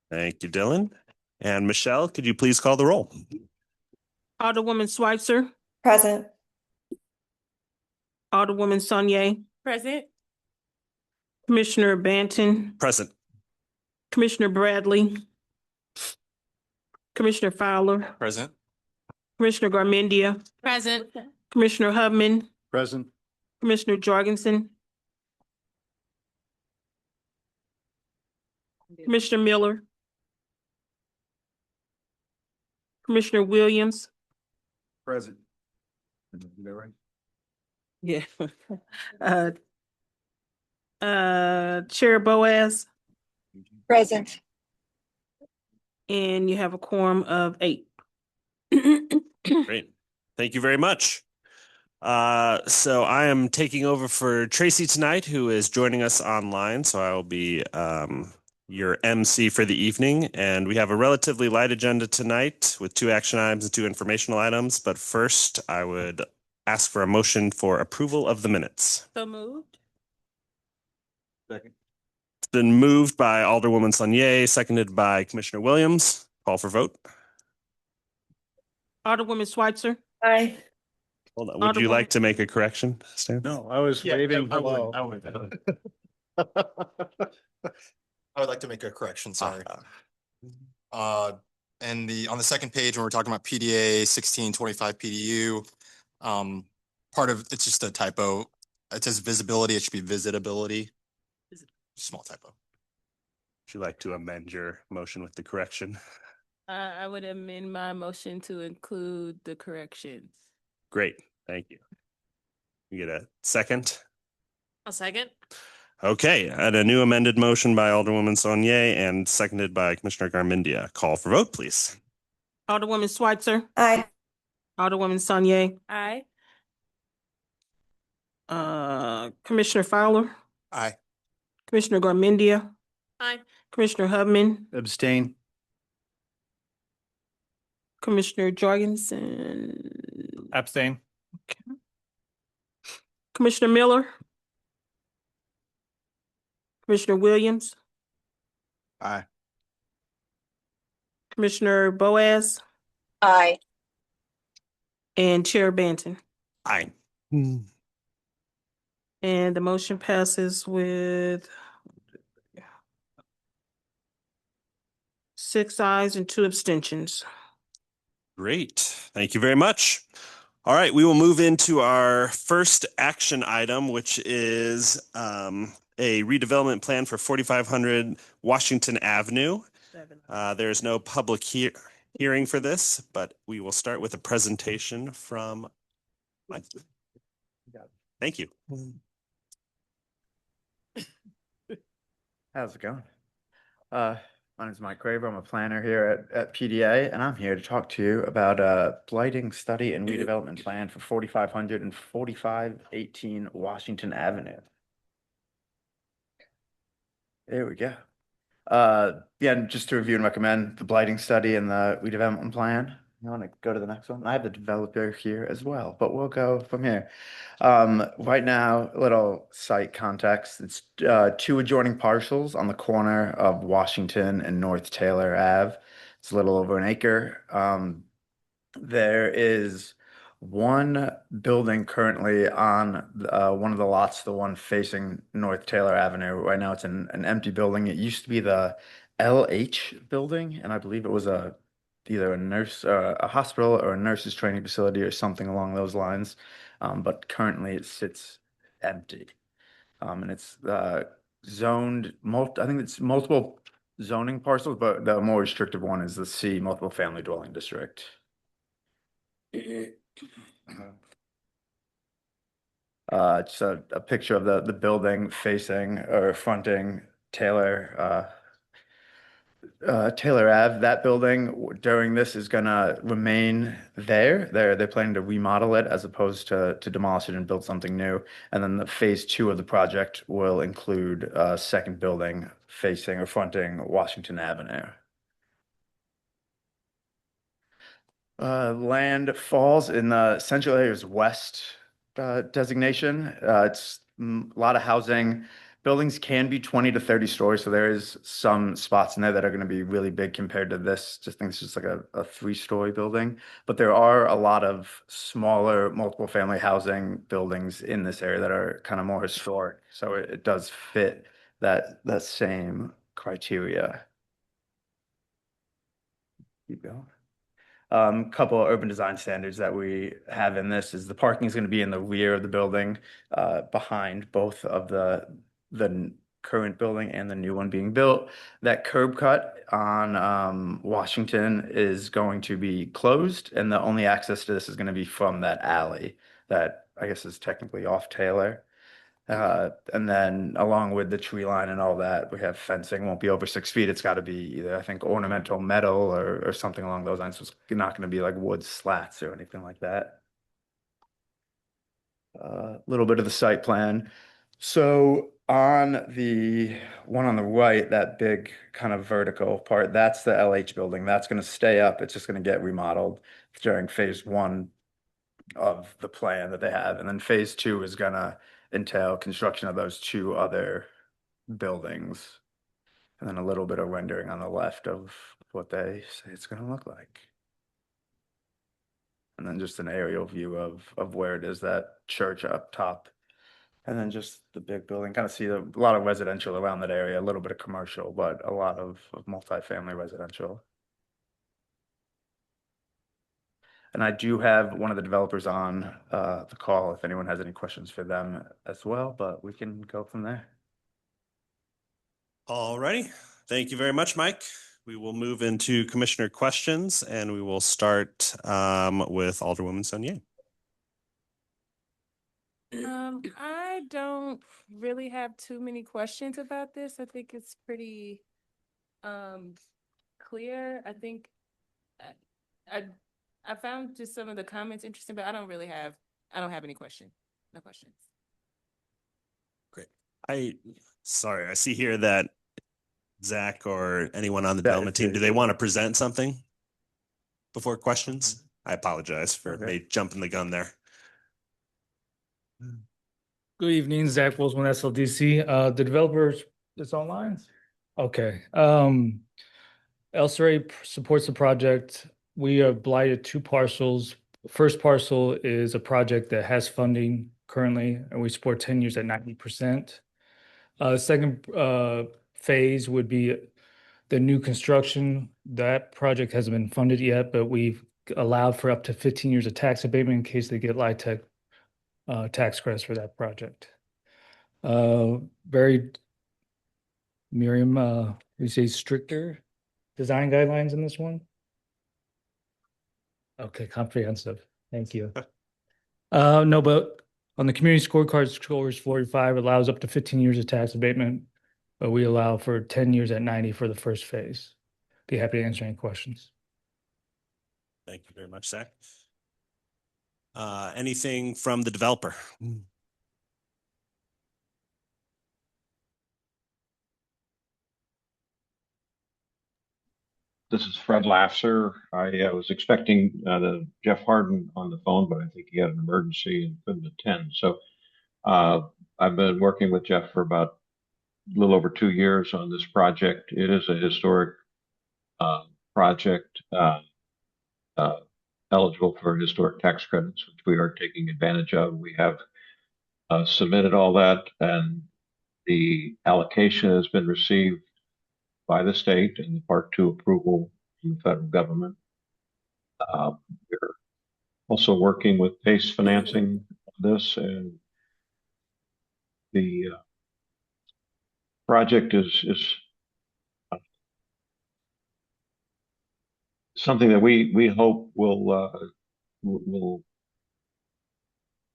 Thank you, Dylan. And Michelle, could you please call the roll? Alderwoman Schweitzer, Present. Alderwoman Saunier, Present. Commissioner Banton, Present. Commissioner Bradley, Commissioner Fowler, Present. Commissioner Garmendia, Present. Commissioner Hubman, Present. Commissioner Jorgensen, Commissioner Miller, Commissioner Williams. Present. Is that right? Yeah. Chair Boaz, Present. and you have a quorum of 8. Great. Thank you very much. So I am taking over for Tracy tonight, who is joining us online. So I will be your MC for the evening. And we have a relatively light agenda tonight with 2 action items and 2 informational items. But first, I would ask for a motion for approval of the minutes. So moved. Second. It's been moved by Alderwoman Saunier, seconded by Commissioner Williams. Call for vote. Alderwoman Schweitzer, Aye. Hold on. Would you Alderwoman- like to make a correction, Stan? No, I was waving hello. I would like to make a correction, sorry. And on the second page, when we're talking about PDA 1625 PDU, part of, it's just a typo. It says visibility, it should be visitability. Small typo. Would you like to amend your motion with the correction? I would amend my motion to include the corrections. Great, thank you. You get a second? A second. Okay, and a new amended motion by Alderwoman Saunier and seconded by Commissioner Garmendia. Call for vote, please. Alderwoman Schweitzer, Aye. Alderwoman Saunier, Aye. Commissioner Fowler, Aye. Commissioner Garmendia, Aye. Commissioner Hubman, Abstain. Commissioner Jorgensen, Abstain. Commissioner Miller, Commissioner Williams, Aye. Commissioner Boaz, Aye. and Chair Banton. Aye. And the motion passes with 6 ayes and 2 abstentions. Great, thank you very much. All right, we will move into our first action item, which is a redevelopment plan for 4500 Washington Avenue. There is no public hearing for this, but we will start with a presentation from Mike. Thank you. How's it going? My name is Mike Craver. I'm a planner here at PDA, and I'm here to talk to you about a blighting study and redevelopment plan for 4500 and 4518 Washington Avenue. There we go. Yeah, and just to review and recommend the blighting study and the redevelopment plan. You want to go to the next one? I have the developer here as well, but we'll go from here. Right now, a little site context. It's 2 adjoining parcels on the corner of Washington and North Taylor Ave. It's a little over an acre. There is 1 building currently on one of the lots, the one facing North Taylor Avenue. Right now, it's an empty building. It used to be the LH building, and I believe it was either a hospital or a nurse's training facility or something along those lines. But currently it sits empty. And it's zoned, I think it's multiple zoning parcels, but the more restrictive one is the C, multiple family dwelling district. It's a picture of the building facing or fronting Taylor Ave. That building during this is gonna remain there. They're planning to remodel it as opposed to demolish it and build something new. And then the phase 2 of the project will include a second building facing or fronting Washington Avenue. Land falls in the central area's west designation. It's a lot of housing, Buildings can be 20 to 30 stories, so there is some spots in there that are going to be really big compared to this. Just think it's just like a 3-story building. But there are a lot of smaller multiple family housing buildings in this area that are kind of more historic. So it does fit that same criteria. Keep going. Couple of urban design standards that we have in this is the parking is going to be in the rear of the building, behind both of the current building and the new one being built. That curb cut on Washington is going to be closed, and the only access to this is going to be from that alley that I guess is technically off Taylor. And then along with the tree line and all that, we have fencing, won't be over 6 feet. It's got to be either, I think, ornamental metal or something along those lines. So it's not going to be like wood slats or anything like that. A little bit of the site plan. So on the one on the right, that big kind of vertical part, that's the LH building. That's going to stay up. It's just going to get remodeled during phase 1 of the plan that they have. And then phase 2 is going to entail construction of those 2 other buildings. And then a little bit of rendering on the left of what they say it's going to look like. And then just an aerial view of where it is, that church up top. And then just the big building, kind of see a lot of residential around that area, a little bit of commercial, but a lot of multifamily residential. And I do have one of the developers on the call if anyone has any questions for them as well, but we can go from there. All righty. Thank you very much, Mike. We will move into commissioner questions, and we will start with Alderwoman Sonier. I don't really have too many questions about this. I think it's pretty clear. I think I found just some of the comments interesting, but I don't have any questions. No questions. Great. I see here that Zach or anyone on the development team, do they want to present something before questions? I apologize for me jumping the gun there. Good evening, Zach Wilson, SLDC. The developer is online? Okay. LCRA supports the project. We have blighted 2 parcels. First parcel is a project that has funding currently, and we support 10 years at 90%. Second phase would be the new construction. That project hasn't been funded yet, but we've allowed for up to 15 years of tax abatement in case they get LIHTC tax credits for that project. Miriam, we say stricter design guidelines in this one? Okay, comprehensive. Thank you. No, but on the community scorecard, scores 45, allows up to 15 years of tax abatement, but we allow for 10 years at 90 for the first phase. Be happy to answer any questions. Thank you very much, Zach. Anything from the developer? This is Fred Lafser. I was expecting Jeff Harden on the phone, but I think he had an emergency and couldn't attend. So I've been working with Jeff for about a little over 2 years on this project. It is a historic project eligible for historic tax credits, which we are taking advantage of. We have submitted all that, and the allocation has been received by the state and the Part 2 approval from the federal government. We're also working with PACE financing on this, and the project is something that we hope will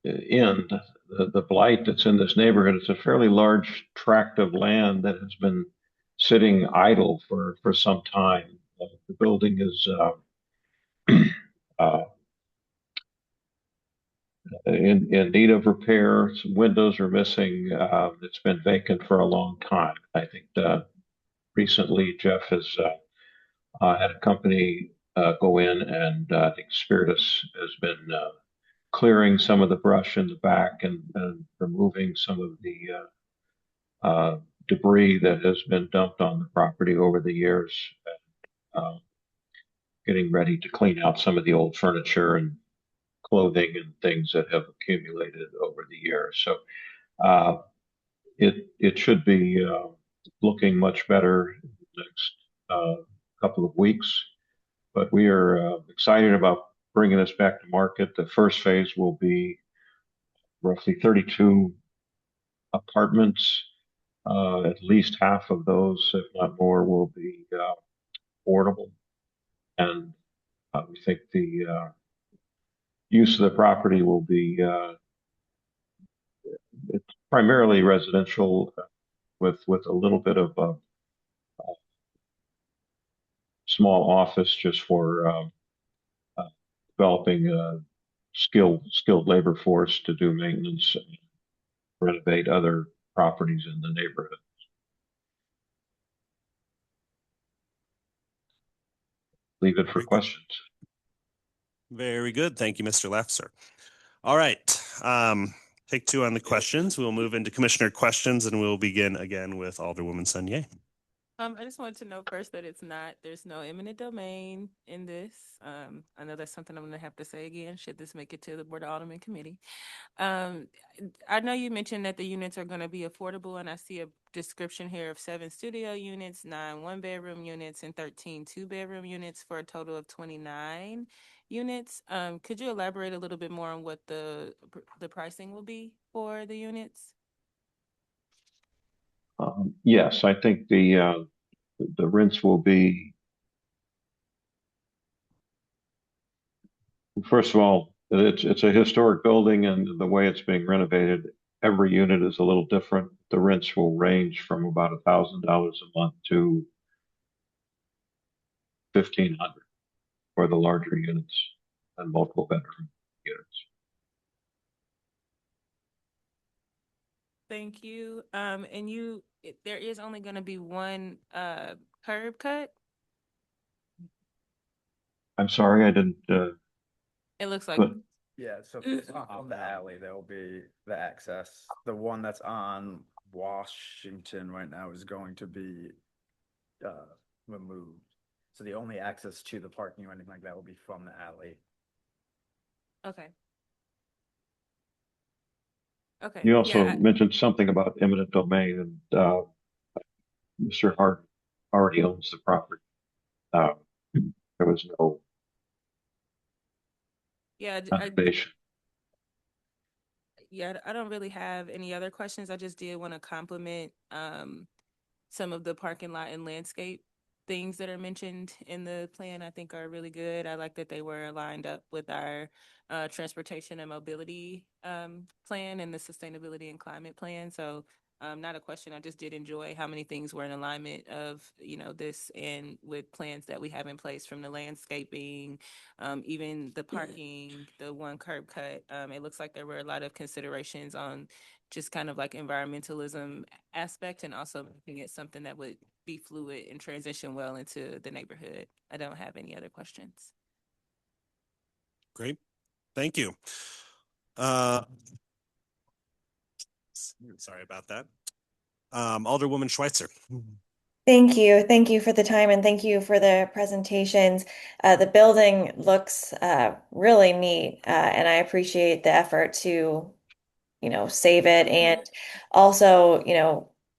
end the blight that's in this neighborhood. It's a fairly large tract of land that has been sitting idle for some time. The building is in need of repair. Some windows are missing. It's been vacant for a long time. I think recently Jeff has had a company go in, and I think Spiritus has been clearing some of the brush in the back and removing some of the debris that has been dumped on the property over the years. Uh, Getting ready to clean out some of the old furniture and clothing and things that have accumulated over the years. So it should be looking much better in the next couple of weeks. But we are excited about bringing this back to market. The first phase will be roughly 32 apartments. At least half of those, if not more, will be affordable. And we think the use of the property will be it's primarily residential with a little bit of a small office just for developing a skilled labor force to do maintenance and renovate other properties in the neighborhood. Leave it for questions. Very good. Thank you, Mr. Lefser. All right. Take two on the questions. We'll move into commissioner questions and we'll begin again with Alderwoman Sunier. I just wanted to know first that there's no eminent domain in this. I know that's something I'm gonna have to say again, should this make it to the Board of Alderman Committee. I know you mentioned that the units are gonna be affordable, and I see a description here of 7 studio units, 9 one-bedroom units, and 13 two-bedroom units for a total of 29 units. Could you elaborate a little bit more on what the pricing will be for the units? Yes, I think the rents will be, first of all, it's a historic building, and the way it's being renovated, every unit is a little different. The rents will range from about $1,000 a month to $1,500 for the larger units and multiple bedroom units. Thank you. And there is only going to be one curb cut. I'm sorry, I didn't. It looks like. But Yeah, so if it's not on the alley, there will be the access. The one that's on Washington right now is going to be removed. So the only access to the parking or anything like that will be from the alley. Okay. Okay. you also Yeah, mentioned something about eminent domain, and Mr. Hart already owns the property. There was no yeah, conservation. yeah. I don't really have any other questions. I just did want to compliment some of the parking lot and landscape things that are mentioned in the plan. I think are really good. I like that they were lined up with our transportation and mobility plan and the sustainability and climate plan. So not a question. I just did enjoy how many things were in alignment of, this and with plans that we have in place, from the landscaping, even the parking, the one curb cut. It looks like there were a lot of considerations on just kind of like environmentalism aspect, and also making it something that would be fluid and transition well into the neighborhood. I don't have any other questions. Great. Thank you. Sorry about that. Alderwoman Schweitzer. Thank you. Thank you for the time, and thank you for the presentations. The building looks really neat, and I appreciate the effort to, save it. And also,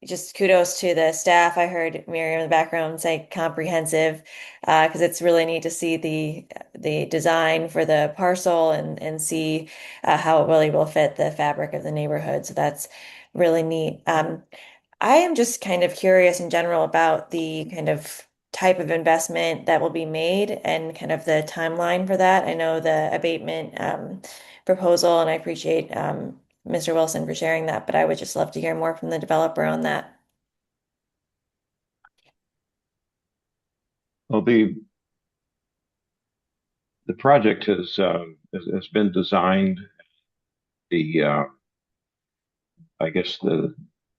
just kudos to the staff. I heard Miriam in the background say comprehensive, because it's really neat to see the design for the parcel and see how it really will fit the fabric of the neighborhood. So that's really neat. I am just kind of curious in general about the kind of type of investment that will be made and kind of the timeline for that. I know the abatement proposal, and I appreciate Mr. Wilson for sharing that, but I would just love to hear more from the developer on that. Well, the project has been designed. I guess the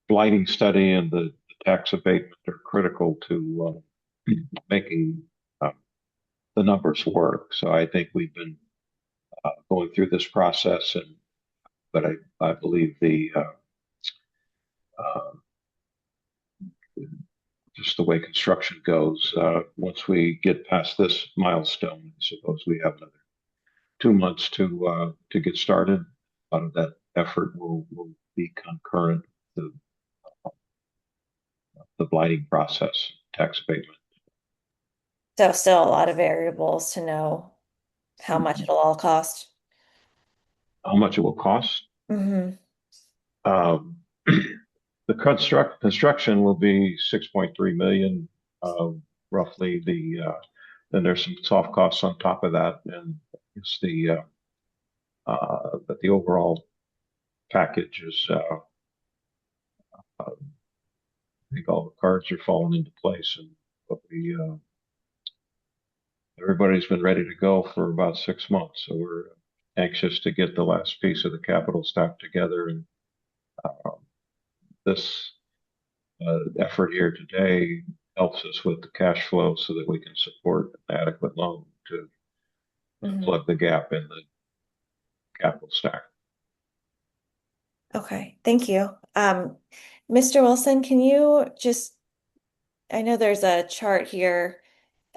blighting study and the tax abatement are critical to making the numbers work. So I think we've been going through this process, but I believe the just the way construction goes, once we get past this milestone, I suppose we have another 2 months to get started. A lot of that effort will be concurrent with the blighting process, tax abatement. So still a lot of variables to know how much it'll all cost. How much it will cost? Mm-hmm. The construction will be 6.3 million, roughly. Then there's some soft costs on top of that, and it's but the overall package is, I think all the cards are falling into place, and but everybody's been ready to go for about 6 months, so we're anxious to get the last piece of the capital stack together. And this effort here today helps us with the cash flow so that we can support an adequate loan to plug the gap in the capital stack. Okay, thank you. Mr. Wilson, can you just, I know there's a chart here.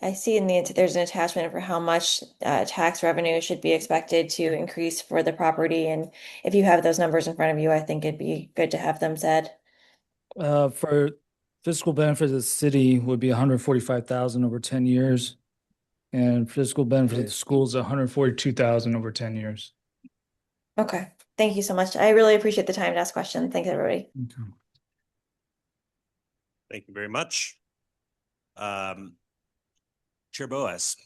I see there's an attachment for how much tax revenue should be expected to increase for the property. And if you have those numbers in front of you, I think it'd be good to have them said. For fiscal benefit of the city would be 145,000 over 10 years. And fiscal benefit of the schools, 142,000 over 10 years. Okay, thank you so much. I really appreciate the time to ask questions. Thanks, everybody. Okay. Thank you very much. Chair Boas.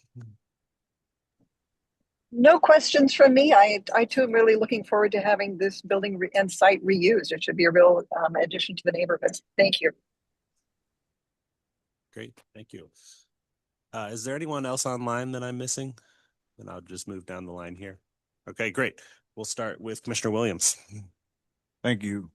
No questions from me. I too am really looking forward to having this building and site reused. It should be a real addition to the neighborhood. Thank you. Great, thank you. Is there anyone else online that I'm missing? Then I'll just move down the line here. Okay, great. We'll start with Commissioner Williams. Thank you.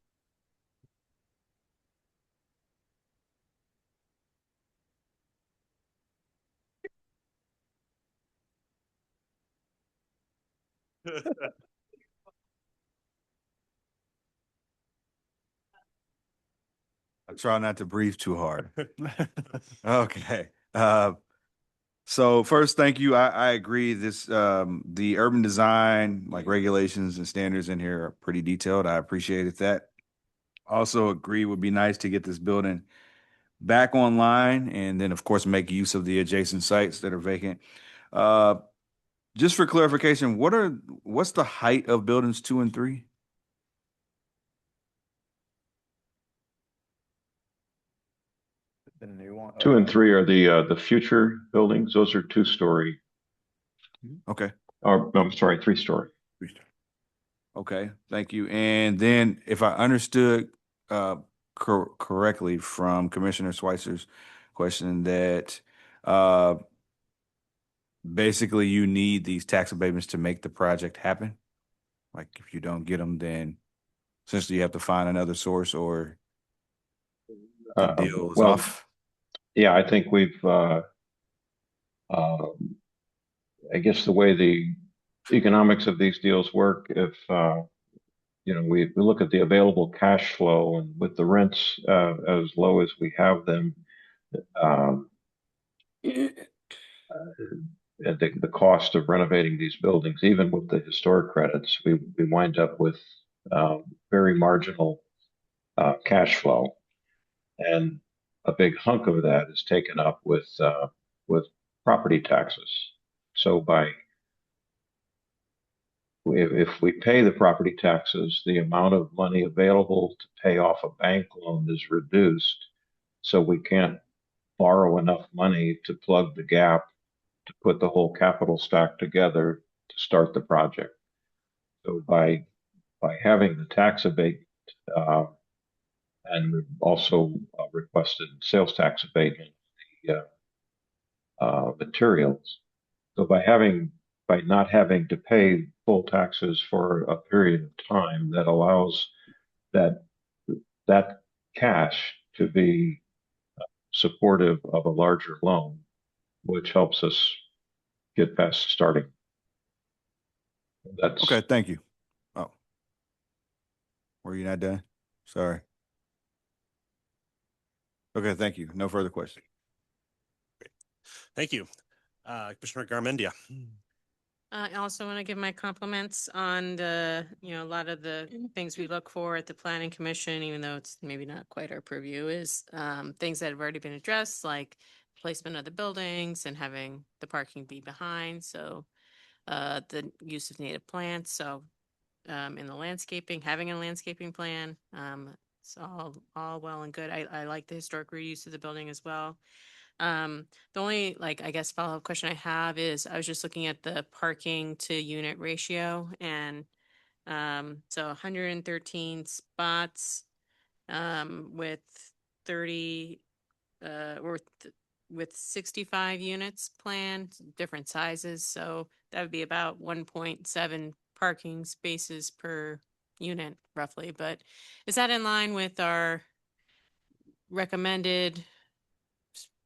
I try not to breathe too hard. Okay. So first, thank you. I agree. The urban design, like regulations and standards in here are pretty detailed. I appreciated that. Also agree would be nice to get this building back online and then of course make use of the adjacent sites that are vacant. Just for clarification, what's the height of buildings 2 and 3? The new one. 2 and 3 are the future buildings. Those are 2-story. Okay. Or I'm sorry, 3-story. Okay, thank you. And then if I understood correctly from Commissioner Schweitzer's question that basically you need these tax abatements to make the project happen? Like if you don't get them, then essentially you have to find another source or the deal is Well, off? yeah, I think we've, I guess the way the economics of these deals work, if, we look at the available cash flow and with the rents as low as we have them, the cost of renovating these buildings, even with the historic credits, we wind up with very marginal cash flow. And a big hunk of that is taken up with property taxes. So if we pay the property taxes, the amount of money available to pay off a bank loan is reduced. So we can't borrow enough money to plug the gap to put the whole capital stack together to start the project. So by having the tax abatement, and we've also requested sales tax abatement, the materials. So by not having to pay full taxes for a period of time, that allows that cash to be supportive of a larger loan, which helps us get past starting. That's Okay, thank you. Oh, were you not done? Sorry. Okay, thank you. No further questions. Thank you. Commissioner Garmendia. I also want to give my compliments on the, a lot of the things we look for at the planning commission, even though it's maybe not quite our purview, is things that have already been addressed, like placement of the buildings and having the parking be behind. So the use of native plants. So in the landscaping, having a landscaping plan. It's all well and good. I like the historic reuse of the building as well. The only I guess follow-up question I have is I was just looking at the parking to unit ratio, and so 113 spots with 30 with 65 units planned, different sizes, so that would be about 1.7 parking spaces per unit roughly. But is that in line with our recommended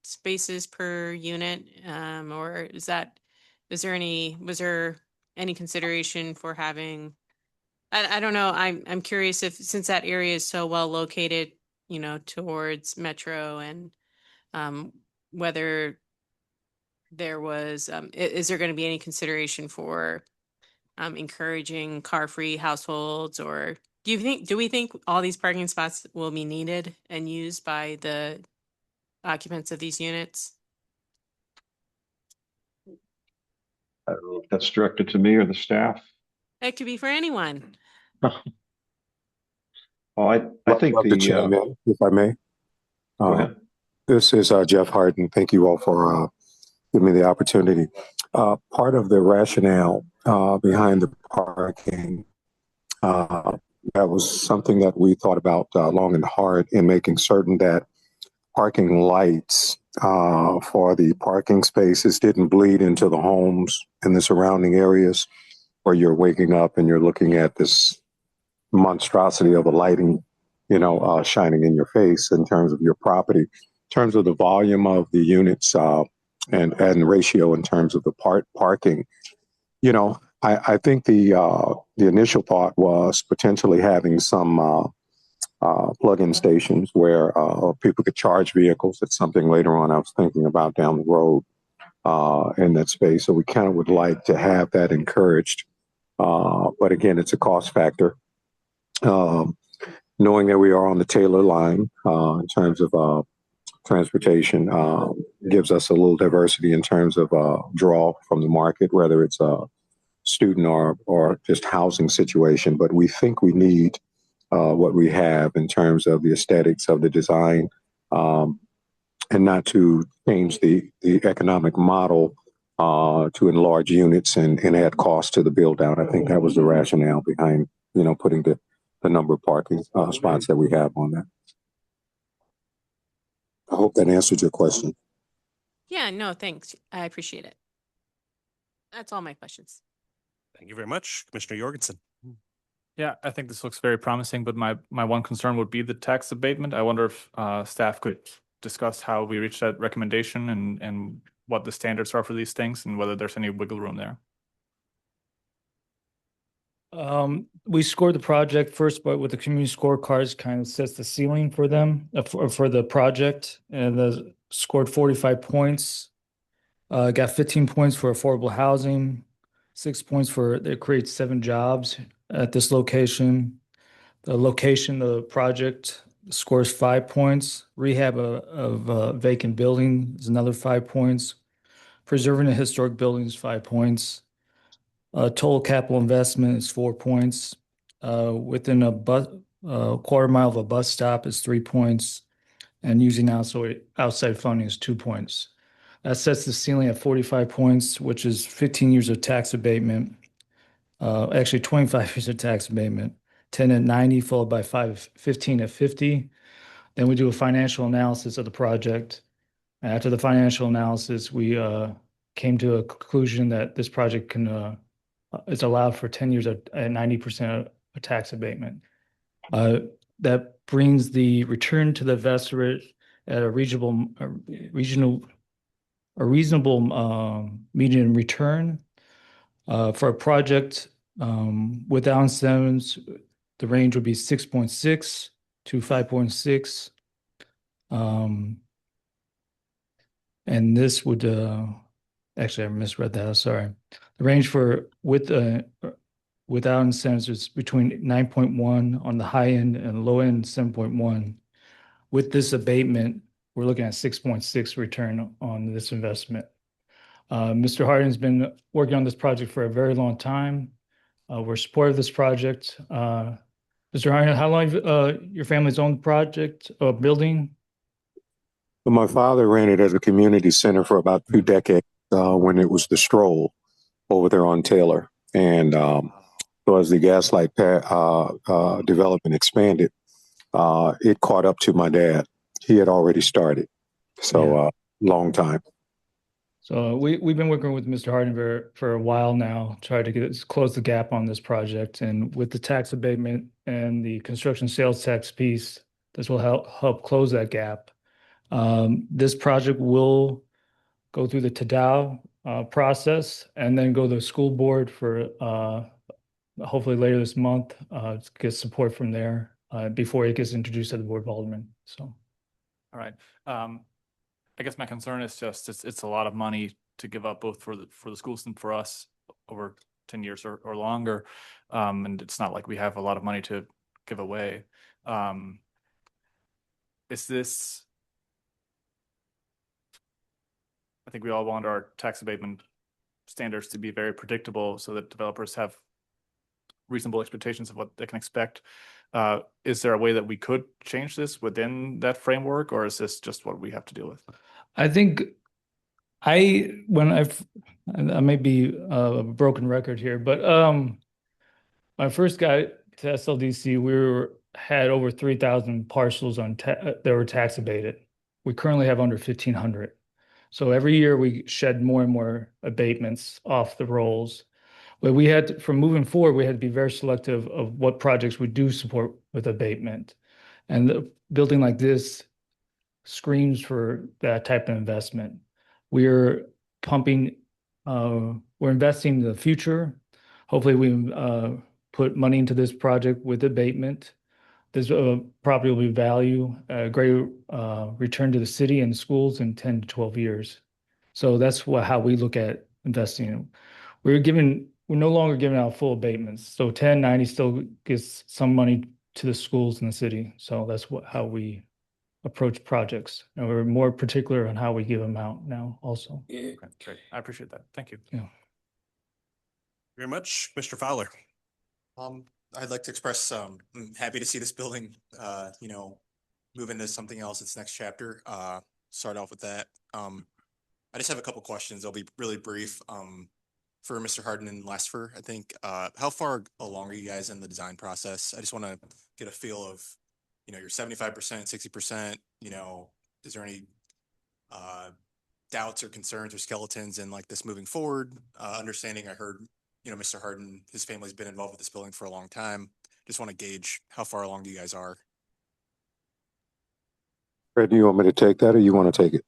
spaces per unit, or was there any consideration for having, I don't know, I'm curious if, since that area is so well located, towards Metro, and whether there was, is there going to be any consideration for encouraging car-free households, or do we think all these parking spots will be needed and used by the occupants of these units? I don't know if that's directed to me or the staff. It could be for anyone. Well, I think Dr. Chairman, if I may. Go ahead. This is Jeff Harden. Thank you all for giving me the opportunity. Part of the rationale behind the parking, that was something that we thought about long and hard in making certain that parking lights for the parking spaces didn't bleed into the homes and the surrounding areas where you're waking up and you're looking at this monstrosity of a lighting, shining in your face in terms of your property, in terms of the volume of the units and ratio in terms of the parking. I think the initial thought was potentially having some plug-in stations where people could charge vehicles. It's something later on I was thinking about down the road in that space. So we kind of would like to have that encouraged. But again, it's a cost factor. Knowing that we are on the Taylor line in terms of transportation gives us a little diversity in terms of draw from the market, whether it's a student or just housing situation. But we think we need what we have in terms of the aesthetics of the design, and not to change the economic model to enlarge units and add cost to the build out. I think that was the rationale behind, putting the number of parking spots that we have on that. I hope that answered your question. Yeah, no, thanks. I appreciate it. That's all my questions. Thank you very much, Commissioner Jorgensen. Yeah, I think this looks very promising, but my one concern would be the tax abatement. I wonder if staff could discuss how we reach that recommendation and what the standards are for these things and whether there's any wiggle room there. We scored the project first, but with the community scorecards kind of sets the ceiling for them for the project, and scored 45 points. Got 15 points for affordable housing, 6 points for it creates 7 jobs at this location. The location of the project scores 5 points. Rehab of vacant building is another 5 points. Preserving a historic building is 5 points. Total capital investment is 4 points. Within a quarter mile of a bus stop is 3 points. And using outside funding is 2 points. That sets the ceiling at 45 points, which is 15 years of tax abatement. Actually 25 years of tax abatement, 10 at 90, followed by 15 at 50. Then we do a financial analysis of the project. After the financial analysis, we came to a conclusion that this project is allowed for 10 years at 90% of tax abatement. That brings the return to the investor at a reasonable median return. For a project without incentives, the range would be 6.6 to 5.6. And this would, actually, I misread that. Sorry. The range for without incentives is between 9.1 on the high end and low end 7.1. With this abatement, we're looking at 6.6 return on this investment. Mr. Hardin's been working on this project for a very long time. We're supportive of this project. Mr. Hardin, how long your family's owned the project building? Well, my father ran it as a community center for about 2 decades when it was the Stroll over there on Taylor. And so as the Gaslight development expanded, it caught up to my dad. He had already started. So long time. So we've been working with Mr. Hardin for a while now, trying to close the gap on this project. And with the tax abatement and the construction sales tax piece, this will help close that gap. This project will go through the TDAO process and then go to the school board for hopefully later this month to get support from there before it gets introduced to the Board of Aldermen. So, all right. I guess my concern is just it's a lot of money to give up both for the schools and for us over 10 years or longer. And it's not like we have a lot of money to give away. Is this, I think we all want our tax abatement standards to be very predictable so that developers have reasonable expectations of what they can expect. Is there a way that we could change this within that framework, or is this just what we have to deal with? I think I may be a broken record here, but when I first got to SLDC, we had over 3,000 parcels that were tax abated. We currently have under 1,500. So every year we shed more and more abatements off the rolls. But we had to, from moving forward, we had to be very selective of what projects we do support with abatement. And the building like this screams for that type of investment. We're pumping, we're investing in the future. Hopefully we put money into this project with abatement. This property will be value, a great return to the city and schools in 10 to 12 years. So that's how we look at investing. We're no longer giving out full abatements. So 1090 still gives some money to the schools in the city. So that's how we approach projects. And we're more particular on how we give them out now also. Okay, great. I appreciate that. Thank you. Yeah. Very much, Mr. Fowler. I'd like to express, I'm happy to see this building, move into something else, its next chapter. Start off with that. I just have a couple questions. They'll be really brief. For Mr. Hardin and Lastford, I think, how far along are you guys in the design process? I just want to get a feel of, your 75%, 60%, is there any doubts or concerns or skeletons in like this moving forward? Understanding I heard, Mr. Hardin, his family's been involved with this building for a long time. Just want to gauge how far along you guys are. Fred, do you want me to take that or you want to take it?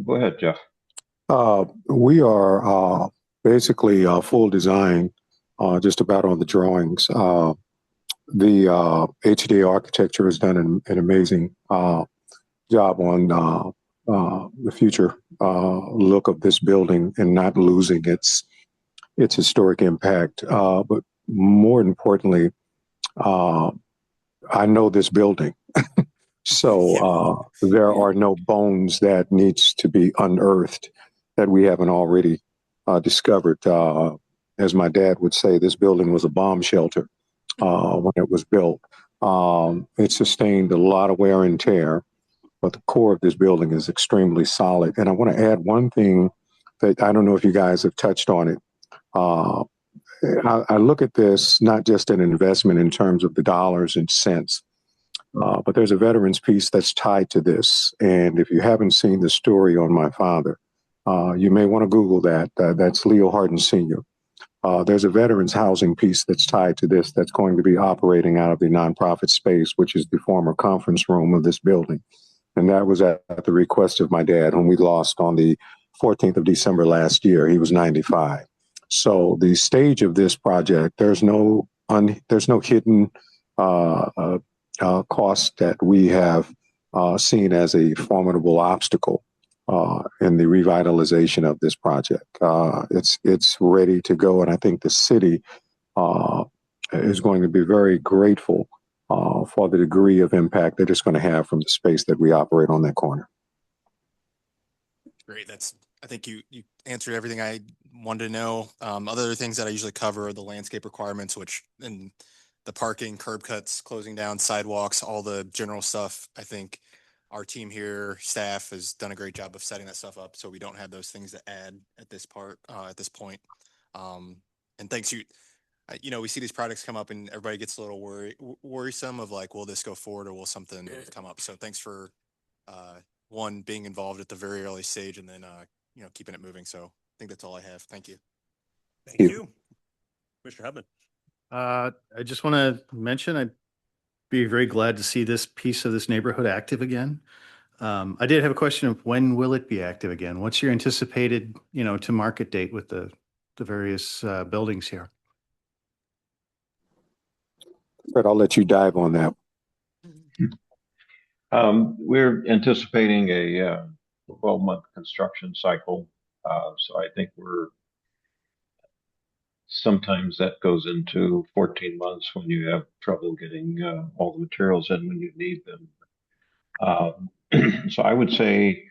Go ahead, Jeff. We are basically full design, just about on the drawings. The HDA architecture has done an amazing job on the future look of this building and not losing its historic impact. But more importantly, I know this building. So there are no bones that needs to be unearthed that we haven't already discovered. As my dad would say, this building was a bomb shelter when it was built. It sustained a lot of wear and tear, but the core of this building is extremely solid. And I want to add one thing that I don't know if you guys have touched on it. I look at this not just an investment in terms of the dollars and cents, but there's a veterans piece that's tied to this. And if you haven't seen the story on my father, you may want to Google that. That's Leo Hardin Sr. There's a veterans housing piece that's tied to this that's going to be operating out of the nonprofit space, which is the former conference room of this building. And that was at the request of my dad, whom we lost on the 14th of December last year. He was 95. So the stage of this project, there's no hidden cost that we have seen as a formidable obstacle in the revitalization of this project. It's ready to go, and I think the city is going to be very grateful for the degree of impact that it's going to have from the space that we operate on that corner. Great. I think you answered everything I wanted to know. Other things that I usually cover are the landscape requirements, and the parking, curb cuts, closing down sidewalks, all the general stuff. I think our team here, staff, has done a great job of setting that stuff up, so we don't have those things to add at this point. And thanks we see these projects come up and everybody gets a little worrisome of like, will this go forward or will something come up? So thanks for one, being involved at the very early stage, and then keeping it moving. So I think that's all I have. Thank you. Thank you. Mr. Hubman. I just want to mention I'd be very glad to see this piece of this neighborhood active again. I did have a question of when will it be active again? What's your anticipated, to market date with the various buildings here? Fred, I'll let you dive on that. We're anticipating a 12-month construction cycle. So I think sometimes that goes into 14 months when you have trouble getting all the materials in when you need them. So I would say,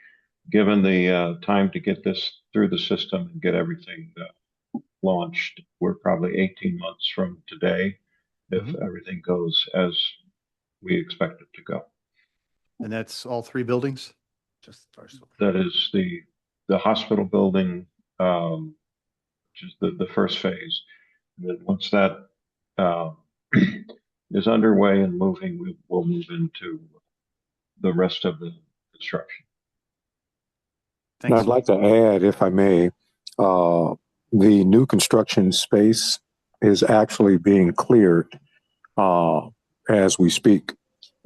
given the time to get this through the system and get everything launched, we're probably 18 months from today if everything goes as we expect it to go. And that's all three buildings? Just the first one. That is the hospital building, which is the first phase. And then once that is underway and moving, we'll move into the rest of the construction. Thanks. I'd like to add, if I may, the new construction space is actually being cleared as we speak.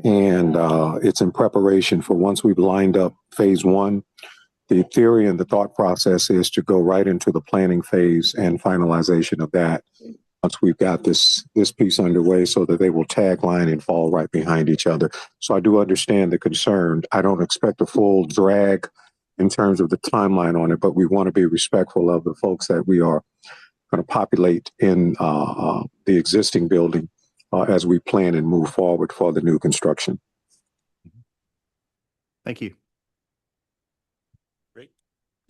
And it's in preparation for once we've lined up phase one. The theory and the thought process is to go right into the planning phase and finalization of that once we've got this piece underway, so that they will tag line and fall right behind each other. So I do understand the concern. I don't expect a full drag in terms of the timeline on it, but we want to be respectful of the folks that we are going to populate in the existing building as we plan and move forward for the new construction. Thank you. Great.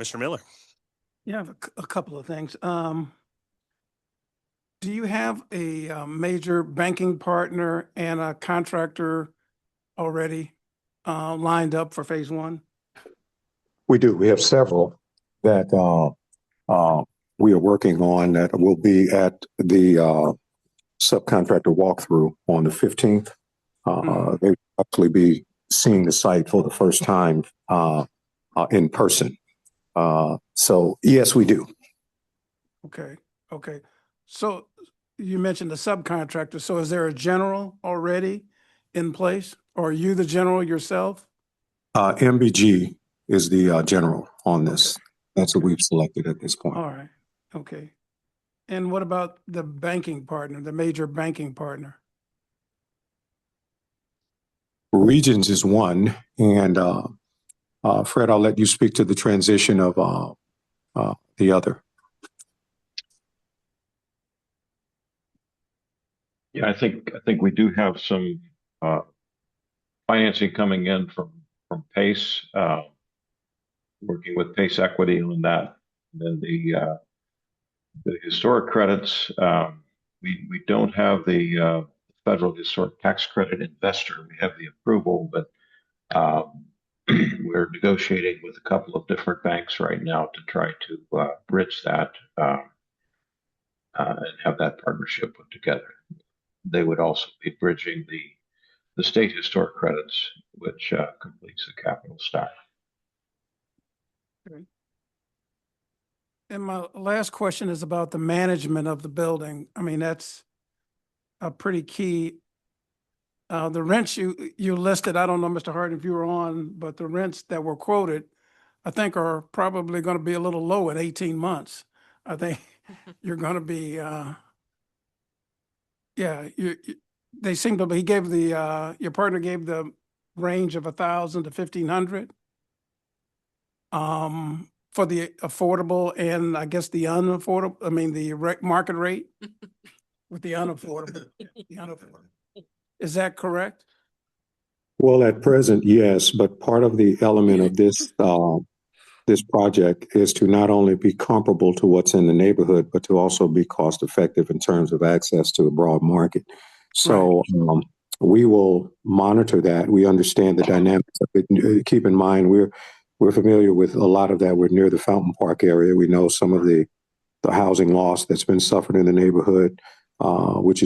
Mr. Miller. Yeah, I have a couple of things. Do you have a major banking partner and a contractor already lined up for phase one? We do. We have several that we are working on that will be at the subcontractor walkthrough on the 15th. They will actually be seeing the site for the first time in person. So yes, we do. Okay. So you mentioned the subcontractor. So is there a general already in place, or are you the general yourself? MBG is the general on this. That's what we've selected at this point. All right. Okay. And what about the banking partner, the major banking partner? Regions is one, and Fred, I'll let you speak to the transition of the other. Yeah, I think we do have some financing coming in from PACE, working with PACE Equity on that. And then the historic credits, we don't have the federal historic tax credit investor. We have the approval, but we're negotiating with a couple of different banks right now to try to bridge that and have that partnership put together. They would also be bridging the state historic credits, which completes the capital stack. Okay. And my last question is about the management of the building. I mean, that's a pretty key. The rents you listed, I don't know, Mr. Hart, if you were on, but the rents that were quoted, I think are probably going to be a little low in 18 months. I think you're going to be, they seem to be, your partner gave the range of 1,000 to 1,500. For the affordable and I guess the unaffordable, I mean, the market rate with the unaffordable. Is that correct? Well, at present, yes, but part of the element of this this project is to not only be comparable to what's in the neighborhood, but to also be cost effective in terms of access to a broad market. So we will monitor that. We understand the dynamics of it. Keep in mind, we're familiar with a lot of that. We're near the Fountain Park area. We know some of the housing loss that's been suffered in the neighborhood, which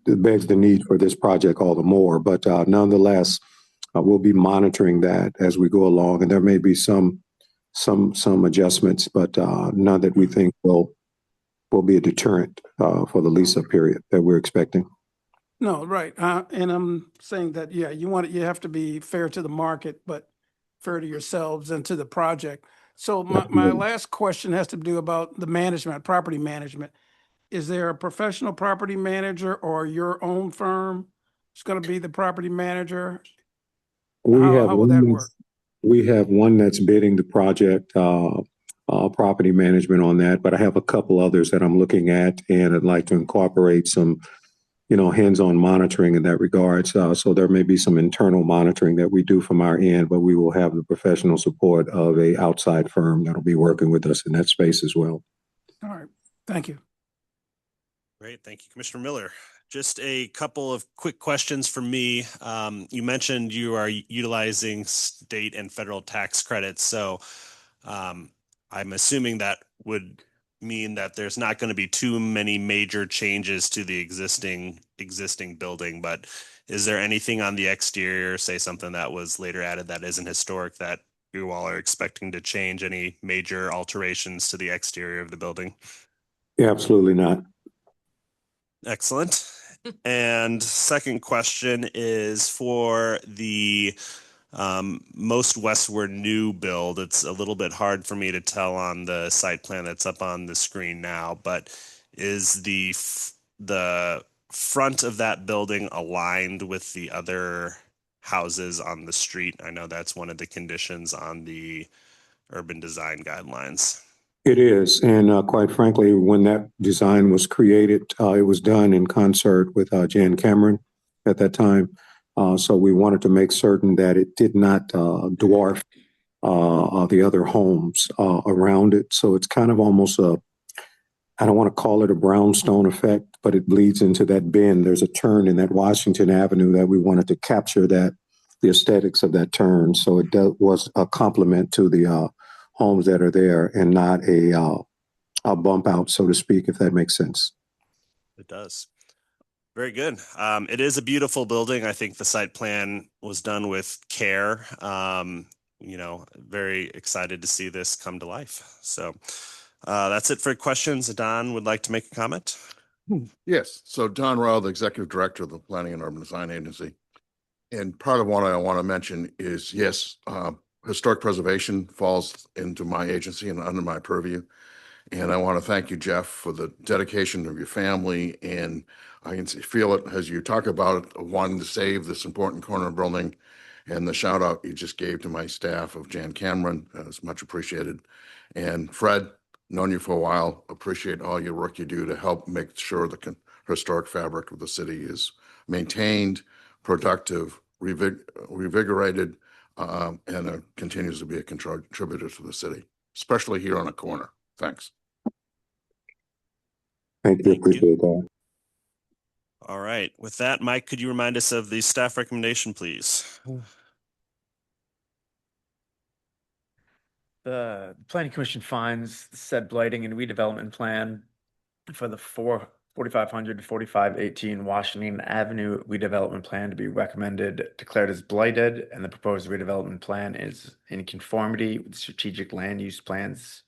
begs the need for this project all the more. But nonetheless, we'll be monitoring that as we go along, and there may be some adjustments, but none that we think will be a deterrent for the lease-up period that we're expecting. No, right. And I'm saying that, yeah, you have to be fair to the market, but fair to yourselves and to the project. So my last question has to do about the management, property management. Is there a professional property manager or your own firm is going to be the property manager? How will that work? We have one that's bidding the project, property management on that, but I have a couple others that I'm looking at, and I'd like to incorporate some, hands-on monitoring in that regard. So there may be some internal monitoring that we do from our end, but we will have the professional support of a outside firm that'll be working with us in that space as well. All right. Thank you. Great. Thank you, Commissioner Miller. Just a couple of quick questions for me. You mentioned you are utilizing state and federal tax credits. So I'm assuming that would mean that there's not going to be too many major changes to the existing building, but is there anything on the exterior, say something that was later added that isn't historic, that you all are expecting to change? Any major alterations to the exterior of the building? Yeah, absolutely not. Excellent. And second question is for the most westward new build. It's a little bit hard for me to tell on the site plan that's up on the screen now, but is the front of that building aligned with the other houses on the street? I know that's one of the conditions on the urban design guidelines. It is. And quite frankly, when that design was created, it was done in concert with Jan Cameron at that time. So we wanted to make certain that it did not dwarf the other homes around it. So it's kind of almost I don't want to call it a brownstone effect, but it bleeds into that bend. There's a turn in that Washington Avenue that we wanted to capture the aesthetics of that turn. So it was a complement to the homes that are there and not a bump out, so to speak, if that makes sense. It does. Very good. It is a beautiful building. I think the site plan was done with care. Very excited to see this come to life. So that's it for questions. Don would like to make a comment. Yes. So Don Rao, the Executive Director of the Planning and Urban Design Agency. And part of what I want to mention is, yes, historic preservation falls into my agency and under my purview. And I want to thank you, Jeff, for the dedication of your family. And I can feel it as you talk about wanting to save this important corner building, and the shout out you just gave to my staff of Jan Cameron is much appreciated. And Fred, known you for a while, appreciate all your work you do to help make sure the historic fabric of the city is maintained, productive, revigorated, and continues to be a contributor to the city, especially here on a corner. Thanks. Thank you. Appreciate that. All right. With that, Mike, could you remind us of the staff recommendation, please? The Planning Commission finds said blighting and redevelopment plan for the 4500 to 4518 Washington Avenue redevelopment plan to be recommended, declared as blighted, and the proposed redevelopment plan is in conformity with strategic land use plans.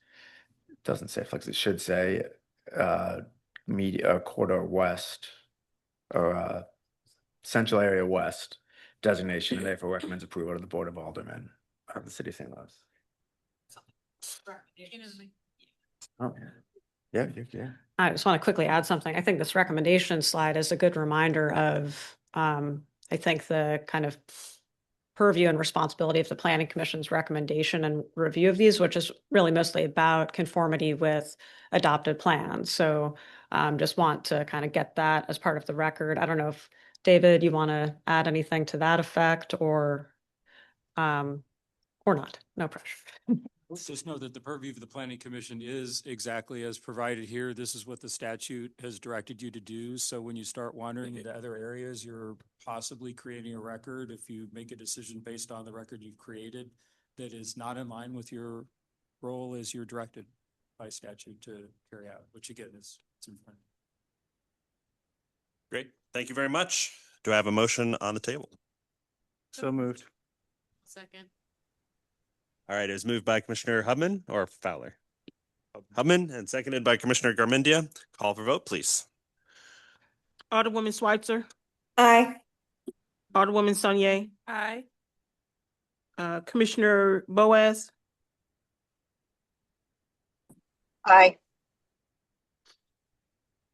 It doesn't say flex, it should say corridor west or central area west designation, and therefore recommends approval to the Board of Aldermen of the City of St. Louis. Oh, yeah. I just want to quickly add something. I think this recommendation slide is a good reminder of I think the kind of purview and responsibility of the Planning Commission's recommendation and review of these, which is really mostly about conformity with adopted plans. So just want to kind of get that as part of the record. I don't know if, David, you want to add anything to that effect or not? No pressure. Let's just know that the purview of the Planning Commission is exactly as provided here. This is what the statute has directed you to do. So when you start wandering into other areas, you're possibly creating a record. If you make a decision based on the record you've created that is not in line with your role as you're directed by statute to carry out, which again is it's in front. Great. Thank you very much. Do I have a motion on the table? So moved. Second. All right, it was moved by Commissioner Hubman or Fowler? Hubman and seconded by Commissioner Garmendia. Call for vote, please. Alderwoman Switzer, Aye. Alderwoman Saunier, Aye. Commissioner Boaz, Aye.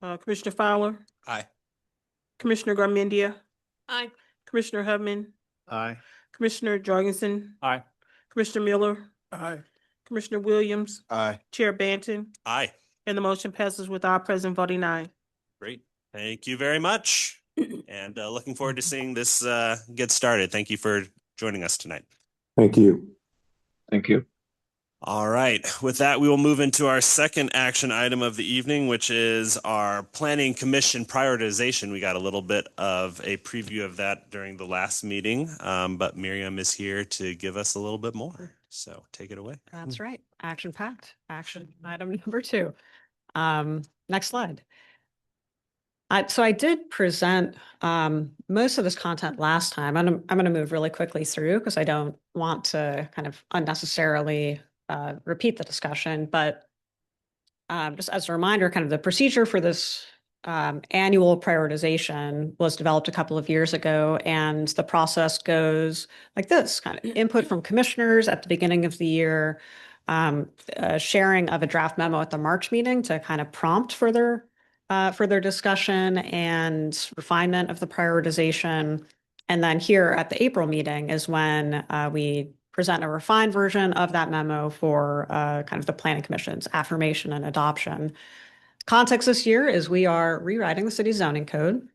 Commissioner Fowler, Aye. Commissioner Garmendia, Aye. Commissioner Hubman, Aye. Commissioner Jorgensen, Aye. Commissioner Miller, Aye. Commissioner Williams, Aye. Chair Banton, Aye. and the motion passes with all present voting aye. Great. Thank you very much. And looking forward to seeing this get started. Thank you for joining us tonight. Thank you. Thank you. All right. With that, we will move into our second action item of the evening, which is our Planning Commission prioritization. We got a little bit of a preview of that during the last meeting, but Miriam is here to give us a little bit more. So take it away. That's right. Action packed. Action item number 2. Next slide. So I did present most of this content last time. I'm going to move really quickly through because I don't want to kind of unnecessarily repeat the discussion. But just as a reminder, kind of the procedure for this annual prioritization was developed a couple of years ago, and the process goes like this: kind of input from commissioners at the beginning of the year, sharing of a draft memo at the March meeting to kind of prompt further discussion and refinement of the prioritization. And then here at the April meeting is when we present a refined version of that memo for kind of the Planning Commission's affirmation and adoption. Context this year is we are rewriting the city's zoning code.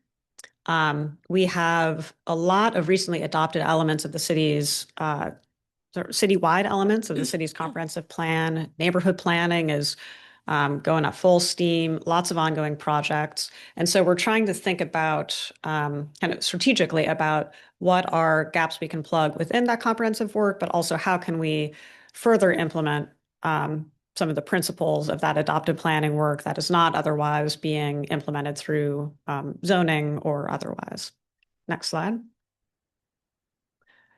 We have a lot of recently adopted elements of the city's citywide elements of the city's comprehensive plan. Neighborhood planning is going at full steam, lots of ongoing projects. And so we're trying to think about kind of strategically about what are gaps we can plug within that comprehensive work, but also how can we further implement some of the principles of that adopted planning work that is not otherwise being implemented through zoning or otherwise. Next slide.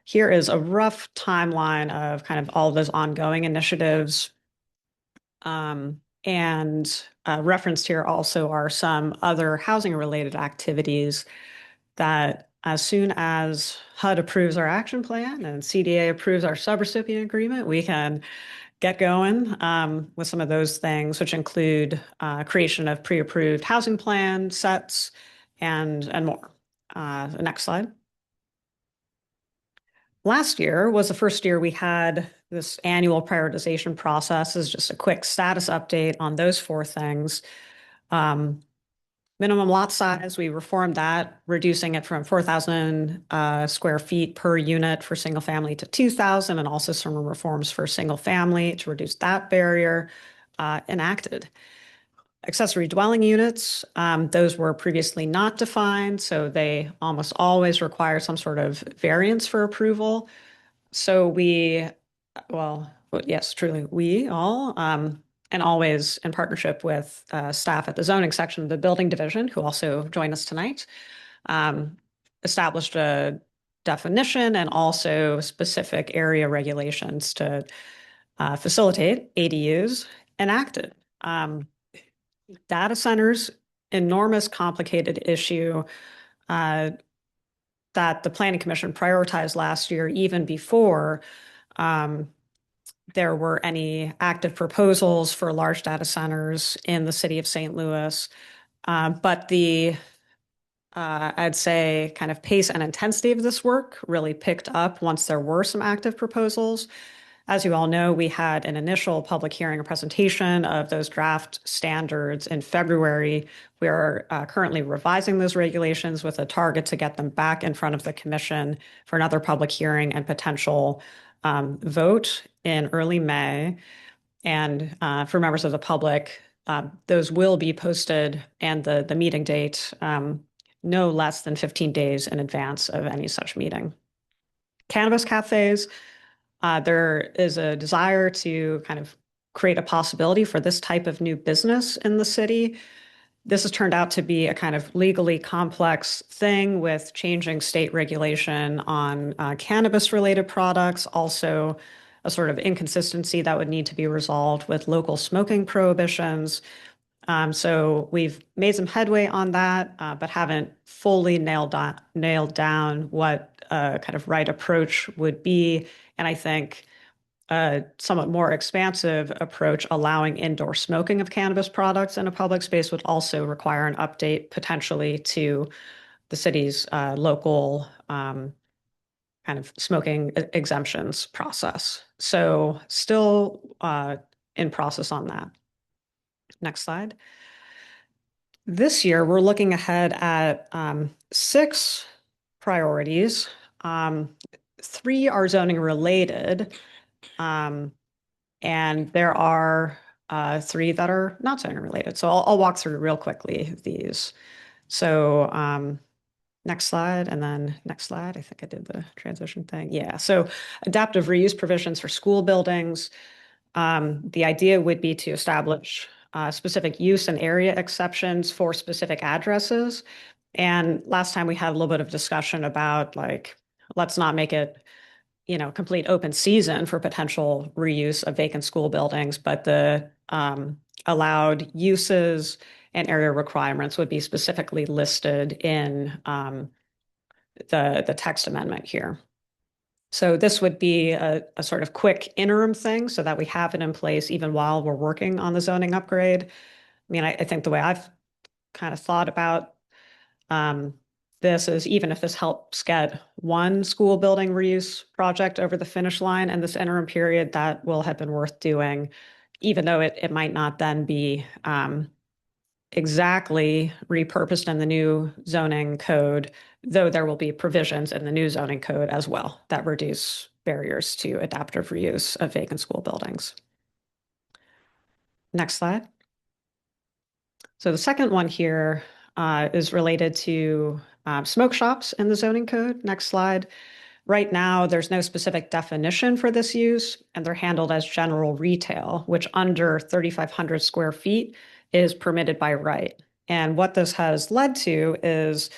Here is a rough timeline of kind of all of those ongoing initiatives. And referenced here also are some other housing related activities that as soon as HUD approves our action plan and CDA approves our subrecipient agreement, we can get going with some of those things, which include creation of pre-approved housing plan sets and more. The next slide. Last year was the first year we had this annual prioritization process. Is just a quick status update on those 4 things. Minimum lot size, we reformed that, reducing it from 4,000 square feet per unit for single family to 2,000, and also some reforms for single family to reduce that barrier enacted. Accessory dwelling units, those were previously not defined, so they almost always require some sort of variance for approval. So we, yes, truly, we all, and always in partnership with staff at the zoning section of the building division, who also joined us tonight, established a definition and also specific area regulations to facilitate ADUs enacted. Data centers, enormous complicated issue that the Planning Commission prioritized last year, even before there were any active proposals for large data centers in the city of St. Louis. But the I'd say kind of pace and intensity of this work really picked up once there were some active proposals. As you all know, we had an initial public hearing and presentation of those draft standards in February. We are currently revising those regulations with a target to get them back in front of the commission for another public hearing and potential vote in early May. And for members of the public, those will be posted and the meeting date no less than 15 days in advance of any such meeting. Cannabis cafes. There is a desire to kind of create a possibility for this type of new business in the city. This has turned out to be a kind of legally complex thing with changing state regulation on cannabis-related products, also a sort of inconsistency that would need to be resolved with local smoking prohibitions. So we've made some headway on that, but haven't fully nailed down what kind of right approach would be. And I think a somewhat more expansive approach allowing indoor smoking of cannabis products in a public space would also require an update potentially to the city's local kind of smoking exemptions process. So still in process on that. Next slide. This year, we're looking ahead at 6 priorities. 3 are zoning related, and there are 3 that are not zoning related. So I'll walk through real quickly these. So next slide, and then next slide. I think I did the transition thing. Yeah, so adaptive reuse provisions for school buildings. The idea would be to establish specific use and area exceptions for specific addresses. And last time we had a little bit of discussion about like, let's not make it, complete open season for potential reuse of vacant school buildings, but the allowed uses and area requirements would be specifically listed in the text amendment here. So this would be a sort of quick interim thing so that we have it in place even while we're working on the zoning upgrade. I mean, I think the way I've kind of thought about this is even if this helps get one school building reuse project over the finish line in this interim period, that will have been worth doing, even though it might not then be exactly repurposed in the new zoning code, though there will be provisions in the new zoning code as well that reduce barriers to adaptive reuse of vacant school buildings. Next slide. So the second one here is related to smoke shops in the zoning code. Next slide. Right now, there's no specific definition for this use, and they're handled as general retail, which under 3,500 square feet is permitted by right. And what this has led to is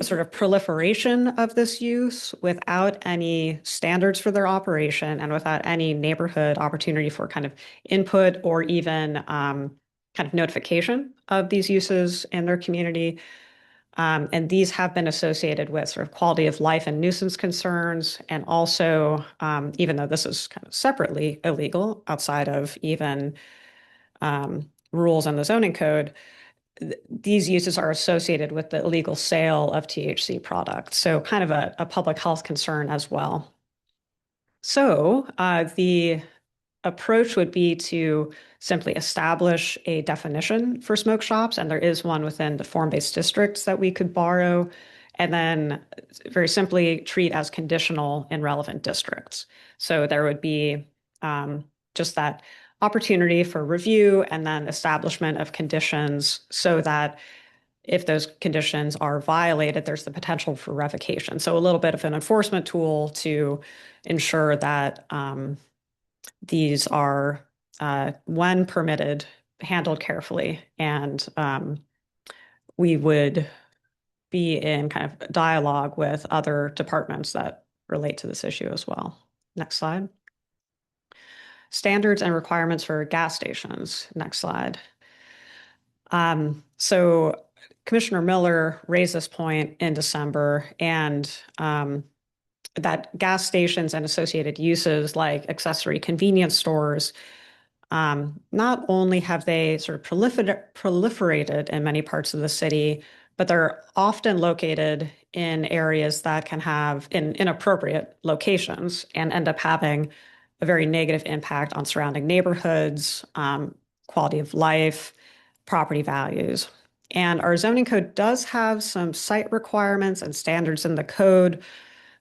a sort of proliferation of this use without any standards for their operation and without any neighborhood opportunity for kind of input or even kind of notification of these uses in their community. And these have been associated with sort of quality of life and nuisance concerns. And also, even though this is kind of separately illegal outside of even rules in the zoning code, these uses are associated with the illegal sale of THC products. So kind of a public health concern as well. So the approach would be to simply establish a definition for smoke shops, and there is one within the form-based districts that we could borrow, and then very simply treat as conditional in relevant districts. So there would be just that opportunity for review and then establishment of conditions so that if those conditions are violated, there's the potential for revocation. So a little bit of an enforcement tool to ensure that these are, when permitted, handled carefully. And we would be in kind of dialogue with other departments that relate to this issue as well. Next slide. Standards and requirements for gas stations. Next slide. So Commissioner Miller raised this point in December, and that gas stations and associated uses like accessory convenience stores, not only have they sort of proliferated in many parts of the city, but they're often located in areas that can have in inappropriate locations and end up having a very negative impact on surrounding neighborhoods, quality of life, property values. And our zoning code does have some site requirements and standards in the code,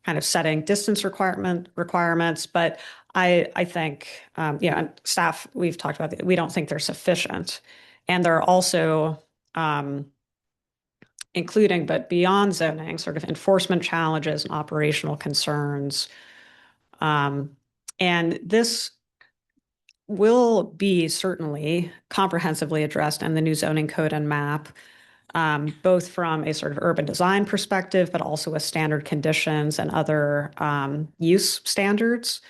kind of setting distance requirements, but I think, and staff, we've talked about, we don't think they're sufficient. And they're also including, but beyond zoning, sort of enforcement challenges and operational concerns. And this will be certainly comprehensively addressed in the new zoning code and map, both from a sort of urban design perspective, but also with standard conditions and other use standards.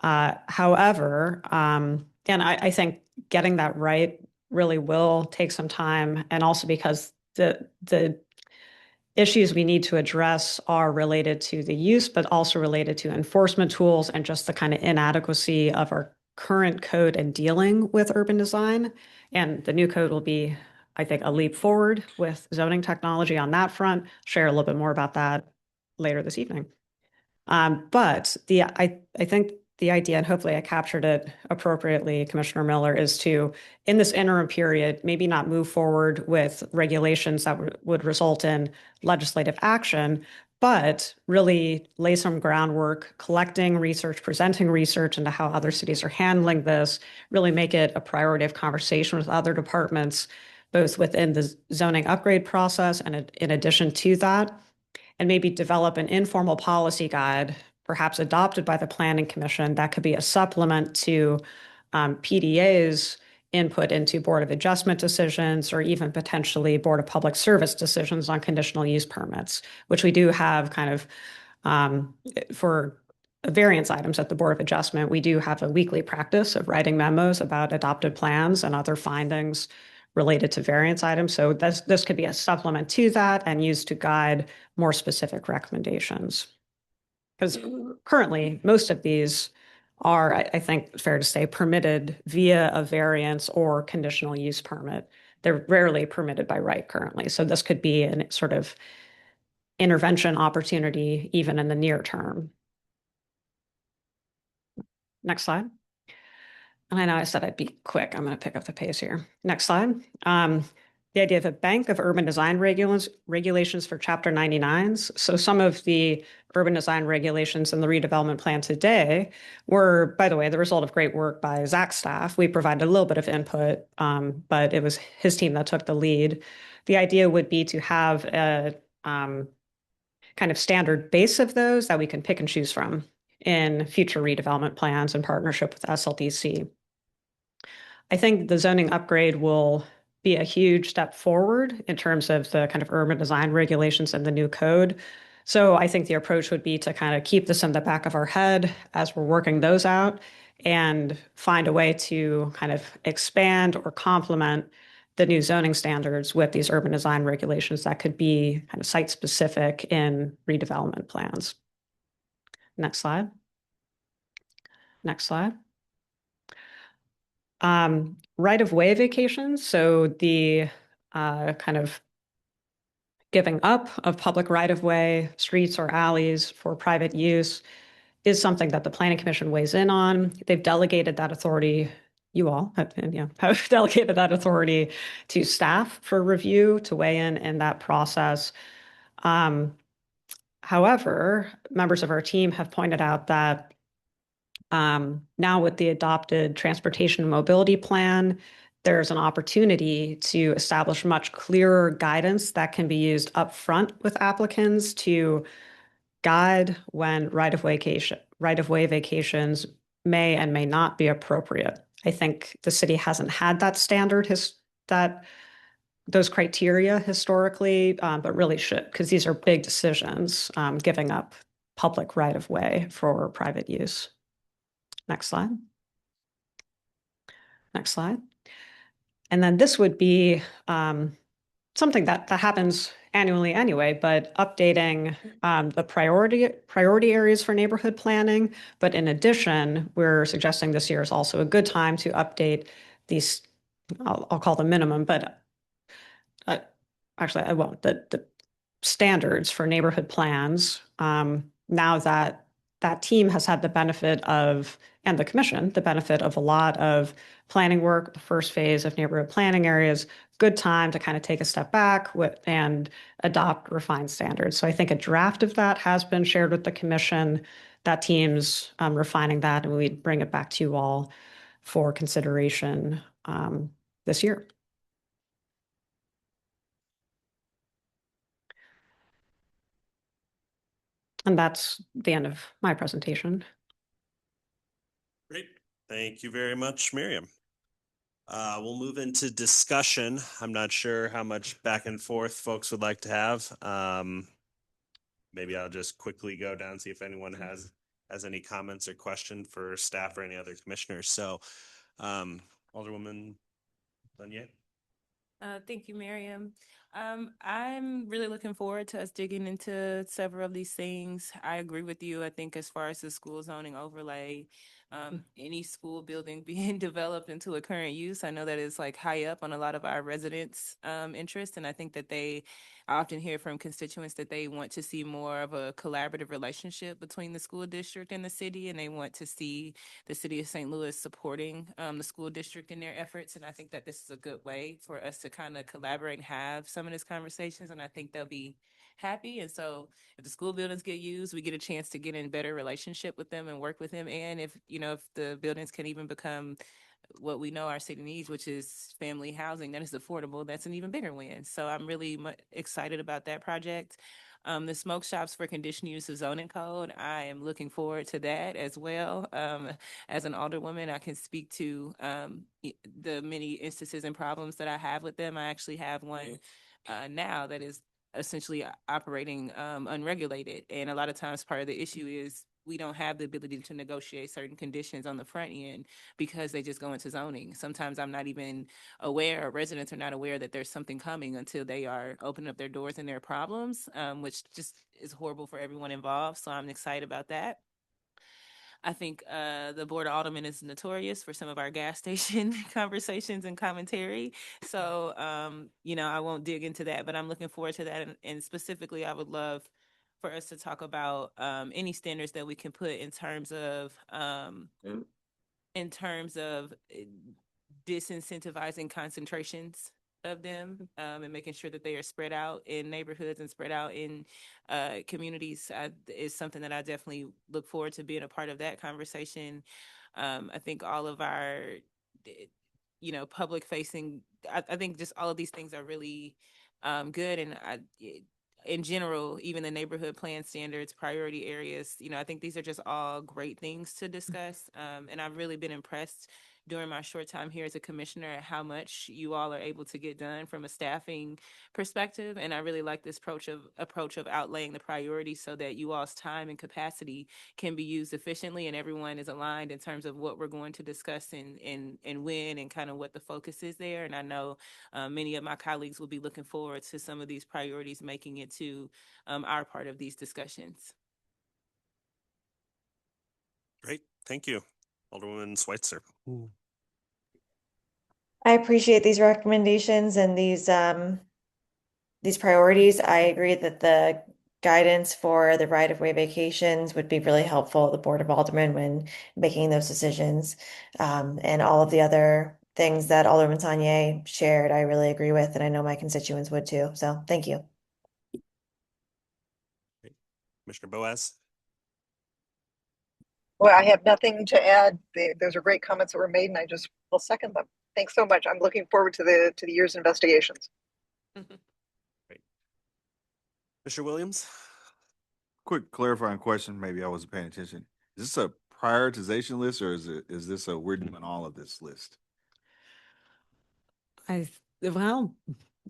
However, and I think getting that right really will take some time, and also because the issues we need to address are related to the use, but also related to enforcement tools and just the kind of inadequacy of our current code in dealing with urban design. And the new code will be, I think, a leap forward with zoning technology on that front. Share a little bit more about that later this evening. But I think the idea, and hopefully I captured it appropriately, Commissioner Miller, is to, in this interim period, maybe not move forward with regulations that would result in legislative action, but really lay some groundwork, collecting research, presenting research into how other cities are handling this, really make it a priority of conversation with other departments, both within the zoning upgrade process and in addition to that, and maybe develop an informal policy guide, perhaps adopted by the Planning Commission, that could be a supplement to PDA's input into Board of Adjustment decisions, or even potentially Board of Public Service decisions on conditional use permits, which we do have kind of for variance items at the Board of Adjustment. We do have a weekly practice of writing memos about adopted plans and other findings related to variance items. So this could be a supplement to that and used to guide more specific recommendations. Because currently, most of these are, I think, fair to say, permitted via a variance or conditional use permit. They're rarely permitted by right currently. So this could be a sort of intervention opportunity even in the near term. Next slide. And I know I said I'd be quick. I'm going to pick up the pace here. Next slide. The idea of a bank of urban design regulations for Chapter 99s. So some of the urban design regulations in the redevelopment plan today were, by the way, the result of great work by Zach's staff. We provided a little bit of input, but it was his team that took the lead. The idea would be to have a kind of standard base of those that we can pick and choose from in future redevelopment plans in partnership with SLDC. I think the zoning upgrade will be a huge step forward in terms of the kind of urban design regulations and the new code. So I think the approach would be to kind of keep this in the back of our head as we're working those out and find a way to kind of expand or complement the new zoning standards with these urban design regulations that could be kind of site specific in redevelopment plans. Next slide. Next slide. Right-of-way vacations. So the kind of giving up of public right-of-way, streets or alleys for private use is something that the Planning Commission weighs in on. They've delegated that authority, you all have delegated that authority to staff for review to weigh in that process. However, members of our team have pointed out that now with the adopted transportation and mobility plan, there's an opportunity to establish much clearer guidance that can be used upfront with applicants to guide when right-of-way vacations may and may not be appropriate. I think the city hasn't had that standard, those criteria historically, but really should, because these are big decisions, giving up public right-of-way for private use. Next slide. Next slide. And then this would be something that happens annually anyway, but updating the priority areas for neighborhood planning. But in addition, we're suggesting this year is also a good time to update these, I'll call them minimum, but actually, I won't, the standards for neighborhood plans. Now that that team has had the benefit of, and the commission, the benefit of a lot of planning work, the first phase of neighborhood planning areas, good time to kind of take a step back and adopt refined standards. So I think a draft of that has been shared with the commission. That team's refining that, and we'd bring it back to you all for consideration this year. And that's the end of my presentation. Great. Thank you very much, Miriam. We'll move into discussion. I'm not sure how much back and forth folks would like to have. Maybe I'll just quickly go down, see if anyone has any comments or question for staff or any other commissioners. So, Alderwoman Lanier. Thank you, Miriam. I'm really looking forward to us digging into several of these things. I agree with you. I think as far as the school zoning overlay, any school building being developed into a current use, I know that is like high up on a lot of our residents' interest. And I think that I often hear from constituents that they want to see more of a collaborative relationship between the school district and the city, and they want to see the city of St. Louis supporting the school district in their efforts. And I think that this is a good way for us to kind of collaborate and have some of these conversations, and I think they'll be happy. And so if the school buildings get used, we get a chance to get in better relationship with them and work with them. And if the buildings can even become what we know our city needs, which is family housing that is affordable, that's an even bigger win. So I'm really excited about that project. The smoke shops for conditional use of zoning code, I am looking forward to that as well. As an alderwoman, I can speak to the many instances and problems that I have with them. I actually have one now that is essentially operating unregulated. And a lot of times part of the issue is we don't have the ability to negotiate certain conditions on the front end because they just go into zoning. Sometimes I'm not even aware, or residents are not aware that there's something coming until they are opening up their doors and their problems, which just is horrible for everyone involved. So I'm excited about that. I think the Board of Aldermen is notorious for some of our gas station conversations and commentary. So, I won't dig into that, but I'm looking forward to that. And specifically, I would love for us to talk about any standards that we can put in terms of disincentivizing concentrations of them and making sure that they are spread out in neighborhoods and spread out in communities is something that I definitely look forward to being a part of that conversation. I think all of our, public facing, I think just all of these things are really good. And in general, even the neighborhood plan standards, priority areas, I think these are just all great things to discuss. And I've really been impressed during my short time here as a commissioner at how much you all are able to get done from a staffing perspective. And I really like this approach of outlaying the priorities so that you all's time and capacity can be used efficiently and everyone is aligned in terms of what we're going to discuss and when and kind of what the focus is there. And I know many of my colleagues will be looking forward to some of these priorities making it to our part of these discussions. Great. Thank you. Alderwoman Schweitzer. I appreciate these recommendations and these priorities. I agree that the guidance for the right-of-way vacations would be really helpful, the Board of Aldermen, when making those decisions. And all of the other things that Alderman Sanye shared, I really agree with, and I know my constituents would too. So thank you. Commissioner Boaz. Well, I have nothing to add. Those are great comments that were made, and I just will second them. Thanks so much. I'm looking forward to the year's investigations. Great. Mr. Williams. Quick clarifying question, maybe I wasn't paying attention. Is this a prioritization list, or is this a we're doing all of this list? You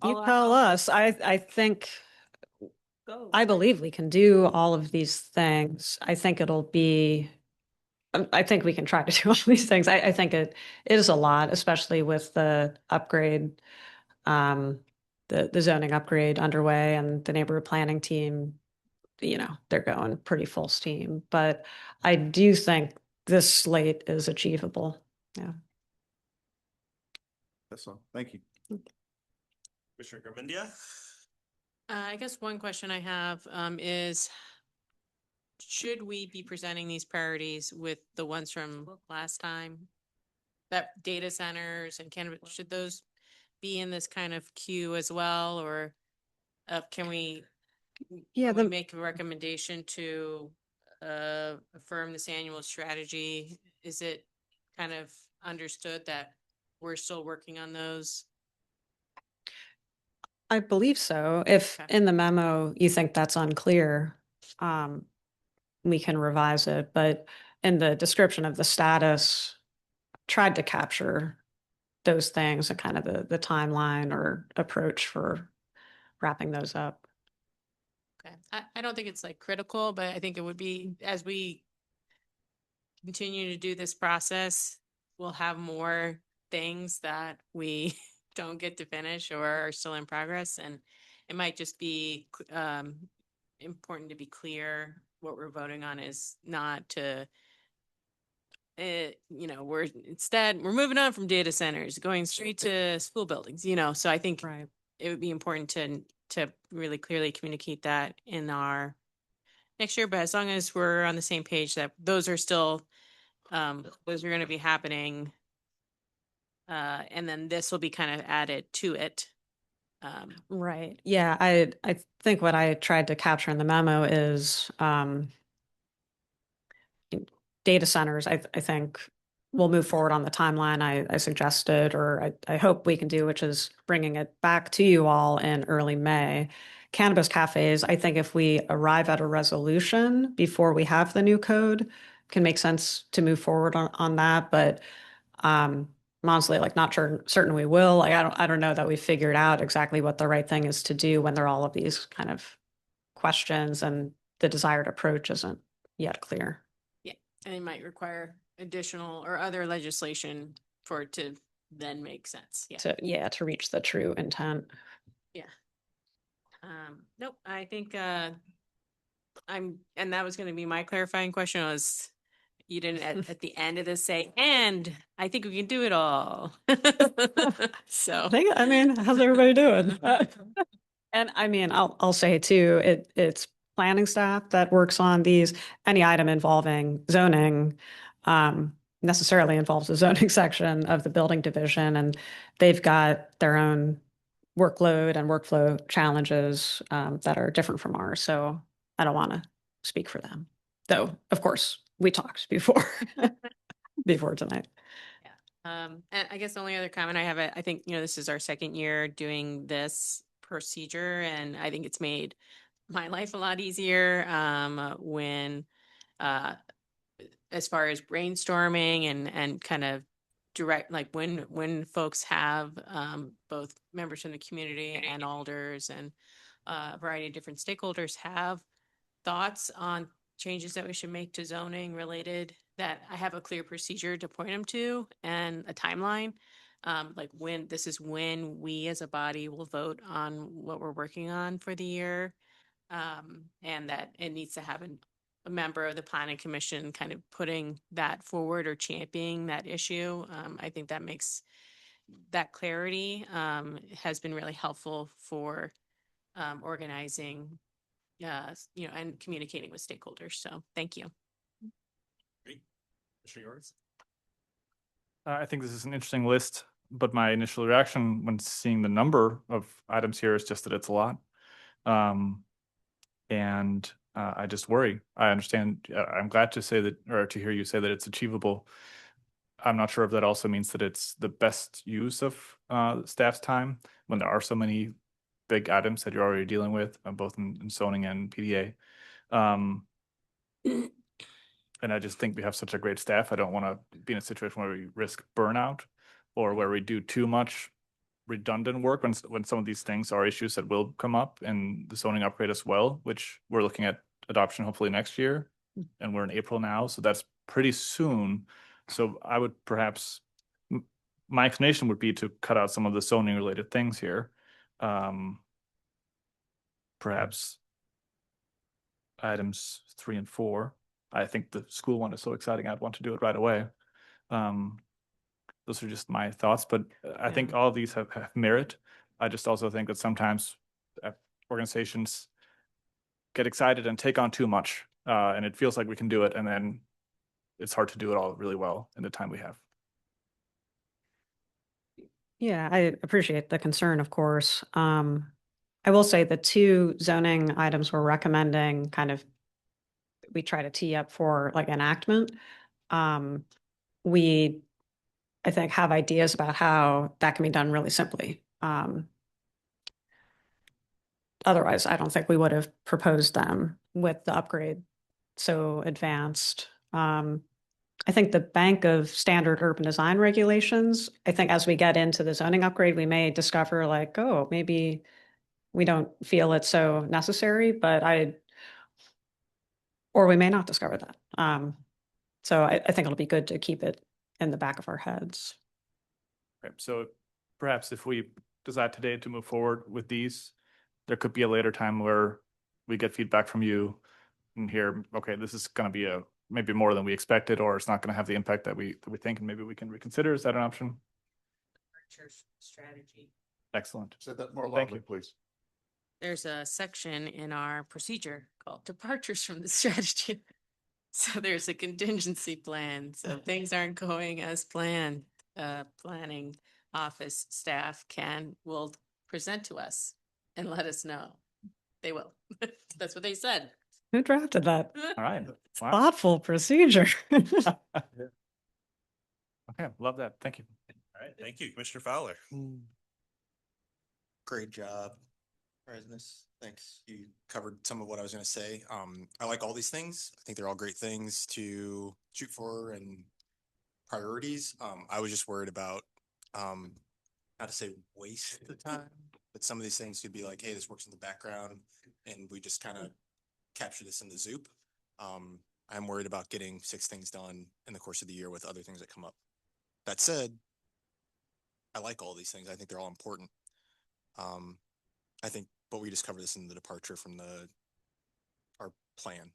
tell us. I think I believe we can do all of these things. I think we can try to do all these things. I think it is a lot, especially with the upgrade, the zoning upgrade underway, and the neighborhood planning team, they're going pretty full steam. But I do think this slate is achievable. Yeah. That's all. Thank you. Commissioner Garmendia. I guess one question I have is, should we be presenting these priorities with the ones from last time? That data centers and cannabis, should those be in this kind of queue as well, or can we Yeah, can we make a recommendation to affirm this annual strategy? Is it kind of understood that we're still working on those? I believe so. If Okay. in the memo you think that's unclear, we can revise it, but in the description of the status, tried to capture those things and kind of the timeline or approach for wrapping those up. Okay. I don't think it's like critical, but I think it would be, as we continue to do this process, we'll have more things that we don't get to finish or are still in progress. And it might just be important to be clear what we're voting on is not to, we're moving on from data centers, going straight to school buildings, so I think it would be important to really clearly communicate that in our next year, but as long as we're on the same page that those are still, those are going to be happening. And then this will be kind of added to it. Right. Yeah, I think what I tried to capture in the memo is data centers. I think we'll move forward on the timeline I suggested, or I hope we can do, which is bringing it back to you all in early May. Cannabis cafes, I think if we arrive at a resolution before we have the new code, can make sense to move forward on that. But I'm honestly not certain we will. Like, I don't know that we figured out exactly what the right thing is to do when there are all of these kind of questions and the desired approach isn't yet clear. Yeah, and it might require additional or other legislation for it to then make sense. Yeah. To reach the true intent. Yeah. Nope, I think and that was going to be my clarifying question was, you didn't at the end of this say, and I think we can do it all. So I mean, how's everybody doing? And I mean, I'll say too, it's planning staff that works on these. Any item involving zoning necessarily involves the zoning section of the building division, and they've got their own workload and workflow challenges that are different from ours. So I don't want to speak for them, though. Of course, we talked before tonight. and I guess the only other comment I have, I think, this is our second year doing this procedure, and I think it's made my life a lot easier when as far as brainstorming and kind of direct, like when folks have both members from the community and alders and a variety of different stakeholders have thoughts on changes that we should make to zoning related, that I have a clear procedure to point them to and a timeline. Like when we as a body will vote on what we're working on for the year. And that it needs to have a member of the planning commission kind of putting that forward or championing that issue. I think that makes that clarity has been really helpful for organizing, and communicating with stakeholders. So thank you. Great. Yours. I think this is an interesting list, but my initial reaction when seeing the number of items here is just that it's a lot. And I just worry. I understand. I'm glad to say that, or to hear you say that it's achievable. I'm not sure if that also means that it's the best use of staff's time when there are so many big items that you're already dealing with, both in zoning and PDA. And I just think we have such a great staff. I don't want to be in a situation where we risk burnout or where we do too much redundant work when some of these things are issues that will come up in the zoning upgrade as well, which we're looking at adoption hopefully next year. And we're in April now, so that's pretty soon. So I would perhaps, my inclination would be to cut out some of the zoning related things here. Perhaps items 3 and 4. I think the school one is so exciting. I'd want to do it right away. Those are just my thoughts, but I think all of these have merit. I just also think that sometimes organizations get excited and take on too much, and it feels like we can do it, and then it's hard to do it all really well in the time we have. Yeah, I appreciate the concern, of course. I will say the two zoning items we're recommending we try to tee up for like enactment. We, I think, have ideas about how that can be done really simply. Otherwise, I don't think we would have proposed them with the upgrade so advanced. I think the bank of standard urban design regulations, I think as we get into the zoning upgrade, we may discover like, oh, maybe we don't feel it's so necessary, or we may not discover that. So I think it'll be good to keep it in the back of our heads. Okay, so perhaps if we decide today to move forward with these, there could be a later time where we get feedback from you and hear, okay, this is going to be maybe more than we expected, or it's not going to have the impact that we think, and maybe we can reconsider. Is that an option? Strategy. Excellent. Say that more Thank loudly, you. please. There's a section in our procedure called departures from the strategy. So there's a contingency plan. So if things aren't going as planned, planning office staff will present to us and let us know. They will. That's what they said. Who drafted that? All right. Wow. Thoughtful procedure. Okay, love that. Thank you. All right, thank you, Commissioner Fowler. Great job, President. Thanks. You covered some of what I was going to say. I like all these things. I think they're all great things to shoot for and priorities. I was just worried about, not to say waste the time, but some of these things could be like, hey, this works in the background and we just kind of capture this in the Zoop. I'm worried about getting 6 things done in the course of the year with other things that come up. That said, I like all these things. I think they're all important. I think, but we just covered this in the departure from our plan.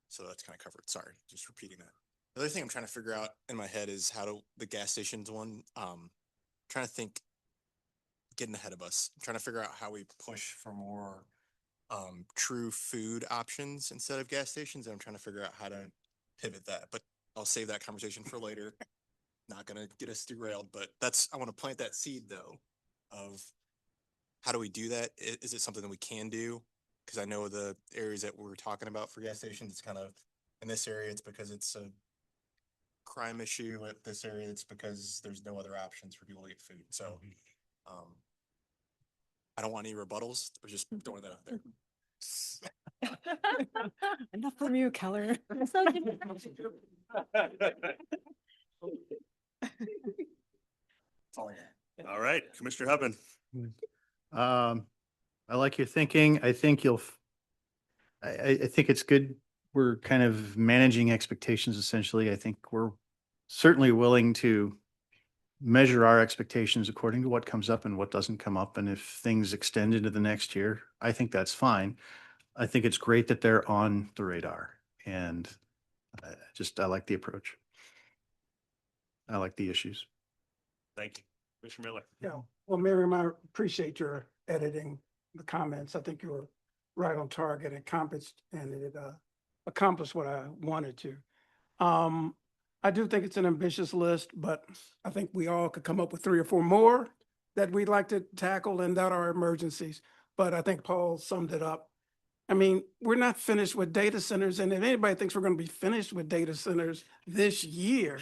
So that's kind of covered. Sorry, just repeating that. The other thing I'm trying to figure out in my head is the gas stations one, trying to think, getting ahead of us. I'm trying to figure out how we push for more true food options instead of gas stations. And I'm trying to figure out how to pivot that, but I'll save that conversation for later. Not going to get us derailed, but I want to plant that seed though, of how do we do that? Is it something that we can do? Because I know the areas that we're talking about for gas stations, it's kind of, in this area, it's because it's a crime issue. At this area, it's because there's no other options for people to get food. So I don't want any rebuttals, but just throwing that out there. Enough from you, Keller. All right, Commissioner Hubman. I like your thinking. I think I think it's good. We're kind of managing expectations essentially. I think we're certainly willing to measure our expectations according to what comes up and what doesn't come up. And if things extend into the next year, I think that's fine. I think it's great that they're on the radar, and I like the approach. I like the issues. Thank you. Commissioner Miller. Yeah, well, Miriam, I appreciate your editing the comments. I think you were right on target and it accomplished what I wanted to. I do think it's an ambitious list, but I think we all could come up with 3 or 4 more that we'd like to tackle and that are emergencies. But I think Paul summed it up. I mean, we're not finished with data centers, and if anybody thinks we're going to be finished with data centers this year,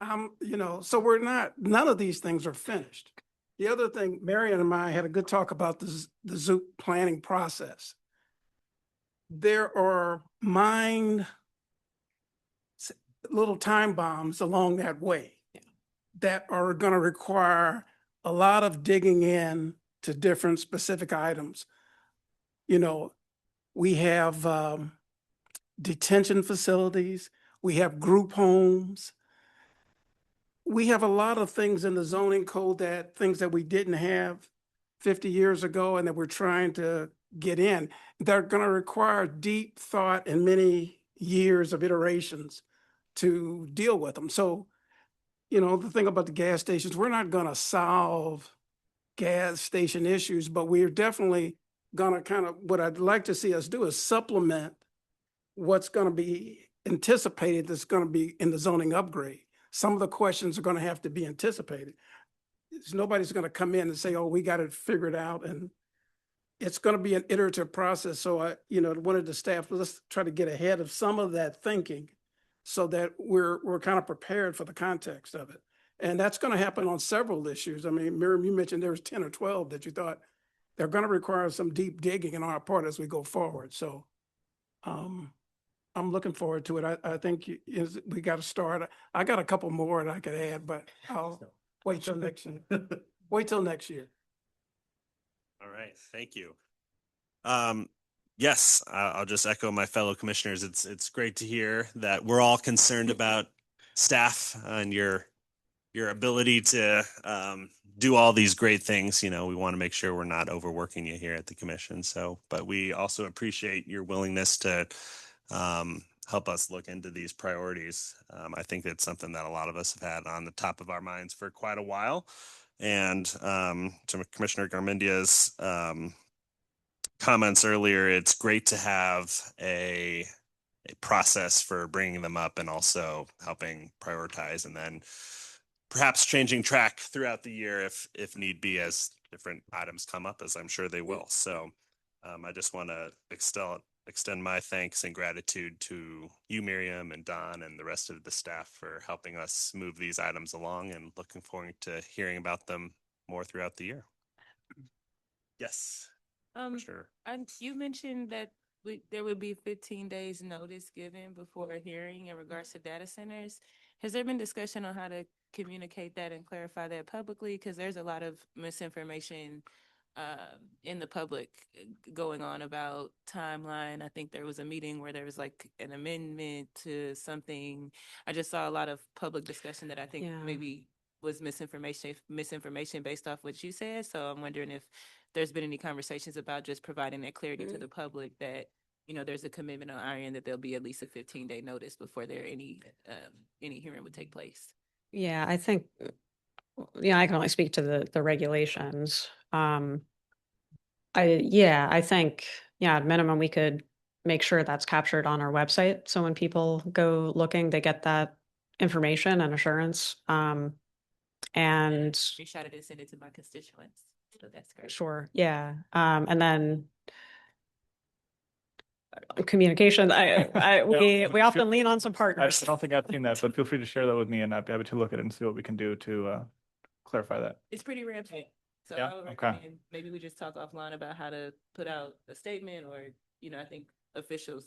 so we're not, none of these things are finished. The other thing, Marion and I had a good talk about the Zoop planning process. There are little time bombs along that way that are going to require a lot of digging in to different specific items. We have detention facilities, we have group homes. We have a lot of things in the zoning code things that we didn't have 50 years ago and that we're trying to get in. They're going to require deep thought and many years of iterations to deal with them. So, the thing about the gas stations, we're not going to solve gas station issues, but we're definitely gonna what I'd like to see us do is supplement what's gonna be anticipated that's gonna be in the zoning upgrade. Some of the questions are gonna have to be anticipated. Nobody's gonna come in and say, oh, we got it figured out, and it's gonna be an iterative process. So I, wanted the staff, let's try to get ahead of some of that thinking so that we're kind of prepared for the context of it. And that's gonna happen on several issues. I mean, Miriam, you mentioned there was 10 or 12 that you thought they're gonna require some deep digging on our part as we go forward. So I'm looking forward to it. I think we got to start. I got a couple more that I could add, but I'll wait till next year. Wait till next year. All right, thank you. Yes, I'll just echo my fellow commissioners. It's great to hear that we're all concerned about staff and your ability to do all these great things. We want to make sure we're not overworking you here at the commission. So, but we also appreciate your willingness to help us look into these priorities. I think that's something that a lot of us have had on the top of our minds for quite a while. And to Commissioner Garmendia's comments earlier, it's great to have a process for bringing them up and also helping prioritize, and then perhaps changing track throughout the year if need be, as different items come up, as I'm sure they will. So I just want to extend my thanks and gratitude to you, Miriam, and Don, and the rest of the staff for helping us move these items along, and looking forward to hearing about them more throughout the year. Yes. Sure. You mentioned that there would be 15 days notice given before a hearing in regards to data centers. Has there been discussion on how to communicate that and clarify that publicly? Because there's a lot of misinformation in the public going on about timeline. I think there was a meeting where there was like an amendment to something. I just saw a lot of public discussion that I think maybe was misinformation based off what you said. So I'm wondering if there's been any conversations about just providing that clarity to the public that, there's a commitment on our end that there'll be at least a 15-day notice before any hearing would take place. Yeah, I think, I can only speak to the regulations. I think, at minimum, we could make sure that's captured on our website. So when people go looking, they get that information and assurance. And Reshot it and send it to my constituents. So that's great. sure. Yeah. And then communication, we often lean on some I partners. don't think I've seen that, but feel free to share that with me, and I'd be happy to look at it and see what we can do to clarify that. It's pretty rampant. So Yeah, I would okay. recommend maybe we just talk offline about how to put out a statement, or, I think officials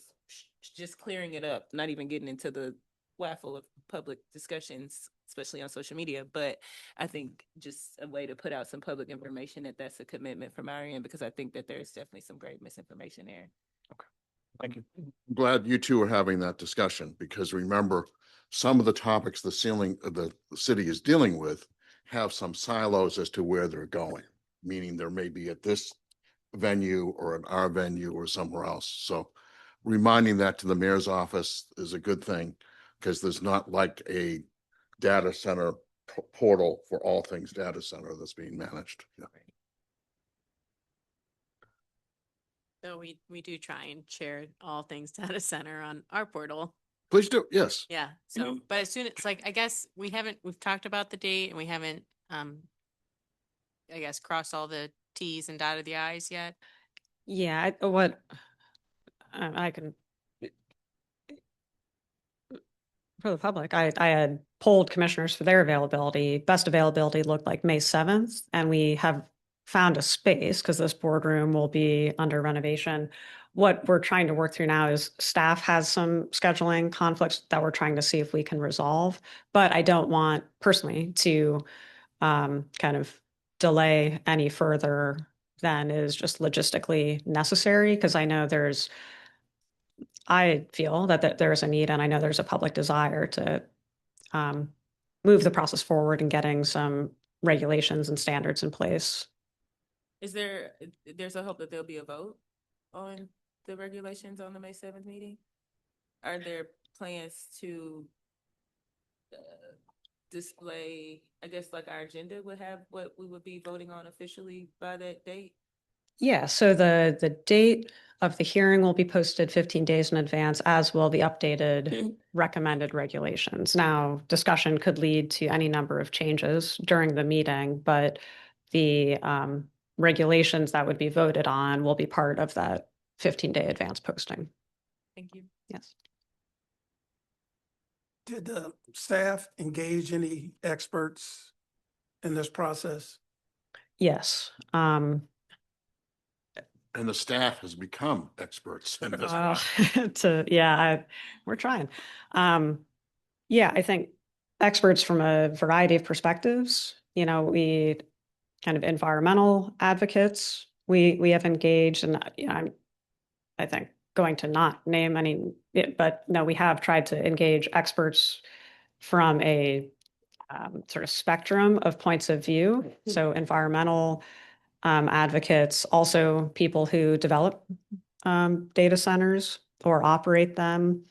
just clearing it up, not even getting into the waffle of public discussions, especially on social media. But I think just a way to put out some public information that's a commitment from our end, because I think that there's definitely some great misinformation there. Thank you. I'm glad you two are having that discussion, because remember, some of the topics the city is dealing with have some silos as to where they're going, meaning there may be at this venue or at our venue or somewhere else. So reminding that to the mayor's office is a good thing, because there's not like a data center portal for all things data center that's being managed. Yeah. So we do try and share all things data center on our portal. Please do. Yes. Yeah. So, but as soon as I guess we've talked about the date, and we haven't, I guess, crossed all the T's and dotted the I's yet. Yeah, I can, for the public, I had polled commissioners for their availability. Best availability looked like May 7th, and we have found a space because this boardroom will be under renovation. What we're trying to work through now is staff has some scheduling conflicts that we're trying to see if we can resolve, but I don't want personally to kind of delay any further than is just logistically necessary, because I know I feel that there's a need, and I know there's a public desire to move the process forward and getting some regulations and standards in place. There's a hope that there'll be a vote on the regulations on the May 7th meeting? Are there plans to display, I guess, like our agenda would have what we would be voting on officially by that date? Yeah, so the date of the hearing will be posted 15 days in advance, as will the updated recommended regulations. Now, discussion could lead to any number of changes during the meeting, but the regulations that would be voted on will be part of that 15-day advance posting. Thank you. Yes. Did the staff engage any experts in this process? Yes. And the staff has become experts in this. We're trying. Yeah, I think experts from a variety of perspectives, we kind of environmental advocates, we have engaged, and I think going to not name any, but no, we have tried to engage experts from a sort of spectrum of points of view. So environmental advocates, also people who develop data centers or operate them,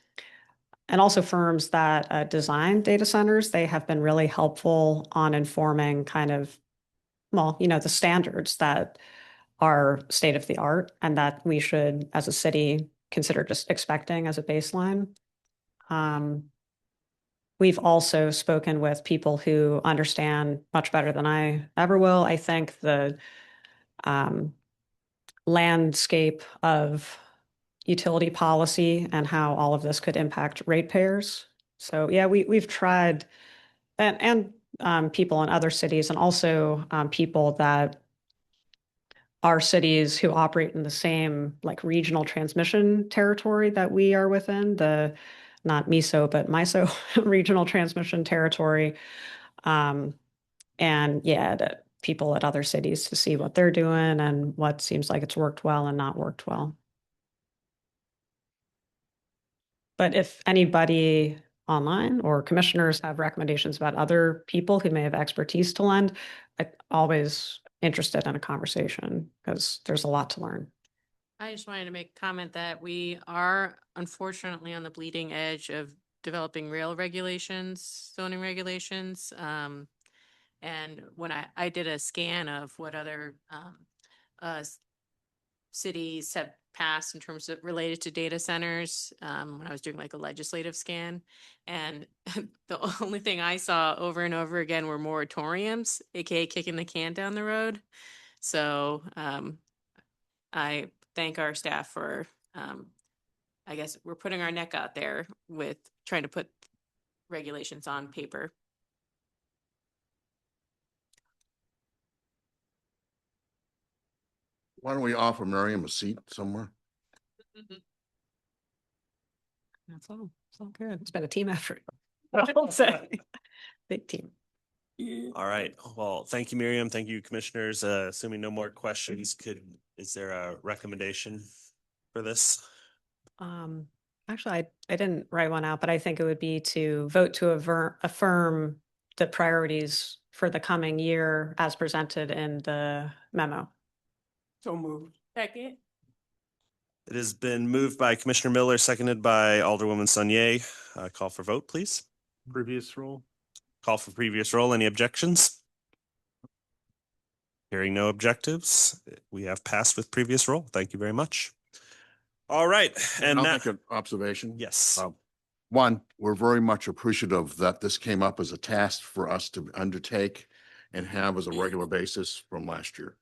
and also firms that design data centers. They have been really helpful on informing kind of, the standards that are state of the art and that we should, as a city, consider just expecting as a baseline. We've also spoken with people who understand much better than I ever will, I think, the landscape of utility policy and how all of this could impact ratepayers. So yeah, we've tried, and people in other cities, and also people that are cities who operate in the same like regional transmission territory that we are within, the not MISO, but MISO regional transmission territory. And yeah, that people at other cities to see what they're doing and what seems like it's worked well and not worked well. But if anybody online or commissioners have recommendations about other people who may have expertise to lend, I'm always interested in a conversation because there's a lot to learn. I just wanted to make a comment that we are unfortunately on the bleeding edge of developing rail regulations, zoning regulations. And when I did a scan of what other cities have passed in terms of related to data centers, when I was doing like a legislative scan, and the only thing I saw over and over again were moratoriums, aka kicking the can down the road. So I thank our staff for, I guess we're putting our neck out there with trying to put regulations on paper. Why don't we offer Miriam a seat somewhere? That's all. It's all good. It's been a team effort. I'll say. Big team. All right. Well, thank you, Miriam. Thank you, commissioners. Assuming no more questions, is there a recommendation for this? Actually, I didn't write one out, but I think it would be to vote to affirm the priorities for the coming year as presented in the memo. So moved. Second. It has been moved by Commissioner Miller, seconded by Alderwoman Saunier. Call for vote, please. Previous role. Call for previous roll. Any objections? Hearing no objectives, we have passed with previous roll. Thank you very much. All right. And I'll now, make an observation. yes. One, we're very much appreciative that this came up as a task for us to undertake and have as a regular basis from last year.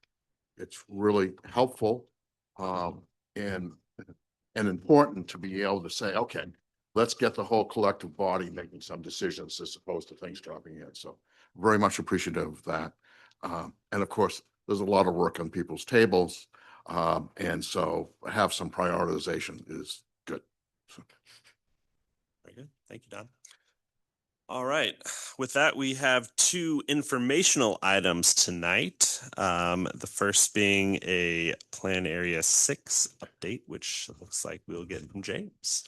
It's really helpful and important to be able to say, okay, let's get the whole collective body making some decisions as opposed to things dropping in. So very much appreciative of that. And of course, there's a lot of work on people's tables. And so have some prioritization is good. So. Very good. Thank you, Don. All right. With that, we have two informational items tonight. The first being a Plan Area 6 update, which looks like we'll get from James.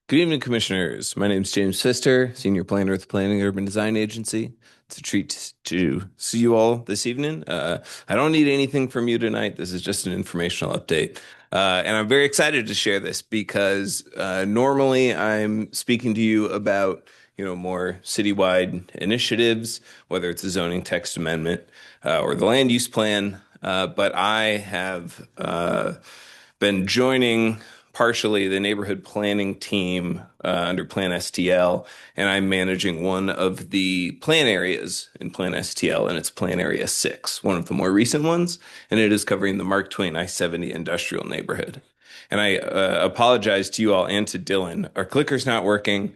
Good evening, commissioners. My name is James Pfister, Senior Planner with the Planning Urban Design Agency. It's a treat to see you all this evening. I don't need anything from you tonight. This is just an informational update. And I'm very excited to share this because normally I'm speaking to you about more citywide initiatives, whether it's a zoning text amendment or the land use plan. but I have been joining partially the neighborhood planning team under Plan STL, and I'm managing one of the plan areas in Plan STL, and it's Plan Area 6, one of the more recent ones, and it is covering the Mark Twain I-70 industrial neighborhood. And I apologize to you all and to Dylan. Our clicker's not working,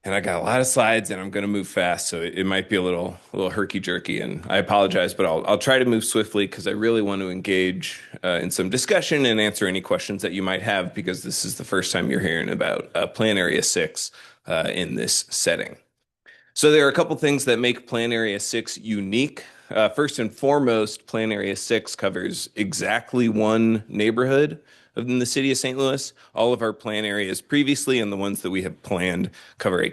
and I got a lot of slides, and I'm going to move fast, so it might be a little herky-jerky, and I apologize, but I'll try to move swiftly because I really want to engage in some discussion and answer any questions that you might have, because this is the first time you're hearing about Plan Area 6 in this setting. So there are a couple things that make Plan Area 6 unique. First and foremost, Plan Area 6 covers exactly one neighborhood in the city of St. Louis. All of our plan areas previously and the ones that we have planned cover a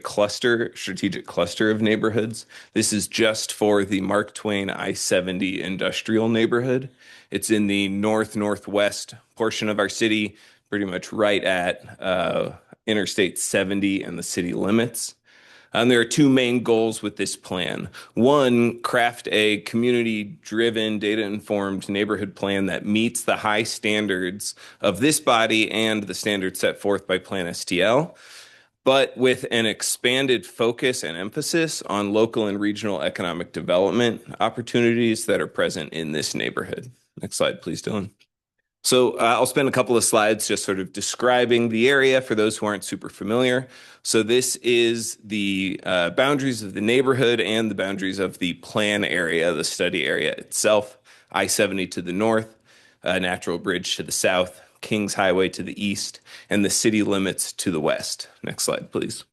strategic cluster of neighborhoods. This is just for the Mark Twain I-70 industrial neighborhood. It's in the northwest portion of our city, pretty much right at Interstate 70 and the city limits. There are two main goals with this plan. One, craft a community-driven, data-informed neighborhood plan that meets the high standards of this body and the standards set forth by Plan STL, but with an expanded focus and emphasis on local and regional economic development opportunities that are present in this neighborhood. Next slide, please, Dylan. So I'll spend a couple of slides just sort of describing the area for those who aren't super familiar. So this is the boundaries of the neighborhood and the boundaries of the plan area, the study area itself. I-70 to the north, Natural Bridge to the south, Kings Highway to the east, and the city limits to the west. Next slide, please.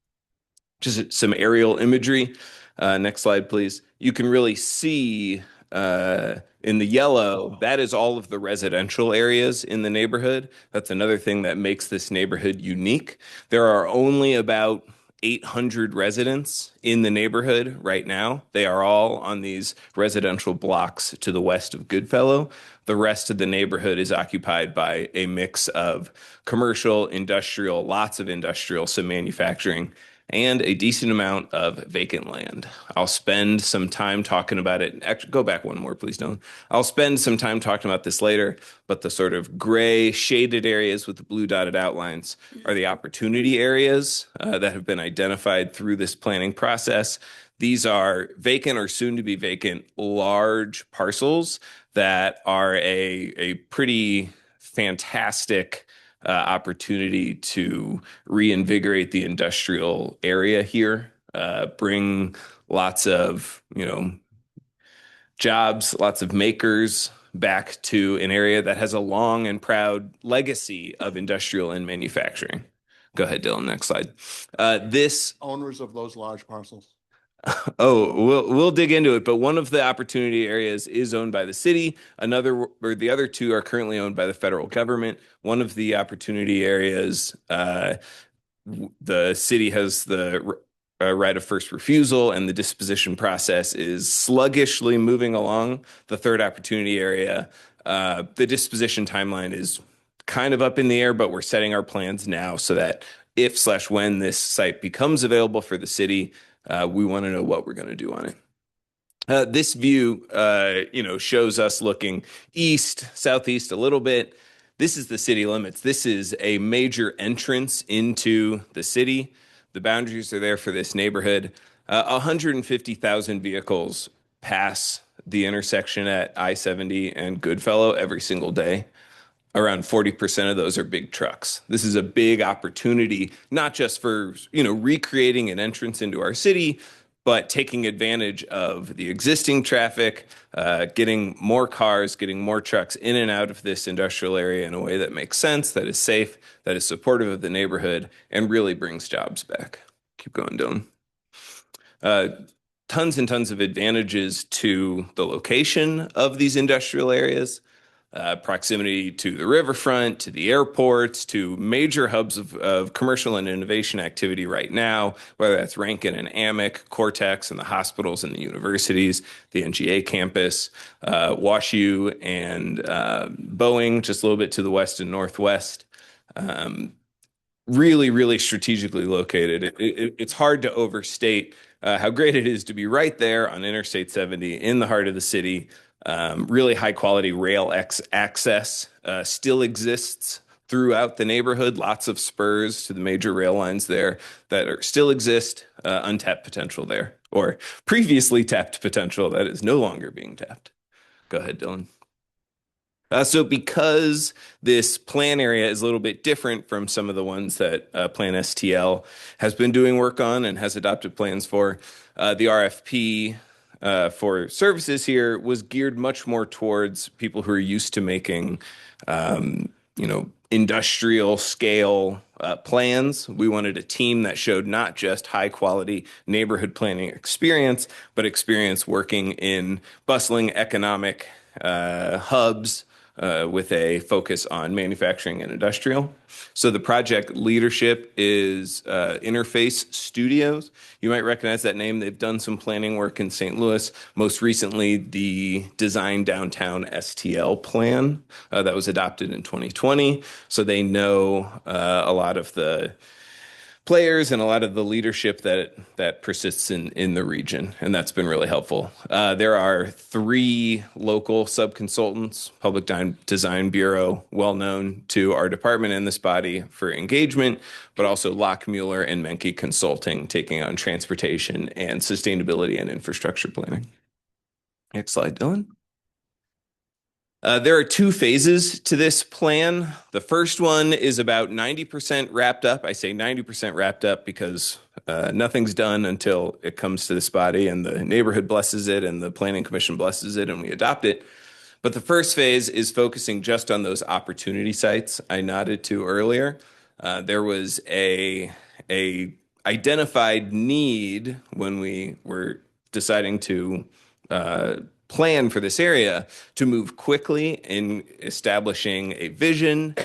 Just some aerial imagery. Next slide, please. You can really see in the yellow, that is all of the residential areas in the neighborhood. That's another thing that makes this neighborhood unique. There are only about 800 residents in the neighborhood right now. They are all on these residential blocks to the west of Goodfellow. The rest of the neighborhood is occupied by a mix of commercial, industrial, lots of industrial, some manufacturing, and a decent amount of vacant land. I'll spend some time talking about it. Actually, go back one more, please, Dylan. I'll spend some time talking about this later, but the sort of gray shaded areas with the blue dotted outlines are the opportunity areas that have been identified through this planning process. These are vacant or soon to be vacant large parcels that are a pretty fantastic opportunity to reinvigorate the industrial area here, bring lots of, jobs, lots of makers back to an area that has a long and proud legacy of industrial and manufacturing. Go ahead, Dylan, next slide. Owners of those large parcels. Oh, we'll dig into it, but one of the opportunity areas is owned by the city. The other two are currently owned by the federal government. One of the opportunity areas, the city has the right of first refusal, and the disposition process is sluggishly moving along. The third opportunity area, the disposition timeline is kind of up in the air, but we're setting our plans now so that if/when this site becomes available for the city, we want to know what we're going to do on it. This view, shows us looking east, southeast a little bit. This is the city limits. This is a major entrance into the city. The boundaries are there for this neighborhood. 150,000 vehicles pass the intersection at I-70 and Goodfellow every single day. Around 40% of those are big trucks. This is a big opportunity, not just for, recreating an entrance into our city, but taking advantage of the existing traffic, getting more cars, getting more trucks in and out of this industrial area in a way that makes sense, that is safe, that is supportive of the neighborhood, and really brings jobs back. Keep going, Dylan. Tons and tons of advantages to the location of these industrial areas. Proximity to the riverfront, to the airports, to major hubs of commercial and innovation activity right now, whether that's Rankin and Amick, Cortex and the hospitals and the universities, the NGA campus, WashU and Boeing, just a little bit to the west and northwest. Really, really strategically located. It's hard to overstate how great it is to be right there on Interstate 70 in the heart of the city. Really high quality rail access still exists throughout the neighborhood. Lots of spurs to the major rail lines there that still exist, untapped potential there, or previously tapped potential that is no longer being tapped. Go ahead, Dylan. So because this plan area is a little bit different from some of the ones that Plan STL has been doing work on and has adopted plans for, the RFP for services here was geared much more towards people who are used to making, industrial scale plans. We wanted a team that showed not just high quality neighborhood planning experience, but experience working in bustling economic hubs with a focus on manufacturing and industrial. So the project leadership is Interface Studios. You might recognize that name. They've done some planning work in St. Louis. Most recently, the Design Downtown STL plan that was adopted in 2020. So they know a lot of the players and a lot of the leadership that persists in the region, and that's been really helpful. There are 3 local sub-consultants, Public Design Bureau, well known to our department and this body for engagement, but also Lockmuller and Menke Consulting taking on transportation and sustainability and infrastructure planning. Next slide, Dylan. There are 2 phases to this plan. The first one is about 90% wrapped up. I say 90% wrapped up because nothing's done until it comes to this body and the neighborhood blesses it and the Planning Commission blesses it and we adopt it. But the first phase is focusing just on those opportunity sites I nodded to earlier. There was a identified need when we were deciding to plan for this area to move quickly in establishing a vision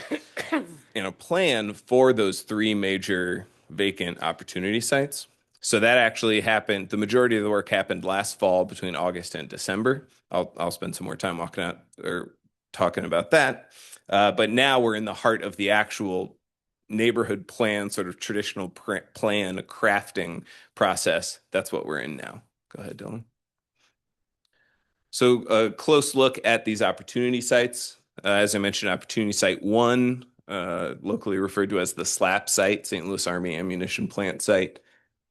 and a plan for those 3 major vacant opportunity sites. So that actually happened. The majority of the work happened last fall between August and December. I'll spend some more time talking about that. But now we're in the heart of the actual neighborhood plan, sort of traditional plan crafting process. That's what we're in now. Go ahead, Dylan. So a close look at these opportunity sites. As I mentioned, opportunity site 1, locally referred to as the SLAP site, St. Louis Army Ammunition Plant site.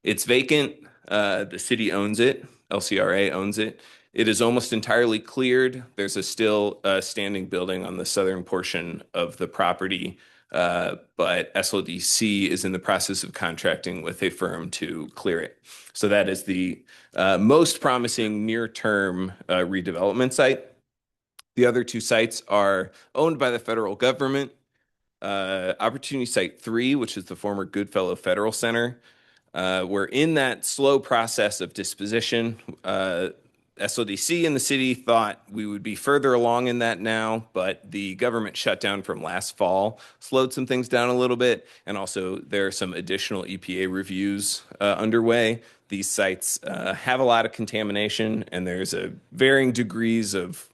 It's vacant. The city owns it. LCRA owns it. It is almost entirely cleared. There's a still standing building on the southern portion of the property, but SLDC is in the process of contracting with a firm to clear it. So that is the most promising near-term redevelopment site. The other 2 sites are owned by the federal government. Opportunity Site 3, which is the former Goodfellow Federal Center. We're in that slow process of disposition. SLDC and the city thought we would be further along in that now, but the government shutdown from last fall slowed some things down a little bit. And also there are some additional EPA reviews underway. These sites have a lot of contamination and there's a varying degrees of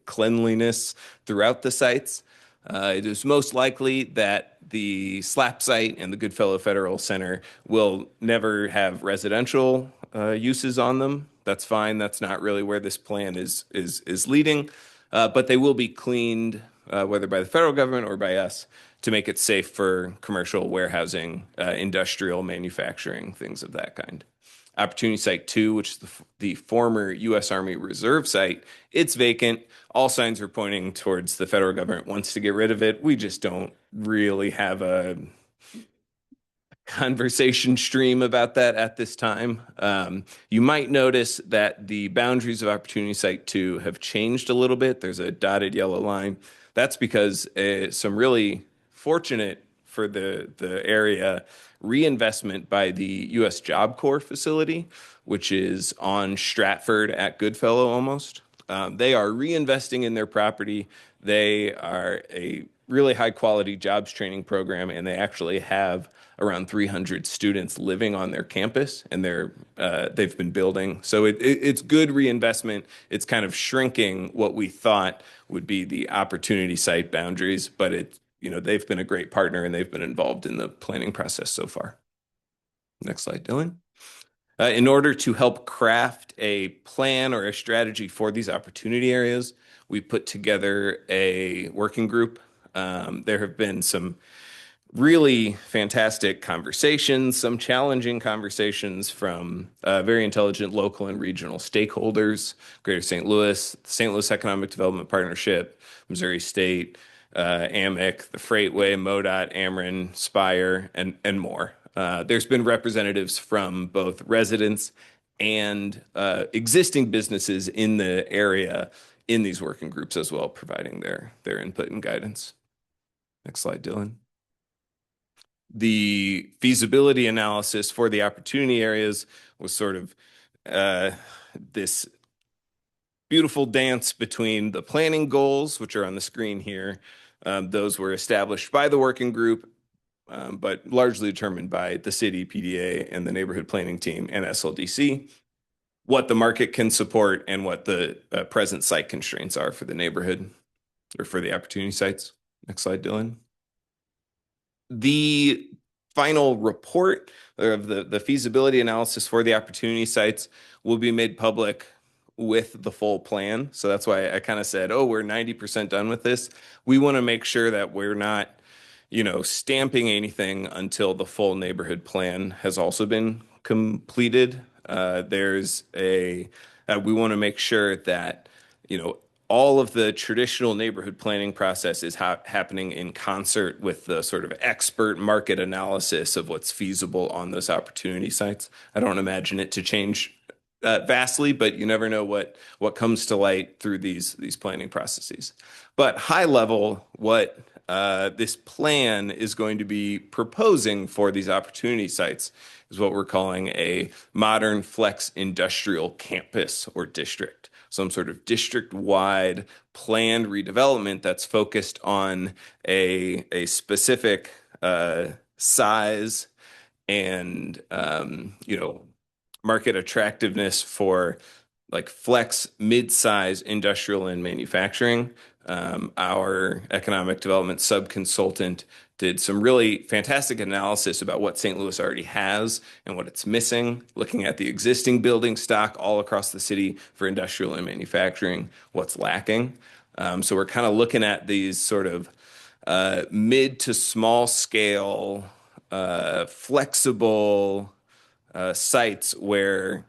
cleanliness throughout the sites. It is most likely that the SLAP site and the Goodfellow Federal Center will never have residential uses on them. That's fine. That's not really where this plan is leading, but they will be cleaned, whether by the federal government or by us, to make it safe for commercial warehousing, industrial manufacturing, things of that kind. Opportunity Site 2, which is the former U.S. Army Reserve site, it's vacant. All signs are pointing towards the federal government wants to get rid of it. We just don't really have a conversation stream about that at this time. You might notice that the boundaries of Opportunity Site 2 have changed a little bit. There's a dotted yellow line. That's because some really fortunate for the area reinvestment by the U.S. Job Corps facility, which is on Stratford at Goodfellow almost. They are reinvesting in their property. They are a really high quality jobs training program, and they actually have around 300 students living on their campus, and they've been building. So it's good reinvestment. It's kind of shrinking what we thought would be the opportunity site boundaries, but they've been a great partner and they've been involved in the planning process so far. Next slide, Dylan. In order to help craft a plan or a strategy for these opportunity areas, we put together a working group. There have been some really fantastic conversations, some challenging conversations from very intelligent local and regional stakeholders, Greater St. Louis, the St. Louis Economic Development Partnership, Missouri State, AMIC, the Freightway, MoDOT, Ameren, Spire, and more. There's been representatives from both residents and existing businesses in the area in these working groups as well, providing their input and guidance. Next slide, Dylan. The feasibility analysis for the opportunity areas was sort of this beautiful dance between the planning goals, which are on the screen here. Those were established by the working group, but largely determined by the city, PDA, and the neighborhood planning team and SLDC. What the market can support and what the present site constraints are for the neighborhood or for the opportunity sites. Next slide, Dylan. The final report of the feasibility analysis for the opportunity sites will be made public with the full plan. So that's why I kind of said, oh, we're 90% done with this. We want to make sure that we're not, stamping anything until the full neighborhood plan has also been completed. We want to make sure that, all of the traditional neighborhood planning process is happening in concert with the sort of expert market analysis of what's feasible on those opportunity sites. I don't imagine it to change vastly, but you never know what comes to light through these planning processes. But high level, what this plan is going to be proposing for these opportunity sites is what we're calling a modern flex industrial campus or district. Some sort of district-wide planned redevelopment that's focused on a specific size and market attractiveness for like flex mid-size industrial and manufacturing. Our economic development sub-consultant did some really fantastic analysis about what St. Louis already has and what it's missing, looking at the existing building stock all across the city for industrial and manufacturing, what's lacking. So we're kind of looking at these sort of mid to small scale, flexible sites where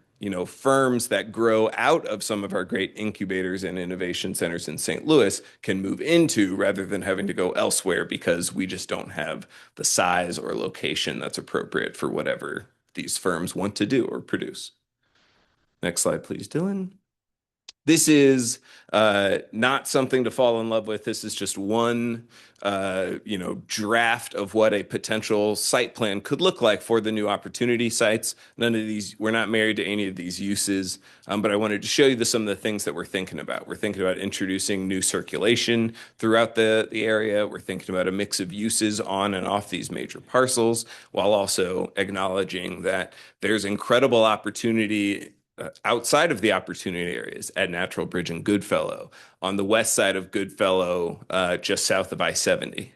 firms that grow out of some of our great incubators and innovation centers in St. Louis can move into rather than having to go elsewhere because we just don't have the size or location that's appropriate for whatever these firms want to do or produce. Next slide, please, Dylan. This is not something to fall in love with. This is just one, draft of what a potential site plan could look like for the new opportunity sites. None of these, we're not married to any of these uses, but I wanted to show you some of the things that we're thinking about. We're thinking about introducing new circulation throughout the area. We're thinking about a mix of uses on and off these major parcels, while also acknowledging that there's incredible opportunity outside of the opportunity areas at Natural Bridge and Goodfellow, on the west side of Goodfellow, just south of I-70.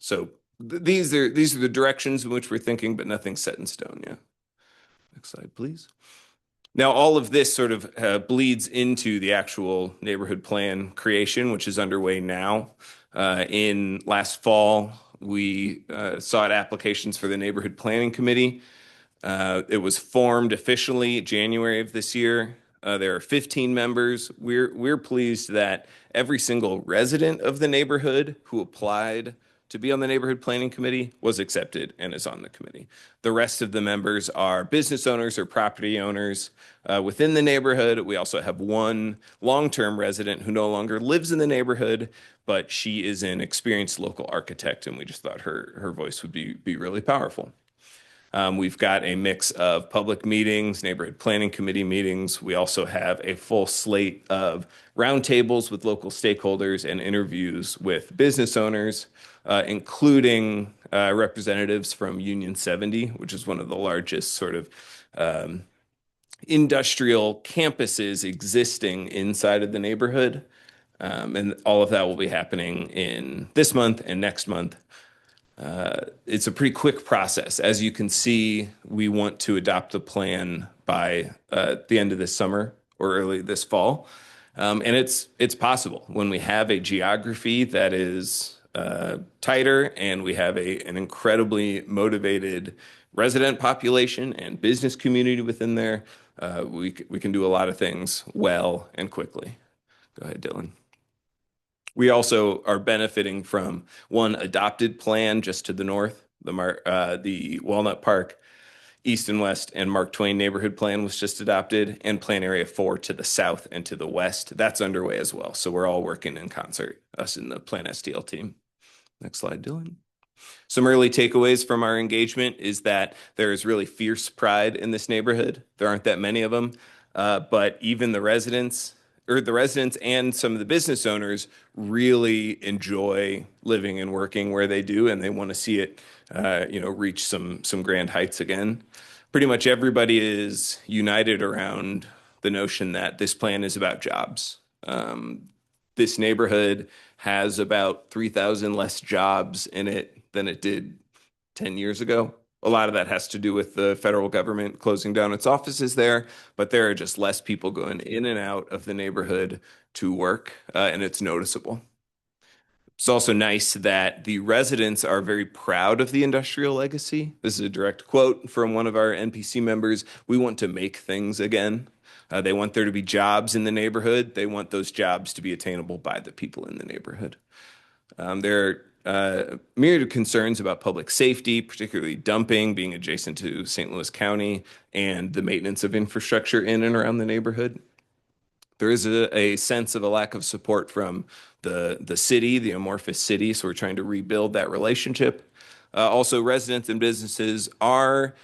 So these are the directions in which we're thinking, but nothing's set in stone yet. Next slide, please. Now, all of this sort of bleeds into the actual neighborhood plan creation, which is underway now. In last fall, we sought applications for the Neighborhood Planning Committee. It was formed officially January of this year. There are 15 members. We're pleased that every single resident of the neighborhood who applied to be on the Neighborhood Planning Committee was accepted and is on the committee. The rest of the members are business owners or property owners within the neighborhood. We also have one long-term resident who no longer lives in the neighborhood, but she is an experienced local architect, and we just thought her voice would be really powerful. We've got a mix of public meetings, neighborhood planning committee meetings. We also have a full slate of roundtables with local stakeholders and interviews with business owners, including representatives from Union 70, which is one of the largest sort of industrial campuses existing inside of the neighborhood. And all of that will be happening in this month and next month. it's a pretty quick process. As you can see, we want to adopt the plan by the end of this summer or early this fall. And it's possible when we have a geography that is tighter and we have an incredibly motivated resident population and business community within there. We can do a lot of things well and quickly. Go ahead, Dylan. We also are benefiting from one adopted plan just to the north, the Walnut Park East and West and Mark Twain neighborhood plan was just adopted, and Plan Area 4 to the south and to the west. That's underway as well. So we're all working in concert, us in the Plan STL team. Next slide, Dylan. Some early takeaways from our engagement is that there is really fierce pride in this neighborhood. There aren't that many of them, but even the residents and some of the business owners really enjoy living and working where they do, and they want to see it, reach some grand heights again. Pretty much everybody is united around the notion that this plan is about jobs. This neighborhood has about 3,000 less jobs in it than it did 10 years ago. A lot of that has to do with the federal government closing down its offices there, but there are just less people going in and out of the neighborhood to work, and it's noticeable. It's also nice that the residents are very proud of the industrial legacy. This is a direct quote from one of our NPC members. We want to make things again. They want there to be jobs in the neighborhood. They want those jobs to be attainable by the people in the neighborhood. There are myriad of concerns about public safety, particularly dumping, being adjacent to St. Louis County, and the maintenance of infrastructure in and around the neighborhood. There is a sense of a lack of support from the city, the amorphous city, so we're trying to rebuild that relationship. Also, residents and businesses are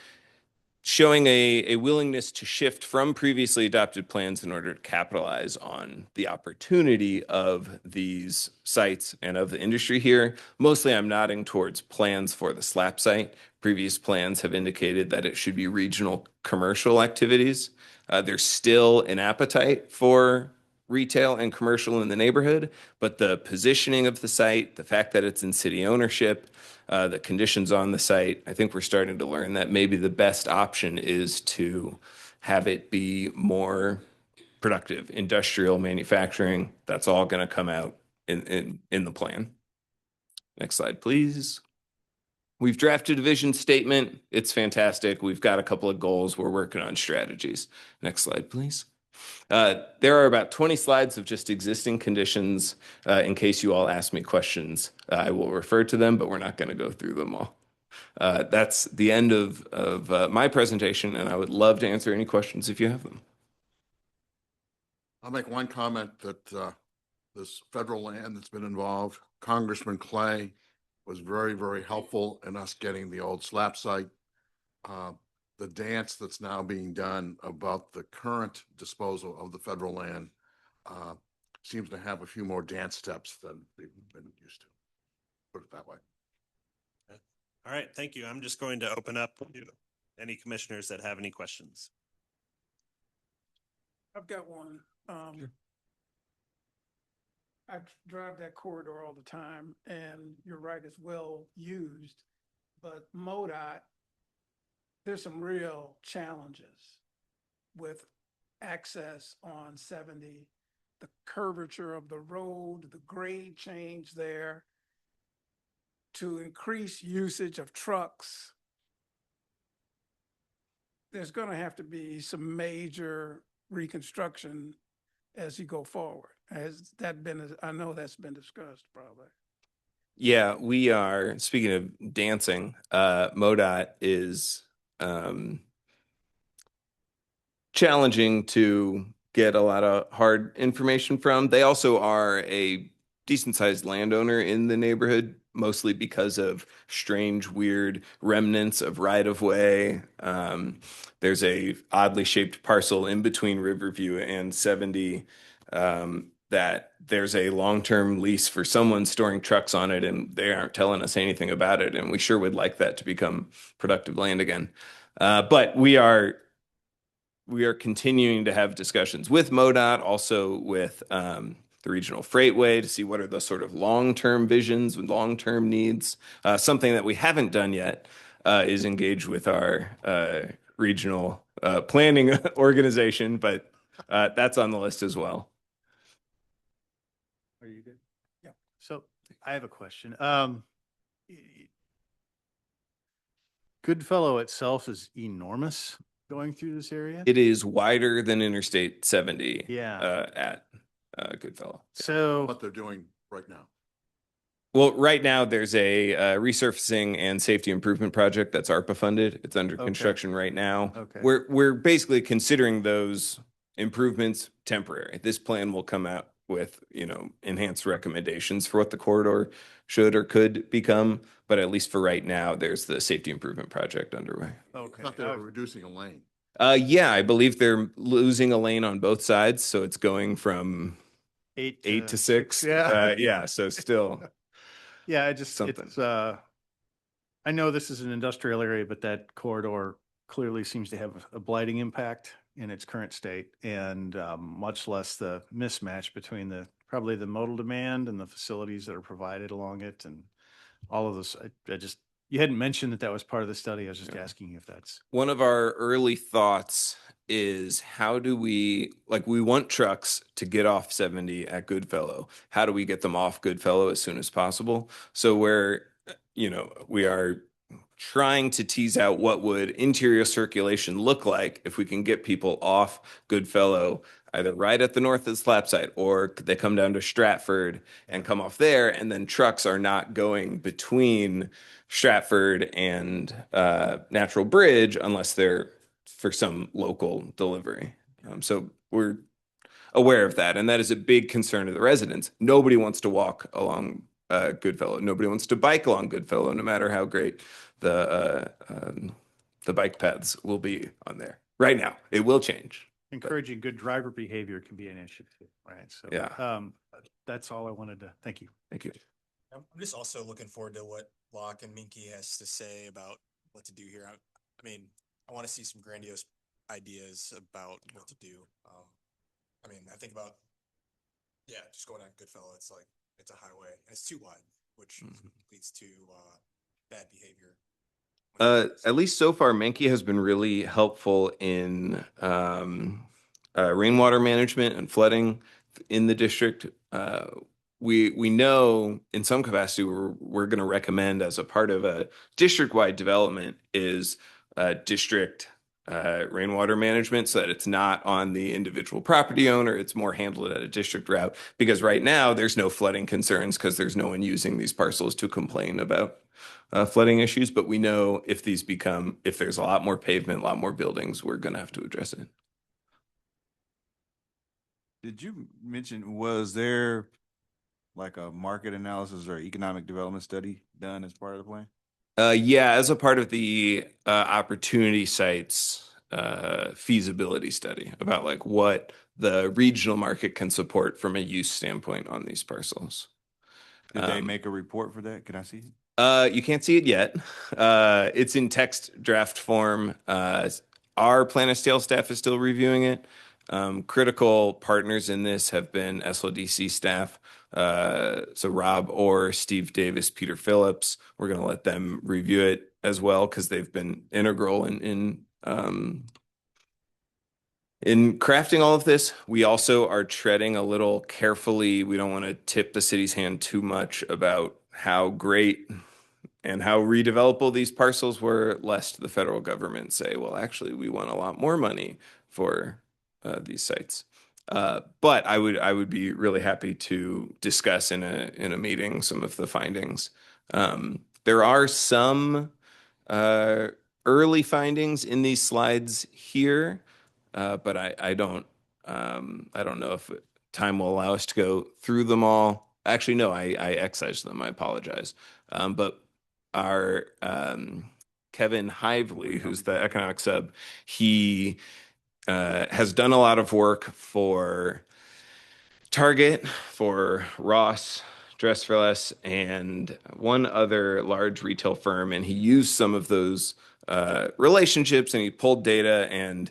showing a willingness to shift from previously adopted plans in order to capitalize on the opportunity of these sites and of the industry here. Mostly I'm nodding towards plans for the SLAP site. Previous plans have indicated that it should be regional commercial activities. There's still an appetite for retail and commercial in the neighborhood, but the positioning of the site, the fact that it's in city ownership, the conditions on the site, I think we're starting to learn that maybe the best option is to have it be more productive, industrial manufacturing. That's all going to come out in the plan. Next slide, please. We've drafted a vision statement. It's fantastic. We've got a couple of goals. We're working on strategies. Next slide, please. There are about 20 slides of just existing conditions. In case you all ask me questions, I will refer to them, but we're not going to go through them all. That's the end of my presentation, and I would love to answer any questions if you have them. I'll make one comment that this federal land that's been involved, Congressman Clay was very, very helpful in us getting the old SLAP site. The dance that's now being done about the current disposal of the federal land seems to have a few more dance steps than they've been used to. Put it that way. All right, thank you. I'm just going to open up to any commissioners that have any questions. I've got one. I drive that corridor all the time, and you're right, it's well used, but MoDOT, there's some real challenges with access on 70, the curvature of the road, the grade change there, to increase usage of trucks. There's going to have to be some major reconstruction as you go forward. Has that been, I know that's been discussed probably. Yeah, we are, speaking of dancing, MoDOT is challenging to get a lot of hard information from. They also are a decent sized landowner in the neighborhood, mostly because of strange, weird remnants of right of way. There's a oddly shaped parcel in between Riverview and 70 that there's a long-term lease for someone storing trucks on it, and they aren't telling us anything about it. And we sure would like that to become productive land again. But we are continuing to have discussions with MoDOT, also with the regional freightway to see what are the sort of long-term visions and long-term needs. Something that we haven't done yet is engage with our regional planning organization, but that's on the list as well. Are you good? Yeah. So I have a question. Goodfellow itself is enormous going through this area. It is wider than Interstate 70 Yeah. at Goodfellow. So What they're doing right now. Well, right now there's a resurfacing and safety improvement project that's ARPA funded. It's under Okay. construction right now. Okay. We're basically considering those improvements temporary. This plan will come out with, enhanced recommendations for what the corridor should or could become. But at least for right now, there's the safety improvement project underway. Okay. I thought they were reducing a lane. Yeah, I believe they're losing a lane on both sides, so it's going from eight to six. Yeah. Yeah, so still. Yeah, I just, Something. it's, I know this is an industrial area, but that corridor clearly seems to have a blighting impact in its current state, and much less the mismatch between probably the modal demand and the facilities that are provided along it and all of this. You hadn't mentioned that was part of the study. I was just asking you if that's. One of our early thoughts is how do we want trucks to get off 70 at Goodfellow. How do we get them off Goodfellow as soon as possible? So we are trying to tease out what would interior circulation look like if we can get people off Goodfellow, either right at the north of the slab site, or they come down to Stratford and come off there, and then trucks are not going between Stratford and Natural Bridge unless they're for some local delivery. So we're aware of that, and that is a big concern of the residents. Nobody wants to walk along Goodfellow. Nobody wants to bike along Goodfellow, no matter how great the bike paths will be on there. Right now, it will change. Encouraging good driver behavior can be an issue too, right? So, Yeah. That's all I wanted to, thank you. Thank you. I'm just also looking forward to what Locke and Minky has to say about what to do here. I mean, I want to see some grandiose ideas about what to do. I think about, just going on Goodfellow, it's like, it's a highway and it's too wide, which leads to bad behavior. At least so far, Menke has been really helpful in rainwater management and flooding in the district. We know in some capacity we're going to recommend as a part of a district-wide development is district rainwater management, so that it's not on the individual property owner. It's more handled at a district route, because right now there's no flooding concerns because there's no one using these parcels to complain about flooding issues. But we know if there's a lot more pavement, a lot more buildings, we're going to have to address it. Did you mention, was there like a market analysis or economic development study done as part of the plan? Yeah, as a part of the opportunity sites feasibility study about like what the regional market can support from a use standpoint on these parcels. Did they make a report for that? Can I see it? You can't see it yet. It's in text draft form. Our plan of sale staff is still reviewing it. Critical partners in this have been SLDC staff. So Rob Orr, Steve Davis, Peter Phillips. We're going to let them review it as well because they've been integral in crafting all of this. We also are treading a little carefully. We don't want to tip the city's hand too much about how great and how redevelopable these parcels were, lest the federal government say, well, actually, we want a lot more money for these sites. But I would be really happy to discuss in a meeting some of the findings. There are some early findings in these slides here, but I don't know if time will allow us to go through them all. Actually, no, I excised them. I apologize. But our Kevin Hively, who's the economic sub, he has done a lot of work for Target, for Ross, Dress for Less, and one other large retail firm. And he used some of those relationships and he pulled data, and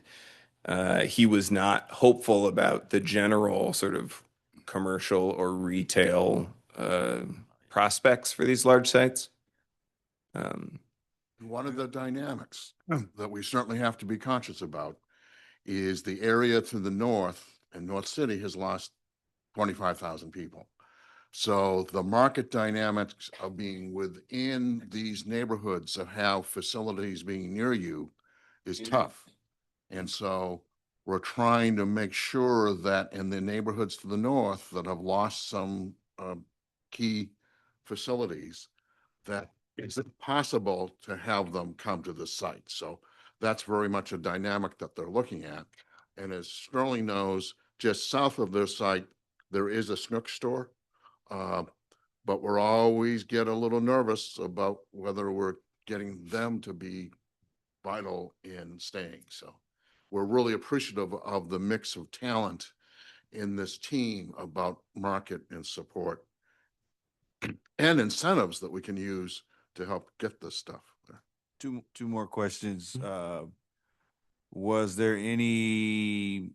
he was not hopeful about the general sort of commercial or retail prospects for these large sites. One of the dynamics that we certainly have to be conscious about is the area to the north, and North City has lost 25,000 people. So the market dynamics of being within these neighborhoods that have facilities being near you is tough. And so we're trying to make sure that in the neighborhoods to the north that have lost some key facilities, that it's possible to have them come to the site. So that's very much a dynamic that they're looking at. And as Sterling knows, just south of their site, there is a Snook store. But we're always get a little nervous about whether we're getting them to be vital in staying. So we're really appreciative of the mix of talent in this team about market and support and incentives that we can use to help get this stuff there. Two more questions. Was there any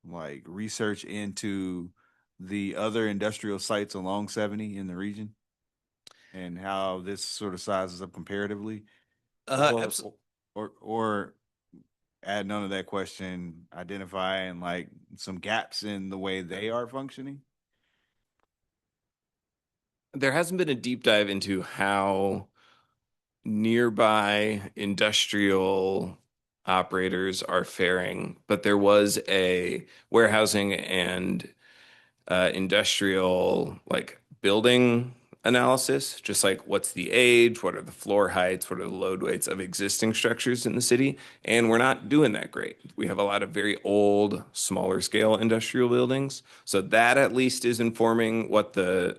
like research into the other industrial sites along 70 in the region and how this sort of sizes up comparatively? Or add none of that question, identifying like some gaps in the way they are functioning? There hasn't been a deep dive into how nearby industrial operators are faring, but there was a warehousing and industrial like building analysis, just like what's the age, what are the floor heights, what are the load weights of existing structures in the city, and we're not doing that great. We have a lot of very old, smaller scale industrial buildings, so that at least is informing what the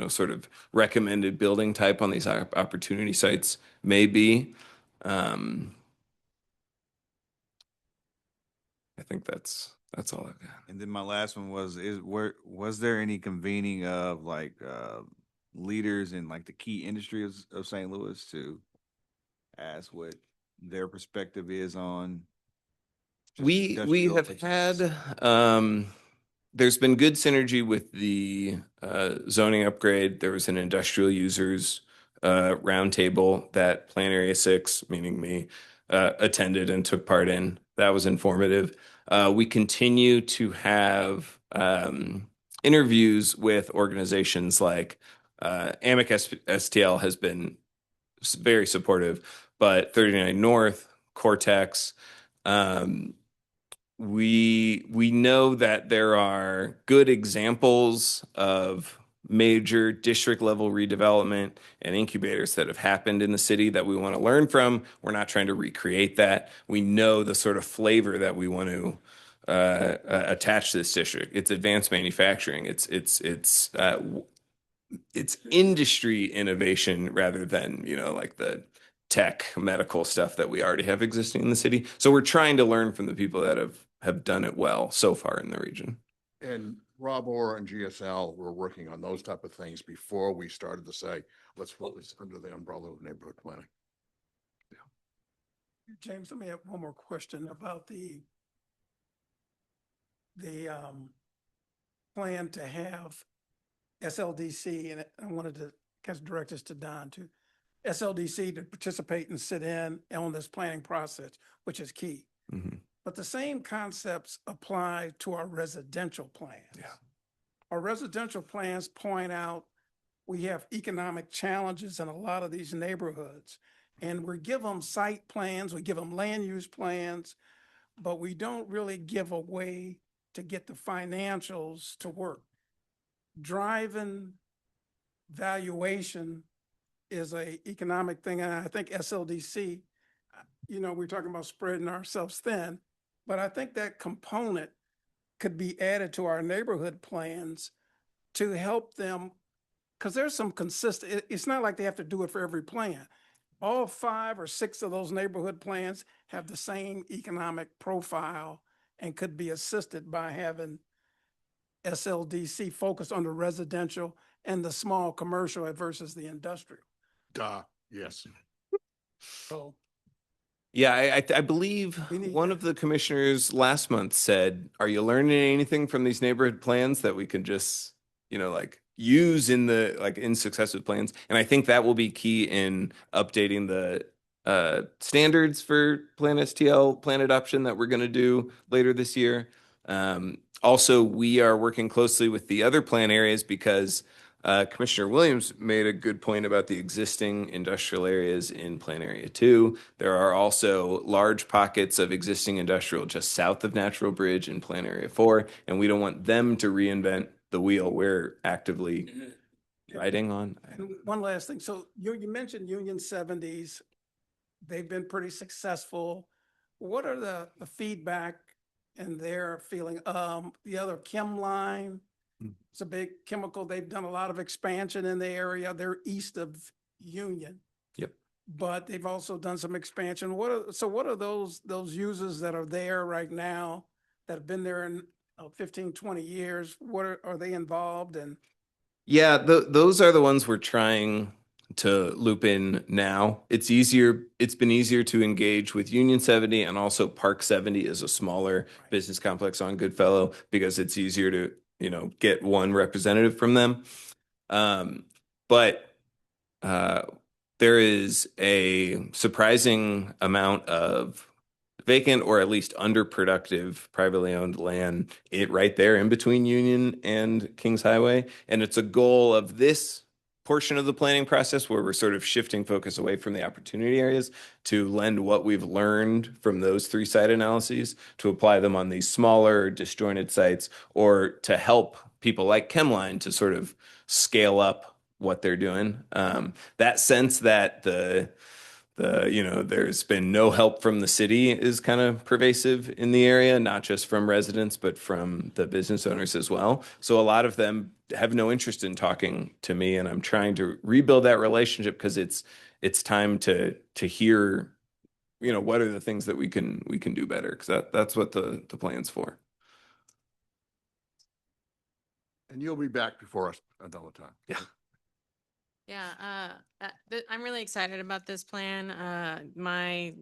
sort of recommended building type on these opportunity sites may be. I think that's all I've got. And then my last one was was there any convening of like leaders in like the key industry of St. Louis to ask what their perspective is on we industrial have had there's been good synergy with the zoning upgrade. There was an industrial users roundtable that Plan Area 6, meaning me, attended and took part in. That was informative. We continue to have interviews with organizations like Amec STL has been very supportive, but 39 North, Cortex, we know that there are good examples of major district level redevelopment and incubators that have happened in the city that we want to learn from. We're not trying to recreate that. We know the sort of flavor that we want to attach to this district. It's advanced manufacturing. It's industry innovation rather than like the tech medical stuff that we already have existing in the city. So we're trying to learn from the people that have done it well so far in the region. And Rob Orr and GSL were working on those type of things before we started to say, let's focus under the umbrella of neighborhood planning. James, let me have one more question about the plan to have SLDC, and I wanted to kind of direct this to Don too. SLDC to participate and sit in on this planning process, which is key. Mm-hmm. But the same concepts apply to our residential plans. Yeah. Our residential plans point out we have economic challenges in a lot of these neighborhoods, and we give them site plans, we give them land use plans, but we don't really give a way to get the financials to work. Driving valuation is a economic thing, and I think SLDC, we're talking about spreading ourselves thin, but I think that component could be added to our neighborhood plans to help them, because there's some consistent, it's not like they have to do it for every plan. All 5 or 6 of those neighborhood plans have the same economic profile and could be assisted by having SLDC focus on the residential and the small commercial versus the industrial. Yes. So Yeah, I believe one of the commissioners last month said, "Are you learning anything from these neighborhood plans that we can just, like use in the in successive plans?" And I think that will be key in updating the standards for Plan STL plan adoption that we're going to do later this year. Also, we are working closely with the other plan areas because Commissioner Williams made a good point about the existing industrial areas in Plan Area 2. There are also large pockets of existing industrial just south of Natural Bridge in Plan Area 4, and we don't want them to reinvent the wheel. We're actively riding on. And one last thing. So you mentioned Union 70s. They've been pretty successful. What are the feedback and their feeling? The other Chem Line, it's a big chemical. They've done a lot of expansion in the area. They're east of Union. Yep. But they've also done some expansion. What are those users that are there right now that have been there in 15, 20 years? What are they involved in? Yeah, those are the ones we're trying to loop in now. It's been easier to engage with Union 70, and also Park 70 is a smaller business complex on Goodfellow because it's easier to, get one representative from them. But there is a surprising amount of vacant or at least underproductive privately owned land right there in between Union and Kings Highway. And it's a goal of this portion of the planning process where we're sort of shifting focus away from the opportunity areas to lend what we've learned from those 3 site analyses to apply them on these smaller disjointed sites, or to help people like Chemline to sort of scale up what they're doing. That sense that there's been no help from the city is kind of pervasive in the area, not just from residents, but from the business owners as well. So a lot of them have no interest in talking to me, and I'm trying to rebuild that relationship because it's time to hear, what are the things that we can do better, because that's what the plan's for. And you'll be back before us another time. Yeah. Yeah, I'm really excited about this plan. My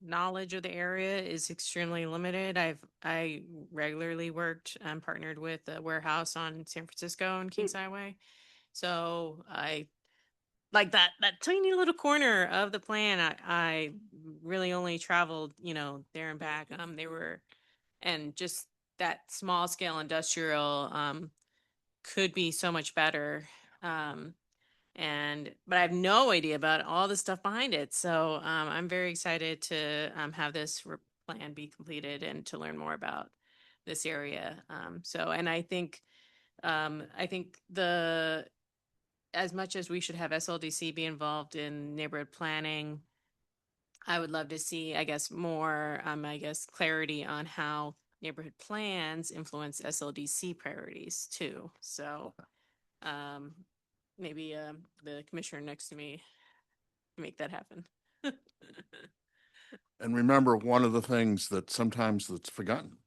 knowledge of the area is extremely limited. I regularly worked and partnered with a warehouse on San Francisco and Kings Highway. So I like that tiny little corner of the plan. I really only traveled, there and back. And just that small scale industrial could be so much better. But I have no idea about all the stuff behind it. So I'm very excited to have this plan be completed and to learn more about this area. And I think as much as we should have SLDC be involved in neighborhood planning, I would love to see, more, clarity on how neighborhood plans influence SLDC priorities too. So, maybe the commissioner next to me can make that happen. And remember, one of the things that sometimes that's forgotten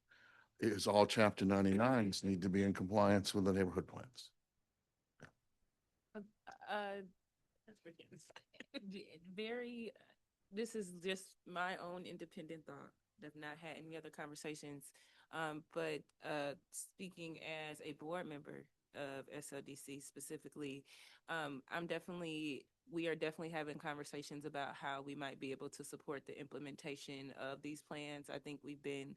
is all Chapter 99s need to be in compliance with the neighborhood plans. This is just my own independent thought. I've not had any other conversations. But speaking as a board member of SLDC specifically, we are definitely having conversations about how we might be able to support the implementation of these plans. I think we've been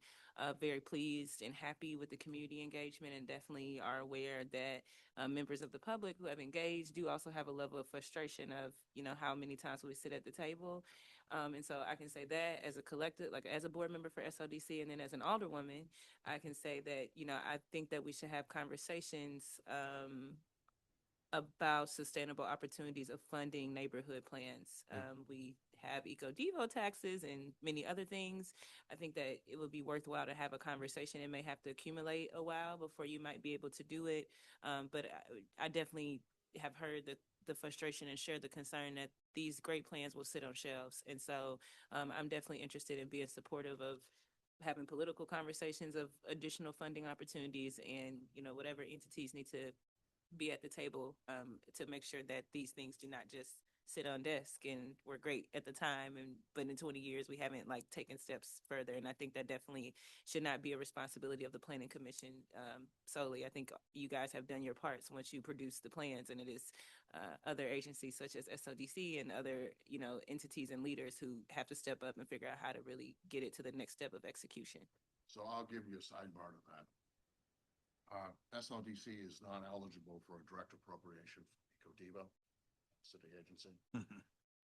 very pleased and happy with the community engagement, and definitely are aware that members of the public who have engaged do also have a level of frustration of, how many times we sit at the table. And so I can say that as a collective, like as a board member for SLDC, and then as an alderwoman, I can say that, I think that we should have conversations about sustainable opportunities of funding neighborhood plans. We have eco-devo taxes and many other things. I think that it would be worthwhile to have a conversation. It may have to accumulate a while before you might be able to do it. But I definitely have heard the frustration and share the concern that these great plans will sit on shelves. And so I'm definitely interested in being supportive of having political conversations of additional funding opportunities, and, whatever entities need to be at the table to make sure that these things do not just sit on desk and were great at the time, but in 20 years we haven't like taken steps further. And I think that definitely should not be a responsibility of the Planning Commission solely. I think you guys have done your parts once you produce the plans, and it is other agencies such as SODC and other entities and leaders who have to step up and figure out how to really get it to the next step of execution. So I'll give you a sidebar to that. SLDC is not eligible for a direct appropriation from EcoDevo, city agency.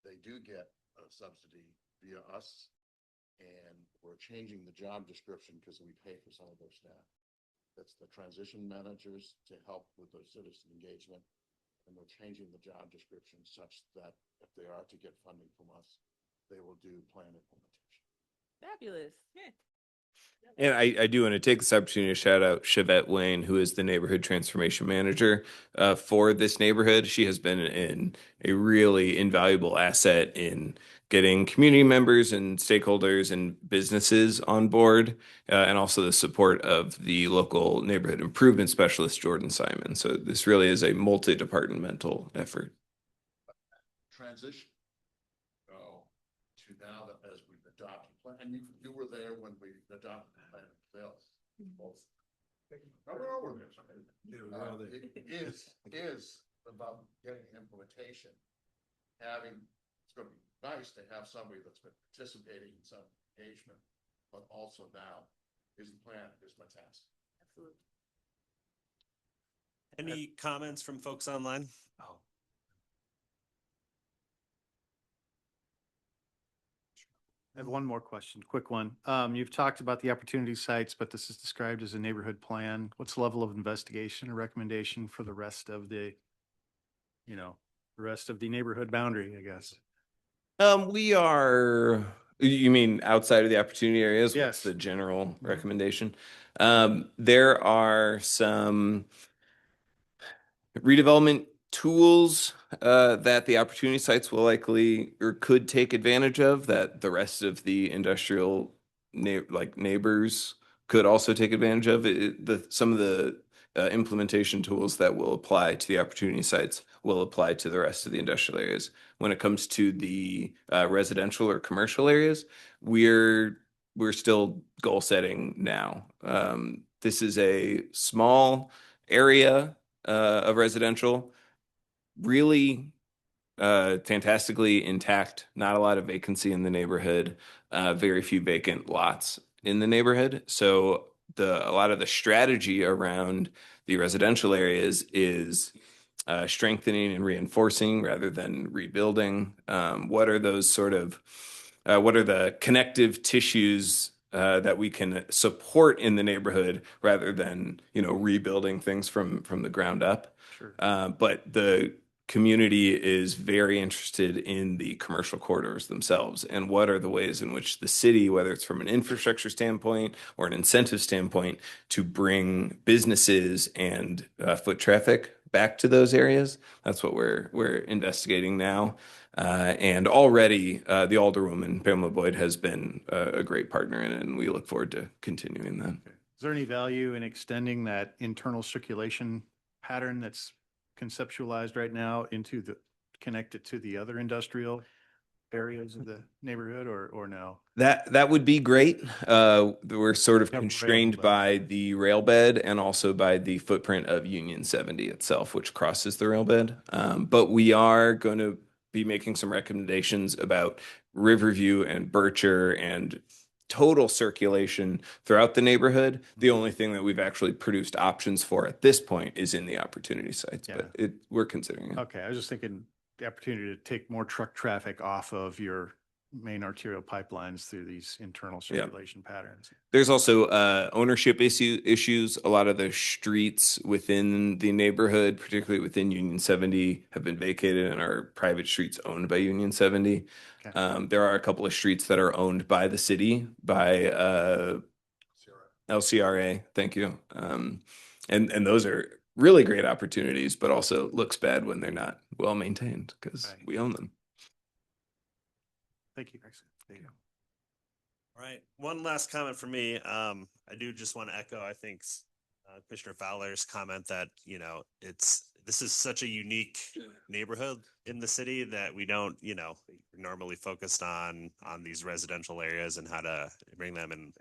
They do get a subsidy via us, and we're changing the job description because we pay for some of their staff. That's the transition managers to help with their citizen engagement. And we're changing the job description such that if they are to get funding from us, they will do plan implementation. Fabulous. Yeah. And I do want to take this opportunity to shout out Chevette Wayne, who is the neighborhood transformation manager for this neighborhood. She has been a really invaluable asset in getting community members and stakeholders and businesses on board, and also the support of the local neighborhood improvement specialist, Jordan Simon. So this really is a multi-departmental effort. Transition. So to now that as we've adopted, and you were there when we adopted the plan of sales. Both. It is about getting implementation. It's going to be nice to have somebody that's been participating in some engagement, but also now is the plan, is my task. Absolutely. Any comments from folks online? I have one more question, quick one. You've talked about the opportunity sites, but this is described as a neighborhood plan. What's the level of investigation or recommendation for the rest of the, neighborhood boundary, I guess? We are, you mean outside of the opportunity areas? Yes. What's the general recommendation? There are some redevelopment tools that the opportunity sites will likely or could take advantage of that the rest of the industrial neighbors could also take advantage of. Some of the implementation tools that will apply to the opportunity sites will apply to the rest of the industrial areas. When it comes to the residential or commercial areas, we're still goal setting now. This is a small area of residential, really fantastically intact, not a lot of vacancy in the neighborhood, very few vacant lots in the neighborhood. So a lot of the strategy around the residential areas is strengthening and reinforcing rather than rebuilding. What are the connective tissues that we can support in the neighborhood rather than, rebuilding things from the ground up. Sure. But the community is very interested in the commercial corridors themselves and what are the ways in which the city, whether it's from an infrastructure standpoint or an incentive standpoint, to bring businesses and foot traffic back to those areas. That's what we're investigating now. And already the Alderwoman, Pamela Boyd, has been a great partner in it, and we look forward to continuing that. Is there any value in extending that internal circulation pattern that's conceptualized right now connected to the other industrial areas of the neighborhood or no? That would be great. We're sort of constrained by the rail bed and also by the footprint of Union 70 itself, which crosses the rail bed. But we are going to be making some recommendations about Riverview and Bircher and total circulation throughout the neighborhood. The only thing that we've actually produced options for at this point is in the opportunity sites, but we're considering it. Okay, I was just thinking the opportunity to take more truck traffic off of your main arterial pipelines through these internal circulation patterns. There's also ownership issues. A lot of the streets within the neighborhood, particularly within Union 70, have been vacated and are private streets owned by Union 70. Okay. There are a couple of streets that are owned by the city, by LCRA. Thank you. And those are really great opportunities, but also looks bad when they're not well maintained because we own them. Thank you. Thank you. All right. One last comment from me. I do just want to echo, I think, Commissioner Fowler's comment that, it's this is such a unique neighborhood in the city that we don't, normally focused on these residential areas and how to bring them and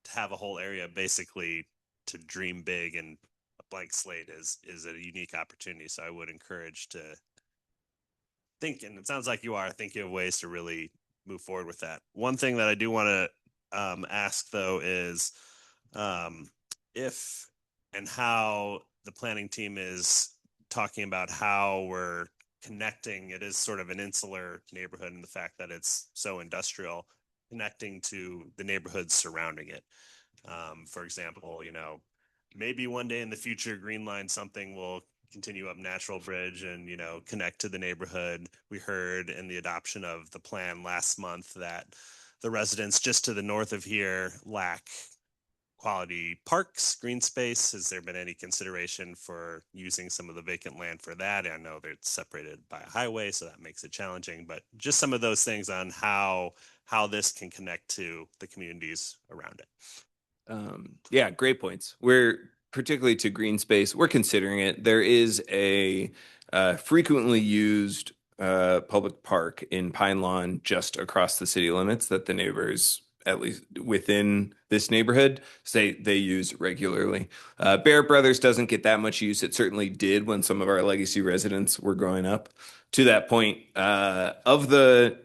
to have a whole area basically to dream big and a blank slate is a unique opportunity. So I would encourage to think, and it sounds like you are thinking of ways to really move forward with that. One thing that I do want to ask though is if and how the planning team is talking about how we're connecting. It is sort of an insular neighborhood in the fact that it's so industrial, connecting to the neighborhoods surrounding it. For example, maybe one day in the future, Green Line something will continue up Natural Bridge and, connect to the neighborhood. We heard in the adoption of the plan last month that the residents just to the north of here lack quality parks, green space. Has there been any consideration for using some of the vacant land for that? I know they're separated by a highway, so that makes it challenging, but just some of those things on how this can connect to the communities around it. Yeah, great points. We're particularly to green space. We're considering it. There is a frequently used public park in Pine Lawn just across the city limits that the neighbors, at least within this neighborhood, say they use regularly. Barrett Brothers doesn't get that much use. It certainly did when some of our legacy residents were growing up. To that point, of the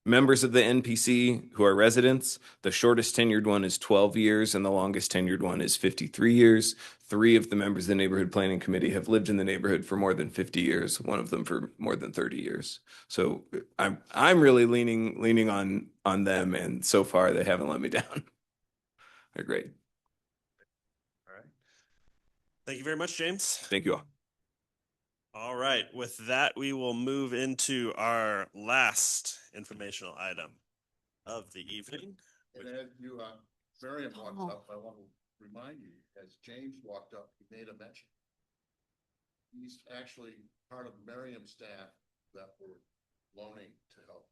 members of the NPC who are residents, the shortest tenured one is 12 years and the longest tenured one is 53 years. 3 of the members of the neighborhood planning committee have lived in the neighborhood for more than 50 years, one of them for more than 30 years. So I'm really leaning on them, and so far they haven't let me down. They're great. All right. Thank you very much, James. Thank you all. All right, with that, we will move into our last informational item of the evening. And as you, Miriam walks up, I want to remind you, as James walked up, he made a mention. He's actually part of Miriam's staff that we're loaning to help.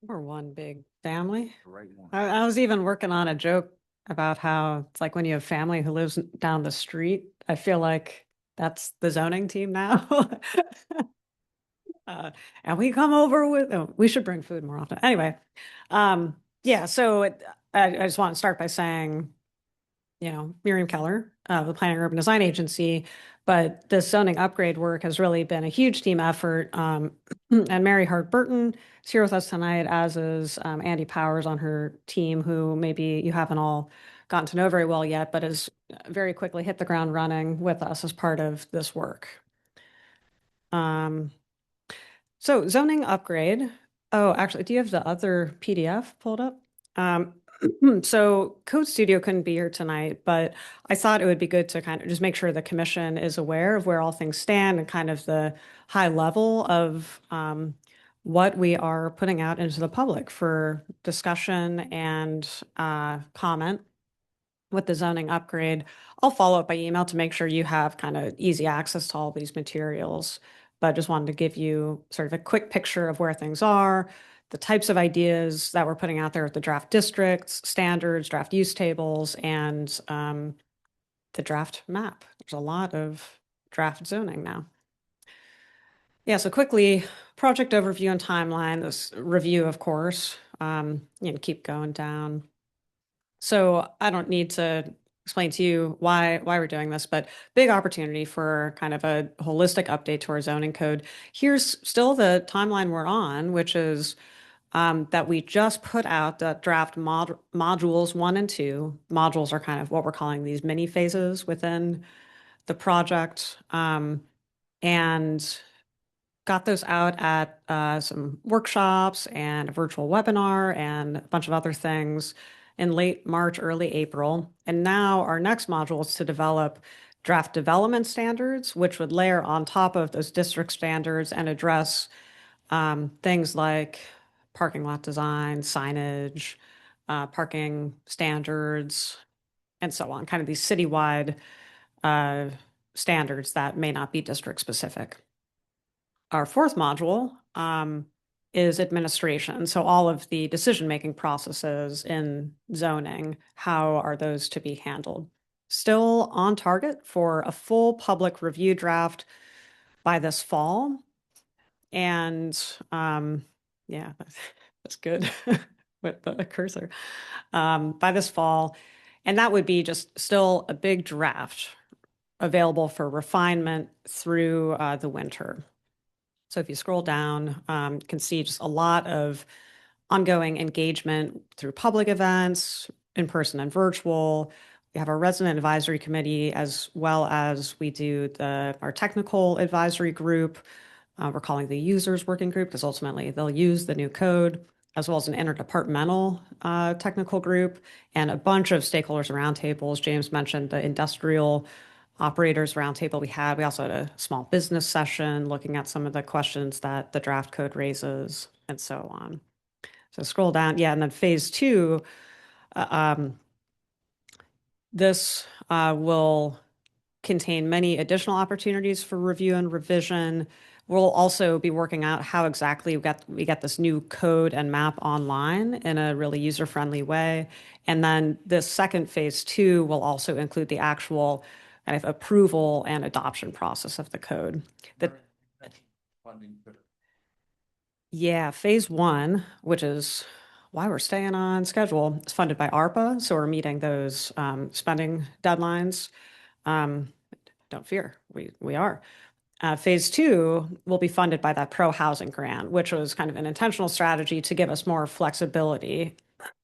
We're one big family. Right. I was even working on a joke about how it's like when you have family who lives down the street. I feel like that's the zoning team now. And we come over with, we should bring food more often. Anyway, yeah, so I just want to start by saying, Miriam Keller, the Planning and Urban Design Agency, but this zoning upgrade work has really been a huge team effort. And Mary Hart Burton is here with us tonight, as is Andy Powers on her team, who maybe you haven't all gotten to know very well yet, but has very quickly hit the ground running with us as part of this work. So zoning upgrade. Oh, actually, do you have the other PDF pulled up? So Code Studio couldn't be here tonight, but I thought it would be good to kind of just make sure the commission is aware of where all things stand and kind of the high level of what we are putting out into the public for discussion and comment with the zoning upgrade. I'll follow up by email to make sure you have kind of easy access to all these materials, but just wanted to give you sort of a quick picture of where things are, the types of ideas that we're putting out there at the draft districts, standards, draft use tables, and the draft map. There's a lot of draft zoning now. Yeah, so quickly, project overview and timeline, this review, of course, keep going down. So I don't need to explain to you why we're doing this, but big opportunity for kind of a holistic update to our zoning code. Here's still the timeline we're on, which is that we just put out the draft modules 1 and 2. Modules are kind of what we're calling these mini phases within the project, and got those out at some workshops and a virtual webinar and a bunch of other things in late March, early April. And now our next module is to develop draft development standards, which would layer on top of those district standards and address things like parking lot design, signage, parking standards, and so on, kind of these citywide standards that may not be district specific. Our fourth module is administration. So all of the decision-making processes in zoning, how are those to be handled? still on target for a full public review draft by this fall. And yeah, that's good with the cursor. By this fall. And that would be just still a big draft available for refinement through the winter. So if you scroll down, you can see just a lot of ongoing engagement through public events, in person and virtual. We have our resident advisory committee, as well as we do our technical advisory group. We're calling the users working group because ultimately they'll use the new code, as well as an interdepartmental technical group and a bunch of stakeholders roundtables. James mentioned the industrial operators roundtable we had. We also had a small business session looking at some of the questions that the draft code raises and so on. So scroll down. Yeah, and then phase 2, this will contain many additional opportunities for review and revision. We'll also be working out how exactly we get this new code and map online in a really user-friendly way. And then this second phase 2 will also include the actual kind of approval and adoption process of the code. Yeah, phase 1, which is why we're staying on schedule, is funded by ARPA. So we're meeting those spending deadlines. Don't fear, we are. Phase 2 will be funded by that pro housing grant, which was kind of an intentional strategy to give us more flexibility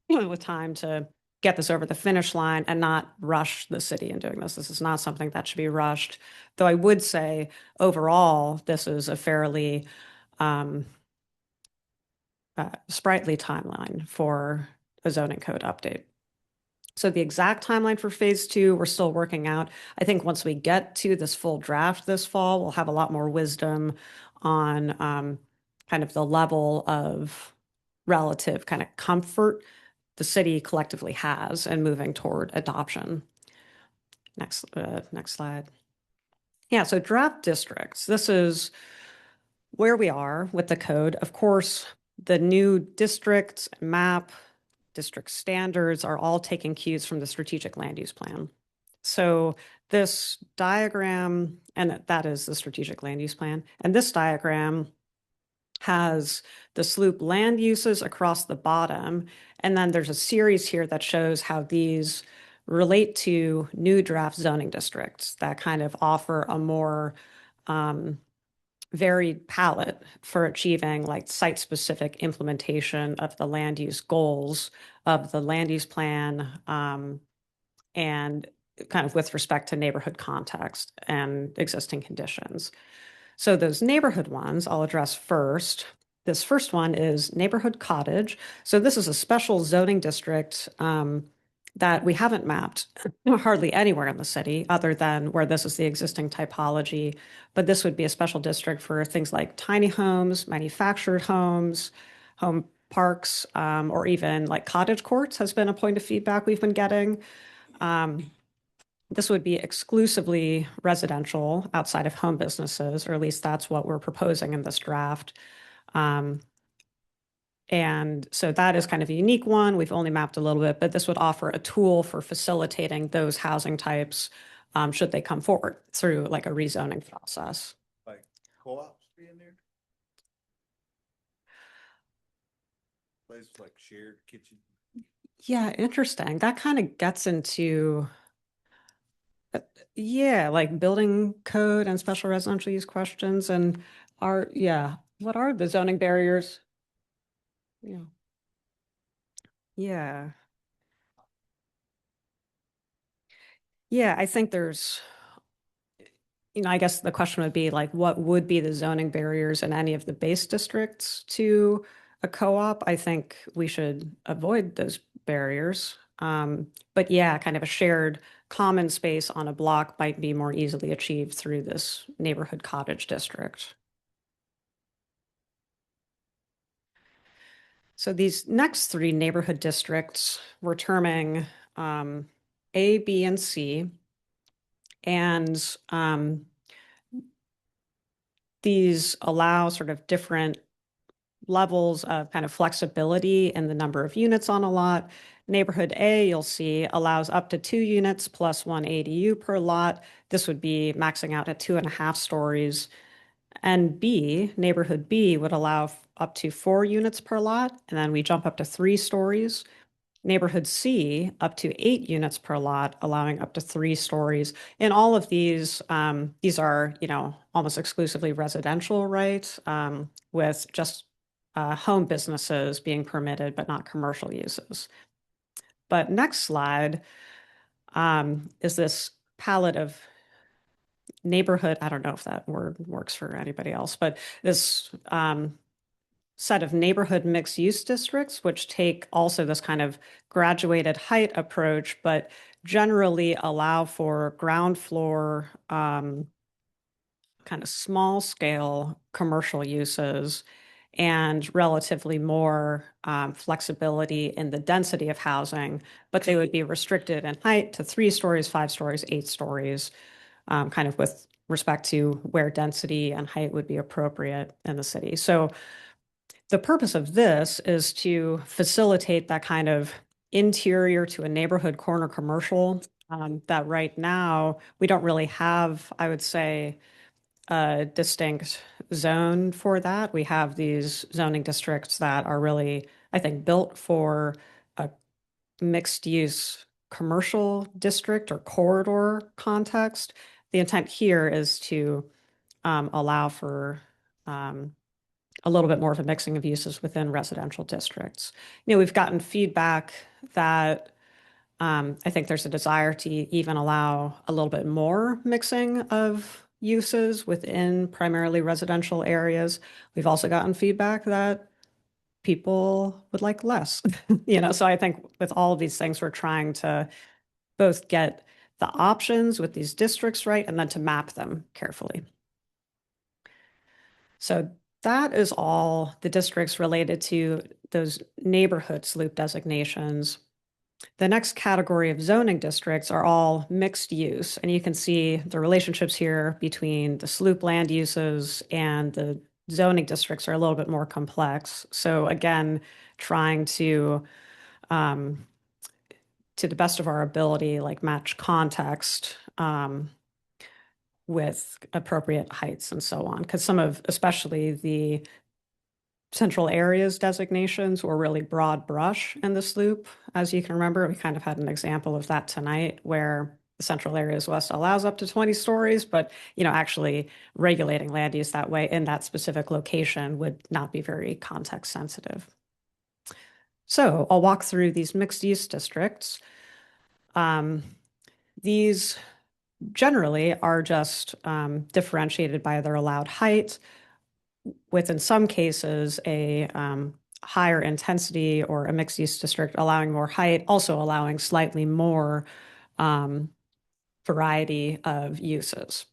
with time to get this over the finish line and not rush the city in doing this. This is not something that should be rushed. Though I would say overall, this is a fairly sprightly timeline for a zoning code update. So the exact timeline for phase 2, we're still working out. I think once we get to this full draft this fall, we'll have a lot more wisdom on kind of the level of relative kind of comfort the city collectively has in moving toward adoption. Next slide. Yeah, so draft districts. This is where we are with the code. Of course, the new districts, map, district standards are all taking cues from the strategic land use plan. So this diagram, and that is the strategic land use plan, and this diagram has the SLOOP land uses across the bottom, and then there's a series here that shows how these relate to new draft zoning districts that kind of offer a more varied palette for achieving like site-specific implementation of the land use goals of the land use plan, and kind of with respect to neighborhood context and existing conditions. So those neighborhood ones I'll address first. This first one is neighborhood cottage. So this is a special zoning district that we haven't mapped hardly anywhere in the city other than where this is the existing typology. But this would be a special district for things like tiny homes, manufactured homes, home parks, or even like cottage courts has been a point of feedback we've been getting. This would be exclusively residential outside of home businesses, or at least that's what we're proposing in this draft. And so that is kind of a unique one. We've only mapped a little bit, but this would offer a tool for facilitating those housing types should they come forward through like a rezoning process. Like co-ops being there? Places like shared kitchen. Yeah, interesting. That kind of gets into, yeah, like building code and special residential use questions and what are the zoning barriers? Yeah. Yeah. Yeah, I think there's, I guess the question would be like, what would be the zoning barriers in any of the base districts to a co-op? I think we should avoid those barriers. But yeah, kind of a shared common space on a block might be more easily achieved through this neighborhood cottage district. So these next 3 neighborhood districts we're terming A, B, and C. And these allow sort of different levels of kind of flexibility in the number of units on a lot. Neighborhood A, you'll see, allows up to 2 units plus 1 ADU per lot. This would be maxing out at 2.5 stories. And B, neighborhood B would allow up to 4 units per lot, and then we jump up to 3 stories. Neighborhood C, up to 8 units per lot, allowing up to 3 stories. In all of these are, almost exclusively residential, right? With just home businesses being permitted, but not commercial uses. But next slide is this palette of neighborhood. I don't know if that word works for anybody else, but this set of neighborhood mixed use districts, which take also this kind of graduated height approach, but generally allow for ground floor kind of small scale commercial uses and relatively more flexibility in the density of housing, but they would be restricted in height to 3 stories, 5 stories, 8 stories, kind of with respect to where density and height would be appropriate in the city. So the purpose of this is to facilitate that kind of interior to a neighborhood corner commercial that right now we don't really have, I would say, a distinct zone for that. We have these zoning districts that are really, I think, built for a mixed use commercial district or corridor context. The intent here is to allow for a little bit more of a mixing of uses within residential districts. We've gotten feedback that I think there's a desire to even allow a little bit more mixing of uses within primarily residential areas. We've also gotten feedback that people would like less, so I think with all of these things, we're trying to both get the options with these districts right, and then to map them carefully. So that is all the districts related to those neighborhood SLUP designations. The next category of zoning districts are all mixed use, and you can see the relationships here between the SLUP land uses and the zoning districts are a little bit more complex. So again, trying to the best of our ability, match context with appropriate heights and so on. Because some of, especially the central areas designations were really broad brush in this loop. As you can remember, we kind of had an example of that tonight where the central areas west allows up to 20 stories, but actually regulating land use that way in that specific location would not be very context sensitive. So I'll walk through these mixed use districts. These generally are just differentiated by their allowed height, with in some cases a higher intensity or a mixed use district allowing more height, also allowing slightly more variety of uses.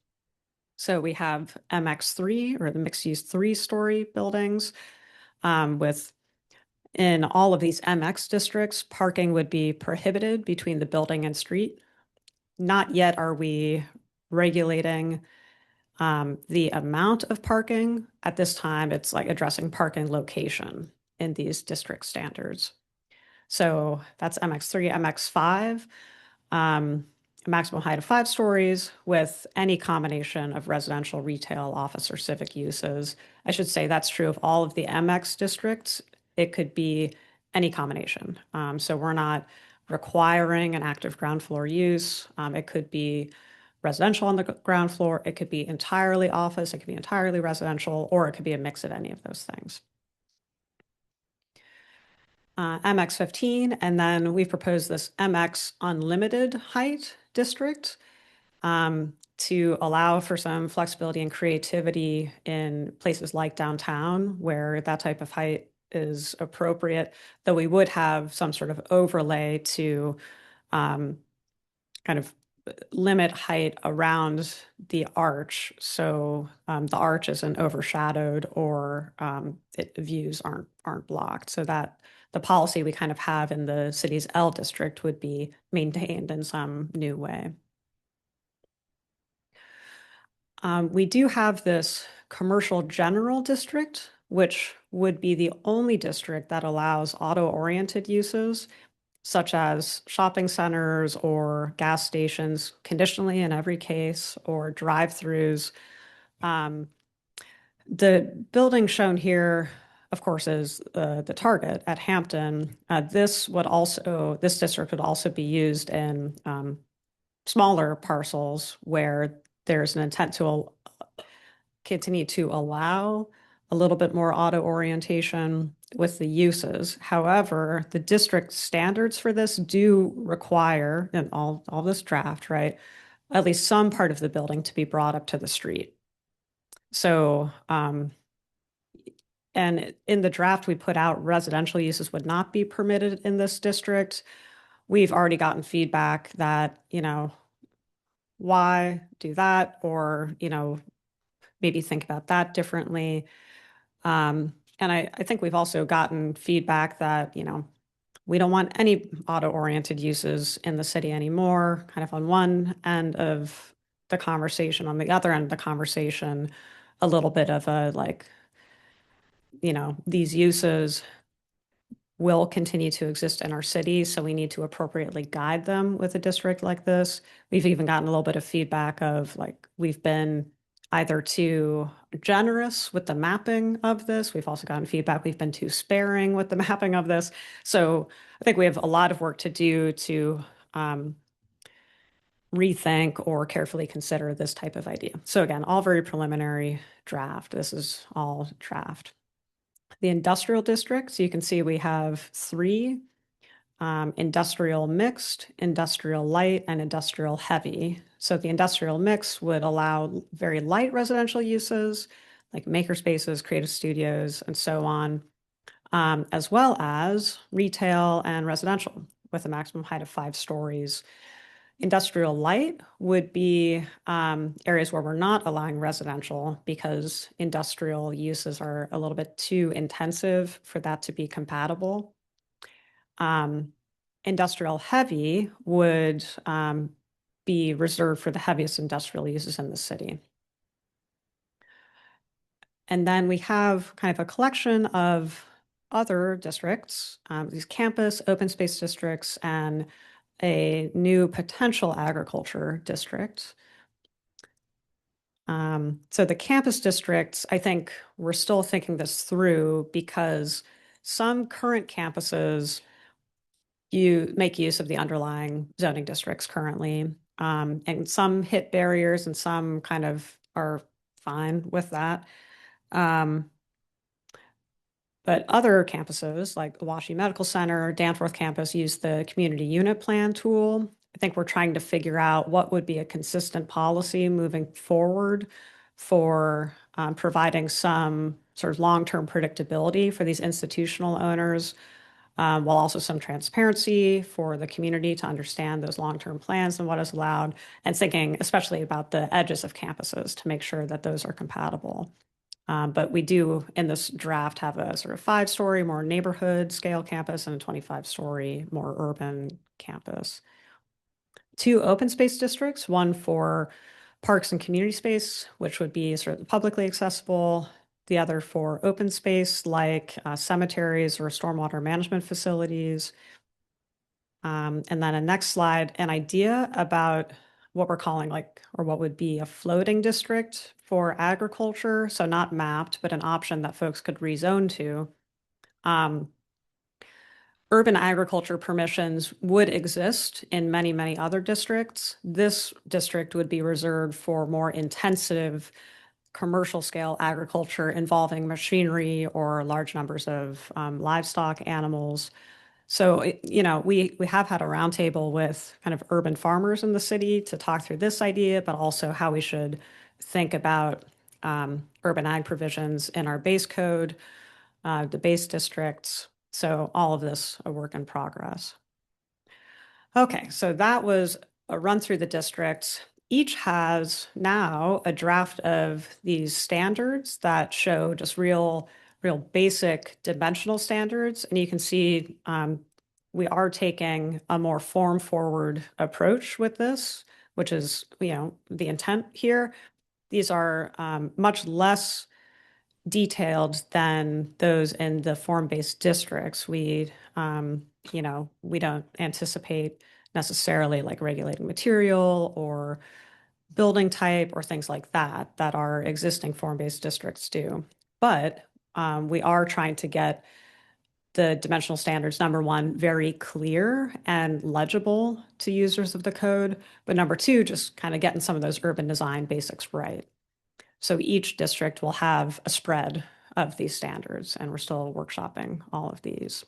So we have MX3 or the mixed use 3-story buildings with in all of these MX districts, parking would be prohibited between the building and street. Not yet are we regulating the amount of parking. At this time, it's addressing parking location in these district standards. So that's MX3, MX5, a maximum height of 5 stories with any combination of residential, retail, office, or civic uses. I should say that's true of all of the MX districts. It could be any combination. So we're not requiring an active ground floor use. It could be residential on the ground floor. It could be entirely office. It could be entirely residential, or it could be a mix of any of those things. MX15, and then we've proposed this MX unlimited height district to allow for some flexibility and creativity in places like downtown where that type of height is appropriate, though we would have some sort of overlay to kind of limit height around the arch. So the arch isn't overshadowed or views aren't blocked. So that the policy we kind of have in the city's L district would be maintained in some new way. We do have this commercial general district, which would be the only district that allows auto-oriented uses, such as shopping centers or gas stations, conditionally in every case, or drive-throughs. The building shown here, of course, is the Target at Hampton. This district would also be used in smaller parcels where there's an intent to continue to allow a little bit more auto orientation with the uses. However, the district standards for this do require, in all this draft, right, at least some part of the building to be brought up to the street. So, and in the draft we put out, residential uses would not be permitted in this district. We've already gotten feedback that, why do that? Or, maybe think about that differently. And I think we've also gotten feedback that, we don't want any auto-oriented uses in the city anymore, kind of on one end of the conversation. On the other end of the conversation, a little bit of a these uses will continue to exist in our city, so we need to appropriately guide them with a district like this. We've even gotten a little bit of feedback of we've been either too generous with the mapping of this. We've also gotten feedback we've been too sparing with the mapping of this. So I think we have a lot of work to do to rethink or carefully consider this type of idea. So again, all very preliminary draft. This is all draft. The industrial districts, you can see we have 3, industrial mixed, industrial light, and industrial heavy. So the industrial mix would allow very light residential uses like maker spaces, creative studios, and so on, as well as retail and residential with a maximum height of 5 stories. Industrial light would be areas where we're not allowing residential because industrial uses are a little bit too intensive for that to be compatible. Industrial heavy would be reserved for the heaviest industrial uses in the city. And then we have kind of a collection of other districts, these campus, open space districts, and a new potential agriculture district. So the campus districts, I think we're still thinking this through because some current campuses make use of the underlying zoning districts currently, and some hit barriers and some kind of are fine with that. But other campuses like the WashU Medical Center, Danforth campus use the community unit plan tool. I think we're trying to figure out what would be a consistent policy moving forward for providing some sort of long-term predictability for these institutional owners, while also some transparency for the community to understand those long-term plans and what is allowed, and thinking especially about the edges of campuses to make sure that those are compatible. But we do, in this draft, have a sort of 5-story, more neighborhood scale campus and a 25-story, more urban campus. 2 open space districts, one for parks and community space, which would be sort of publicly accessible. The other for open space like cemeteries or stormwater management facilities. And then a next slide, an idea about what we're calling or what would be a floating district for agriculture. So not mapped, but an option that folks could rezone to. Urban agriculture permissions would exist in many, many other districts. This district would be reserved for more intensive commercial scale agriculture involving machinery or large numbers of livestock animals. So, we have had a roundtable with kind of urban farmers in the city to talk through this idea, but also how we should think about urban ag provisions in our base code, the base districts. So all of this a work in progress. Okay, so that was a run through the districts. Each has now a draft of these standards that show just real basic dimensional standards. And you can see we are taking a more form forward approach with this, which is, the intent here. These are much less detailed than those in the form-based districts. We don't anticipate necessarily like regulating material or building type or things like that that our existing form-based districts do. But we are trying to get the dimensional standards, number one, very clear and legible to users of the code, but number two, just kind of getting some of those urban design basics right. So each district will have a spread of these standards, and we're still workshopping all of these.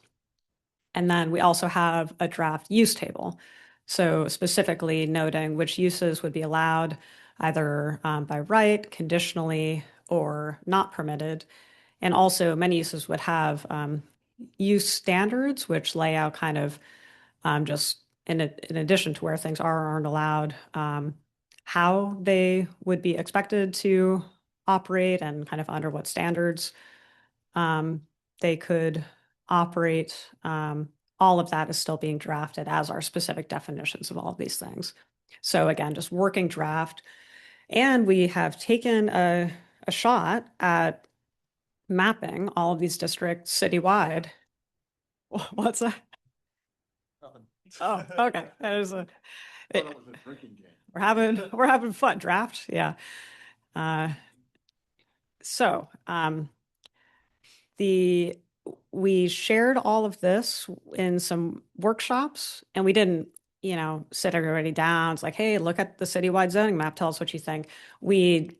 And then we also have a draft use table. So specifically noting which uses would be allowed either by right, conditionally, or not permitted. And also many uses would have use standards, which lay out kind of just in addition to where things are or aren't allowed, how they would be expected to operate and kind of under what standards they could operate. All of that is still being drafted as are specific definitions of all of these things. So again, just working draft. And we have taken a shot at mapping all of these districts citywide. What's that? Oh, okay. That is we're having fun. Draft, yeah. We shared all of this in some workshops, and we didn't, sit everybody down. It's like, hey, look at the citywide zoning map. Tell us what you think. We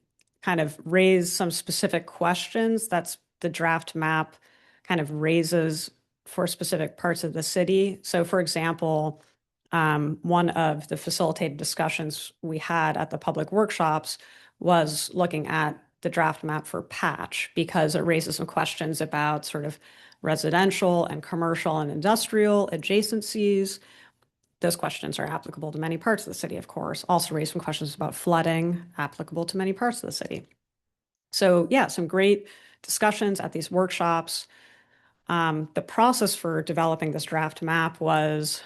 kind of raised some specific questions that's the draft map kind of raises for specific parts of the city. So for example, one of the facilitated discussions we had at the public workshops was looking at the draft map for Patch because it raises some questions about sort of residential and commercial and industrial adjacencies. Those questions are applicable to many parts of the city, of course. Also raise some questions about flooding, applicable to many parts of the city. So yeah, some great discussions at these workshops. The process for developing this draft map was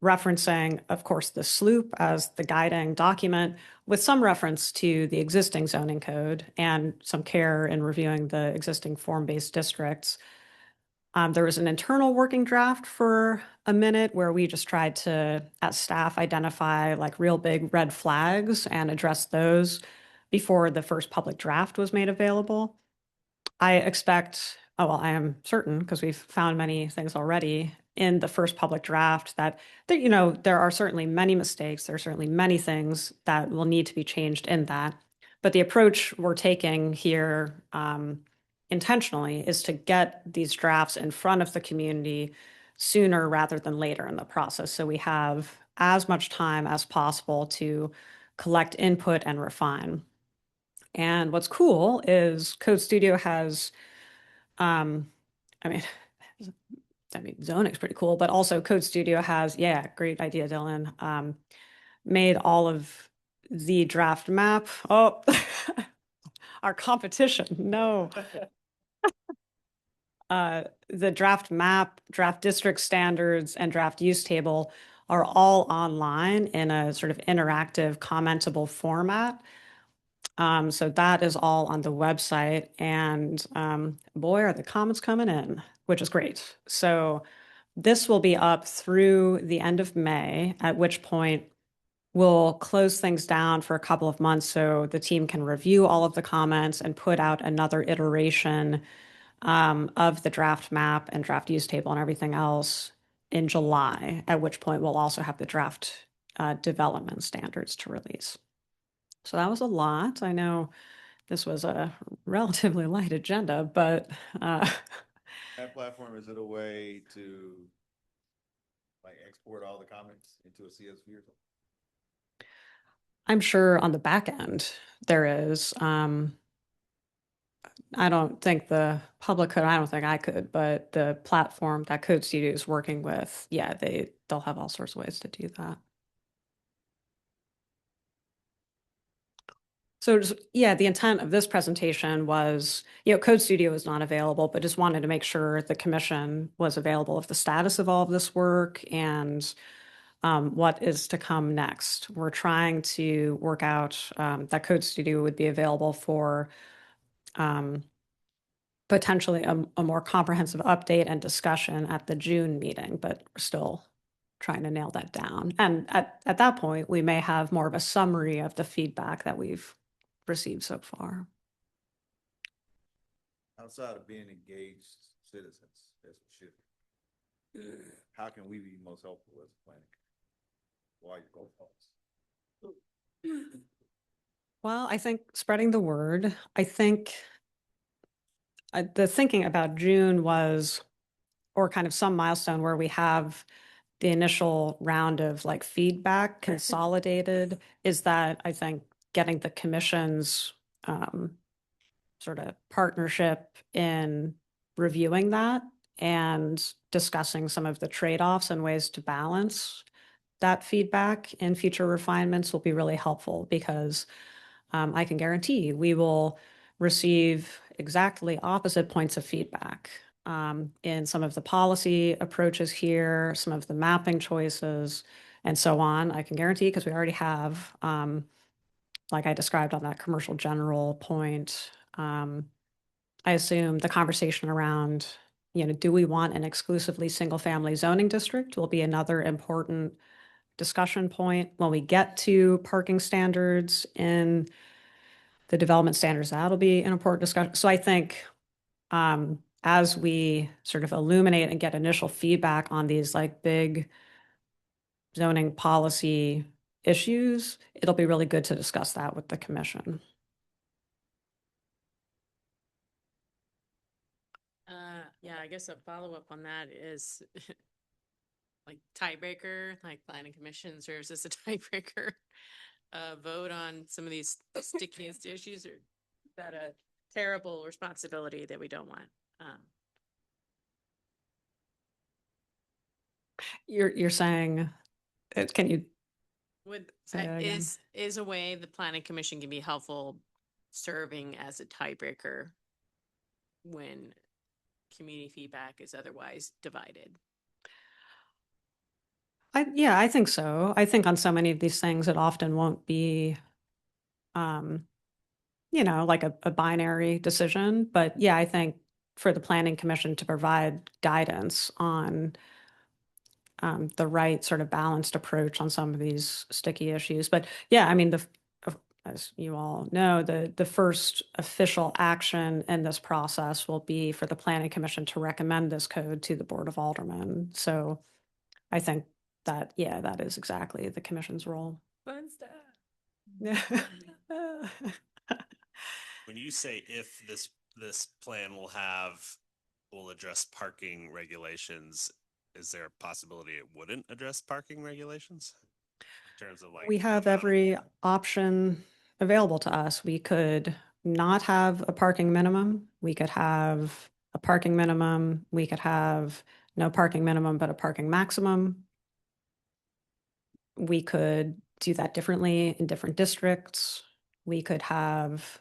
referencing, of course, the SLOOP as the guiding document with some reference to the existing zoning code and some care in reviewing the existing form-based districts. There was an internal working draft for a minute where we just tried to, as staff, identify like real big red flags and address those before the first public draft was made available. I expect, I am certain, because we've found many things already in the first public draft that there are certainly many mistakes. There are certainly many things that will need to be changed in that. But the approach we're taking here intentionally is to get these drafts in front of the community sooner rather than later in the process. So we have as much time as possible to collect input and refine. And what's cool is Code Studio has, zoning's pretty cool, but also Code Studio has, great idea, Dylan, made all of the draft map. Oh, our competition, no. The draft map, draft district standards, and draft use table are all online in a sort of interactive, commentable format. So that is all on the website, and boy, are the comments coming in, which is great. So this will be up through the end of May, at which point we'll close things down for a couple of months so the team can review all of the comments and put out another iteration of the draft map and draft use table and everything else in July, at which point we'll also have the draft development standards to release. So that was a lot. I know this was a relatively light agenda, but That platform, is it a way to like export all the comments into a CSV or something? I'm sure on the back end there is. I don't think the public could, I don't think I could, but the platform that Code Studio is working with, they'll have all sorts of ways to do that. So the intent of this presentation was, Code Studio is not available, but just wanted to make sure the commission was available of the status of all of this work and what is to come next. We're trying to work out that Code Studio would be available for potentially a more comprehensive update and discussion at the June meeting, but we're still trying to nail that down. And at that point, we may have more of a summary of the feedback that we've received so far. Outside of being engaged citizens, as we should, how can we be most helpful as a planning? Why you go folks? Well, I think spreading the word, I think the thinking about June was, or kind of some milestone where we have the initial round of like feedback consolidated, is that I think getting the commission's sort of partnership in reviewing that and discussing some of the trade-offs and ways to balance that feedback in future refinements will be really helpful, because I can guarantee we will receive exactly opposite points of feedback in some of the policy approaches here, some of the mapping choices, and so on. I can guarantee, because we already have, like I described on that commercial general point, I assume the conversation around, do we want an exclusively single-family zoning district will be another important discussion point. When we get to parking standards in the development standards, that'll be an important discussion. So I think as we sort of illuminate and get initial feedback on these like big zoning policy issues, it'll be really good to discuss that with the commission. Yeah, I guess a follow-up on that is like tiebreaker, like planning commission serves as a tiebreaker vote on some of these stickiest issues, or is that a terrible responsibility that we don't want? You're saying, can you Would say that again? is a way the planning commission can be helpful serving as a tiebreaker when community feedback is otherwise divided? I think so. I think on so many of these things, it often won't be, like a binary decision. But yeah, I think for the planning commission to provide guidance on the right sort of balanced approach on some of these sticky issues. But yeah, I mean, as you all know, the first official action in this process will be for the planning commission to recommend this code to the Board of Aldermen. So I think that, yeah, that is exactly the commission's role. Fun stuff. Yeah. When you say if this plan will address parking regulations, is there a possibility it wouldn't address parking regulations? In terms of like, We have every option available to us. We could not have a parking minimum. We could have a parking minimum. We could have no parking minimum, but a parking maximum. We could do that differently in different districts. We could have,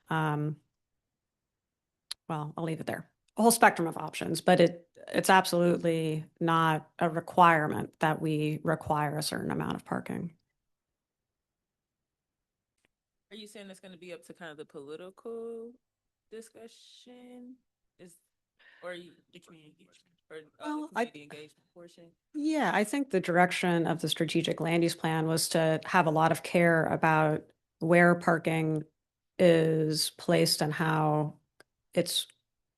well, I'll leave it there. A whole spectrum of options, but it's absolutely not a requirement that we require a certain amount of parking. Are you saying it's going to be up to kind of the political discussion? Or the community engagement? Or the community engagement portion? Yeah, I think the direction of the strategic land use plan was to have a lot of care about where parking is placed and how it's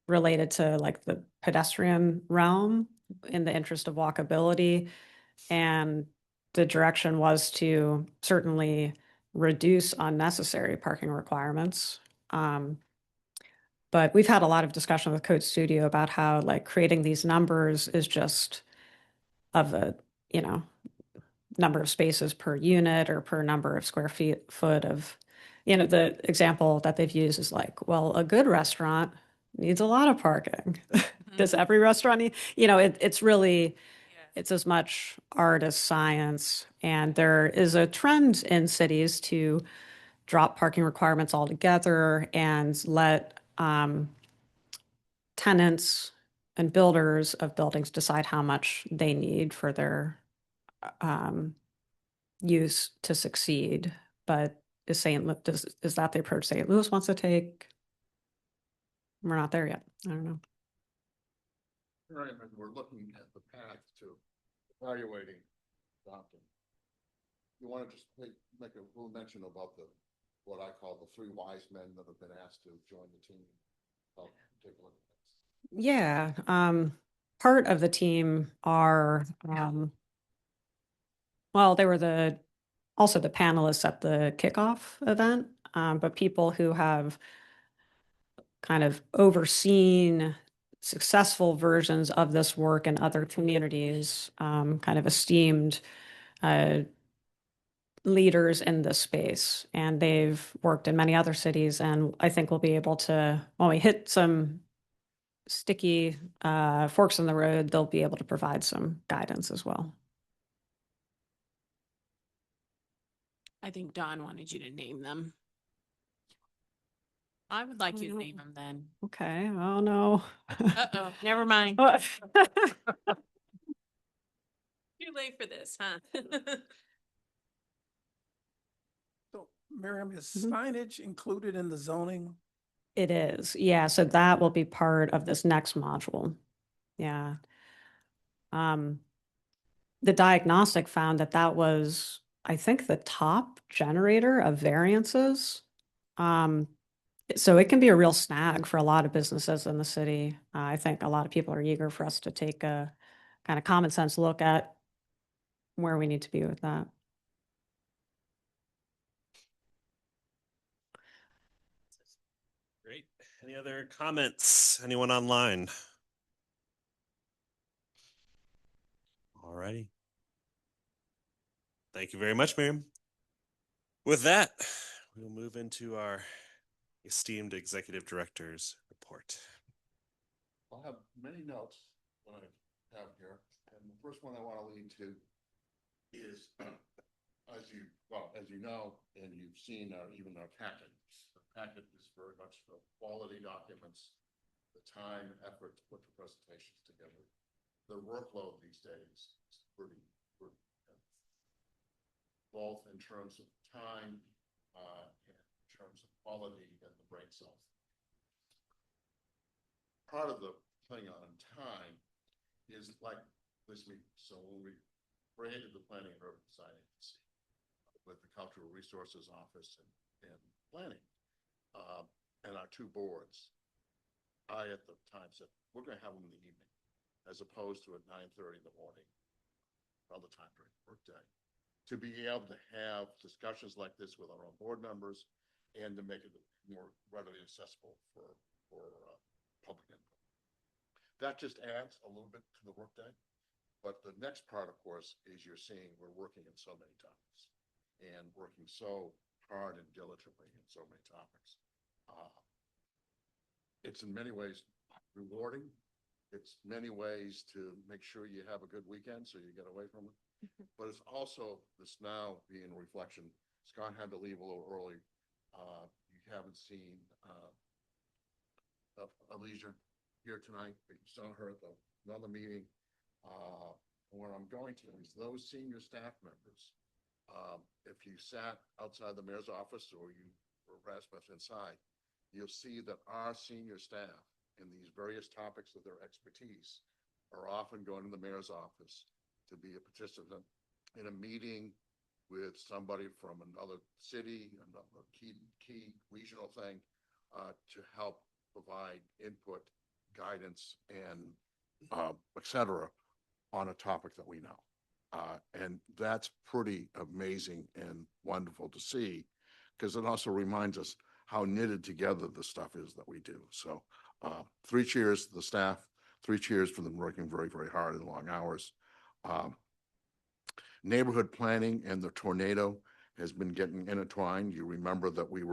related to like the pedestrian realm in the interest of walkability. And the direction was to certainly reduce unnecessary parking requirements. But we've had a lot of discussion with Code Studio about how like creating these numbers is just of the, number of spaces per unit or per number of square foot of, the example that they've used is like, well, a good restaurant needs a lot of parking. Does every restaurant need, it's really, it's as much art as science. And there is a trend in cities to drop parking requirements altogether and let tenants and builders of buildings decide how much they need for their use to succeed. But is that the approach St. Louis wants to take? we're not there yet. I don't know. Right, and we're looking at the path to evaluating adopting. You want to just make a little mention about what I call the three wise men that have been asked to join the team. I'll take a look at this. Yeah, part of the team are, well, they were also the panelists at the kickoff event, but people who have kind of overseen successful versions of this work in other communities, kind of esteemed leaders in this space. And they've worked in many other cities, and I think we'll be able to, when we hit some sticky forks in the road, they'll be able to provide some guidance as well. I think Don wanted you to name them. I would like you to name them then. Okay, oh no. Uh-oh, never mind. What? Too late for this, huh? So Miriam, is signage included in the zoning? It is, yeah, so that will be part of this next module. Yeah. The diagnostic found that was, I think, the top generator of variances. So it can be a real snag for a lot of businesses in the city. I think a lot of people are eager for us to take a kind of common sense look at where we need to be with that. Great. Any other comments? Anyone online? All righty. Thank you very much, Miriam. With that, we'll move into our esteemed executive director's report. I'll have many notes that I have here, and the first one I want to lead to is, as you know, and you've seen even our packet. The packet is very much the quality documents, the time, effort to put the presentations together. The workload these days is pretty both in terms of time and in terms of quality and the brain cells. Part of the thing on time is like this meeting. So when we created the Planning and Urban Design Agency with the Cultural Resources Office and Planning and our two boards, I at the time said, we're going to have them in the evening as opposed to at 9:30 in the morning, other time during the workday, to be able to have discussions like this with our own board members and to make it more readily accessible for public input. That just adds a little bit to the workday. But the next part, of course, is you're seeing we're working in so many topics and working so hard and diligently in so many topics. It's in many ways rewarding. It's many ways to make sure you have a good weekend so you get away from it. But it's also this now being reflection. Scott had to leave a little early. You haven't seen Alicia here tonight, but you saw her at another meeting. What I'm going to is those senior staff members, if you sat outside the mayor's office or you were perhaps inside, you'll see that our senior staff in these various topics of their expertise are often going to the mayor's office to be a participant in a meeting with somebody from another city, another key regional thing, to help provide input, guidance, and et cetera, on a topic that we know. And that's pretty amazing and wonderful to see, because it also reminds us how knitted together the stuff is that we do. So 3 cheers to the staff, 3 cheers for them working very, very hard and long hours. Neighborhood planning and the tornado has been getting intertwined. You remember that we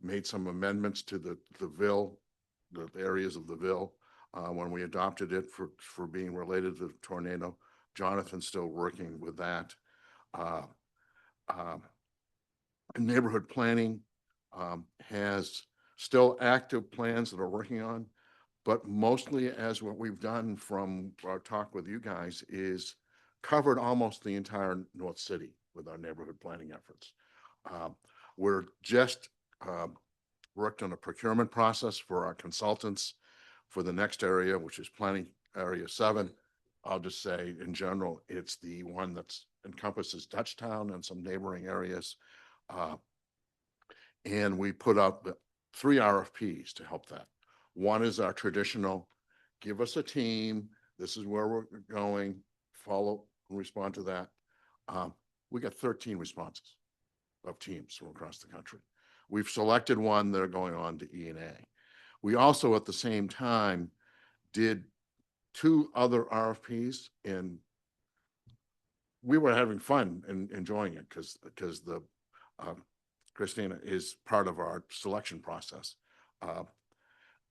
made some amendments to the areas of the Ville when we adopted it for being related to the tornado. Jonathan's still working with that. Neighborhood planning has still active plans that are working on, but mostly as what we've done from our talk with you guys is covered almost the entire North City with our neighborhood planning efforts. We're just worked on a procurement process for our consultants for the next area, which is planning area 7. I'll just say in general, it's the one that's encompasses Dutchtown and some neighboring areas. And we put out the 3 RFPs to help that. One is our traditional, give us a team, this is where we're going, follow and respond to that. We got 13 responses of teams from across the country. We've selected one that are going on to E&A. We also, at the same time, did 2 other RFPs, and we were having fun and enjoying it because the Christina is part of our selection process.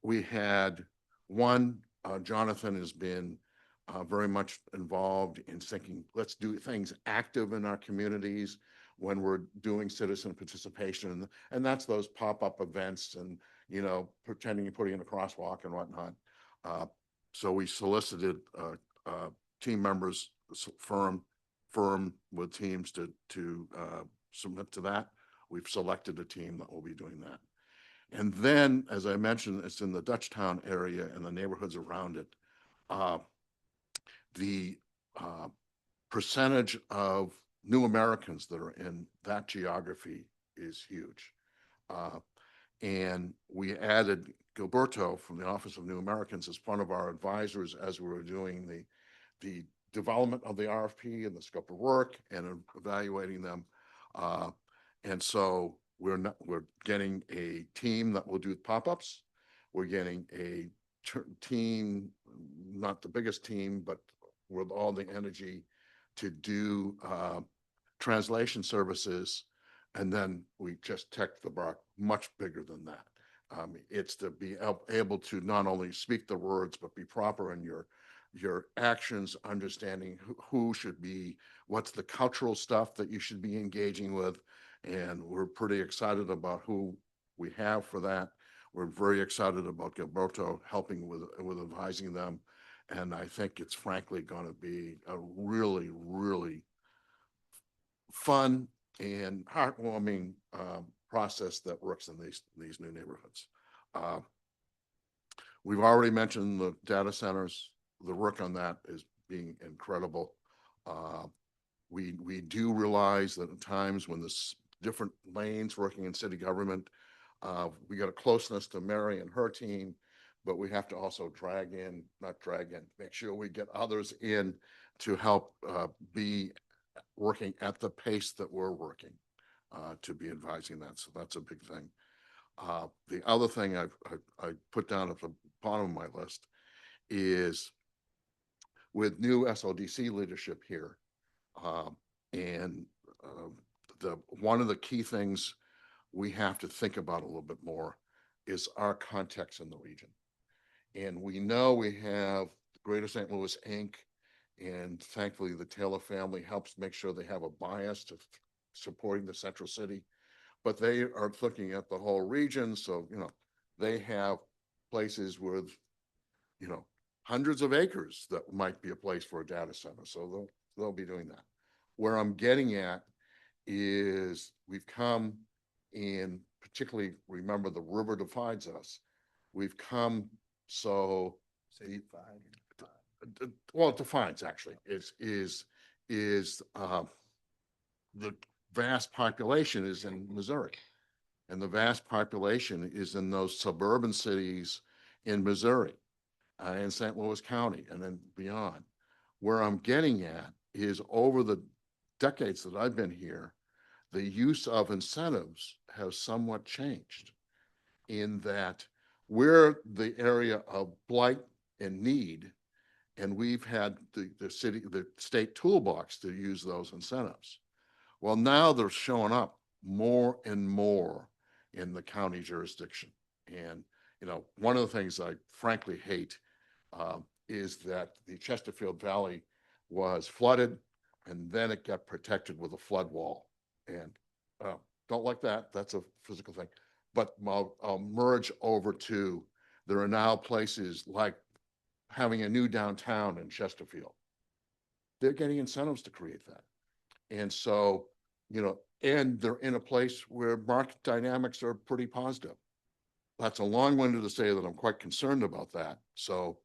We had one, Jonathan has been very much involved in thinking, let's do things active in our communities when we're doing citizen participation. And that's those pop-up events and, you know, pretending you're putting in a crosswalk and whatnot. So we solicited team members, firm with teams to submit to that. We've selected a team that will be doing that. And then, as I mentioned, it's in the Dutchtown area and the neighborhoods around it. The percentage of new Americans that are in that geography is huge. And we added Gilberto from the Office of New Americans as one of our advisors as we were doing the development of the RFP and the scope of work and evaluating them. And so we're getting a team that will do pop-ups. We're getting a team, not the biggest team, but with all the energy to do translation services. And then we just checked the bar much bigger than that. It's to be able to not only speak the words, but be proper in your actions, understanding who should be, what's the cultural stuff that you should be engaging with. And we're pretty excited about who we have for that. We're very excited about Gilberto helping with advising them. And I think it's frankly going to be a really, really fun and heartwarming process that works in these new neighborhoods. We've already mentioned the data centers. The work on that is being incredible. We do realize that at times when there's different lanes working in city government, we got a closeness to Mary and her team, but we have to also make sure we get others in to help be working at the pace that we're working to be advising that. So that's a big thing. The other thing I put down at the bottom of my list is with new SODC leadership here, and one of the key things we have to think about a little bit more is our context in the region. And we know we have Greater St. Louis Inc., and thankfully the Taylor family helps make sure they have a bias to supporting the central city, but they are looking at the whole region. So, you know, they have places with, you know, hundreds of acres that might be a place for a data center. So they'll be doing that. Where I'm getting at is we've come in, particularly remember the river divides us. We've come so well, it defines actually is the vast population is in Missouri, and the vast population is in those suburban cities in Missouri, in St. Louis County, and then beyond. Where I'm getting at is over the decades that I've been here, the use of incentives has somewhat changed in that we're the area of blight and need, and we've had the state toolbox to use those incentives. Well, now they're showing up more and more in the county jurisdiction. And, you know, one of the things I frankly hate is that the Chesterfield Valley was flooded and then it got protected with a flood wall. And don't like that. That's a physical thing. But I'll merge over to, there are now places like having a new downtown in Chesterfield. They're getting incentives to create that. And so, you know, and they're in a place where market dynamics are pretty positive. that's a long-winded to say that I'm quite concerned about that. So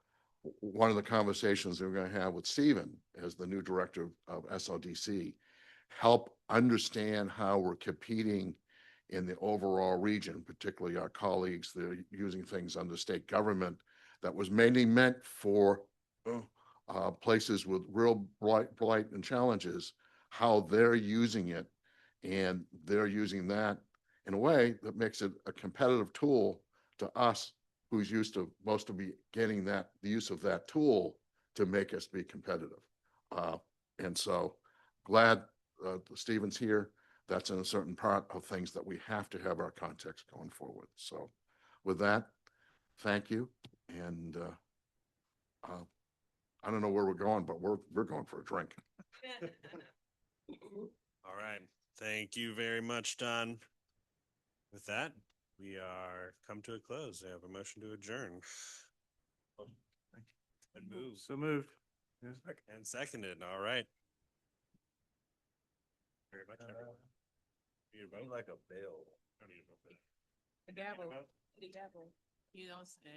one of the conversations that we're going to have with Stephen as the new director of SLDC, help understand how we're competing in the overall region, particularly our colleagues that are using things under state government that was mainly meant for places with real blight and challenges, how they're using it. And they're using that in a way that makes it a competitive tool to us who's used to most of be getting the use of that tool to make us be competitive. And so glad Stephen's here. That's in a certain part of things that we have to have our context going forward. So with that, thank you. And I don't know where we're going, but we're going for a drink. All right. Thank you very much, Don. With that, we are come to a close. I have a motion to adjourn. And move. So moved. And seconded. All right. Very much. Need a vote? Like a bell. The gavel. The gavel. You don't say.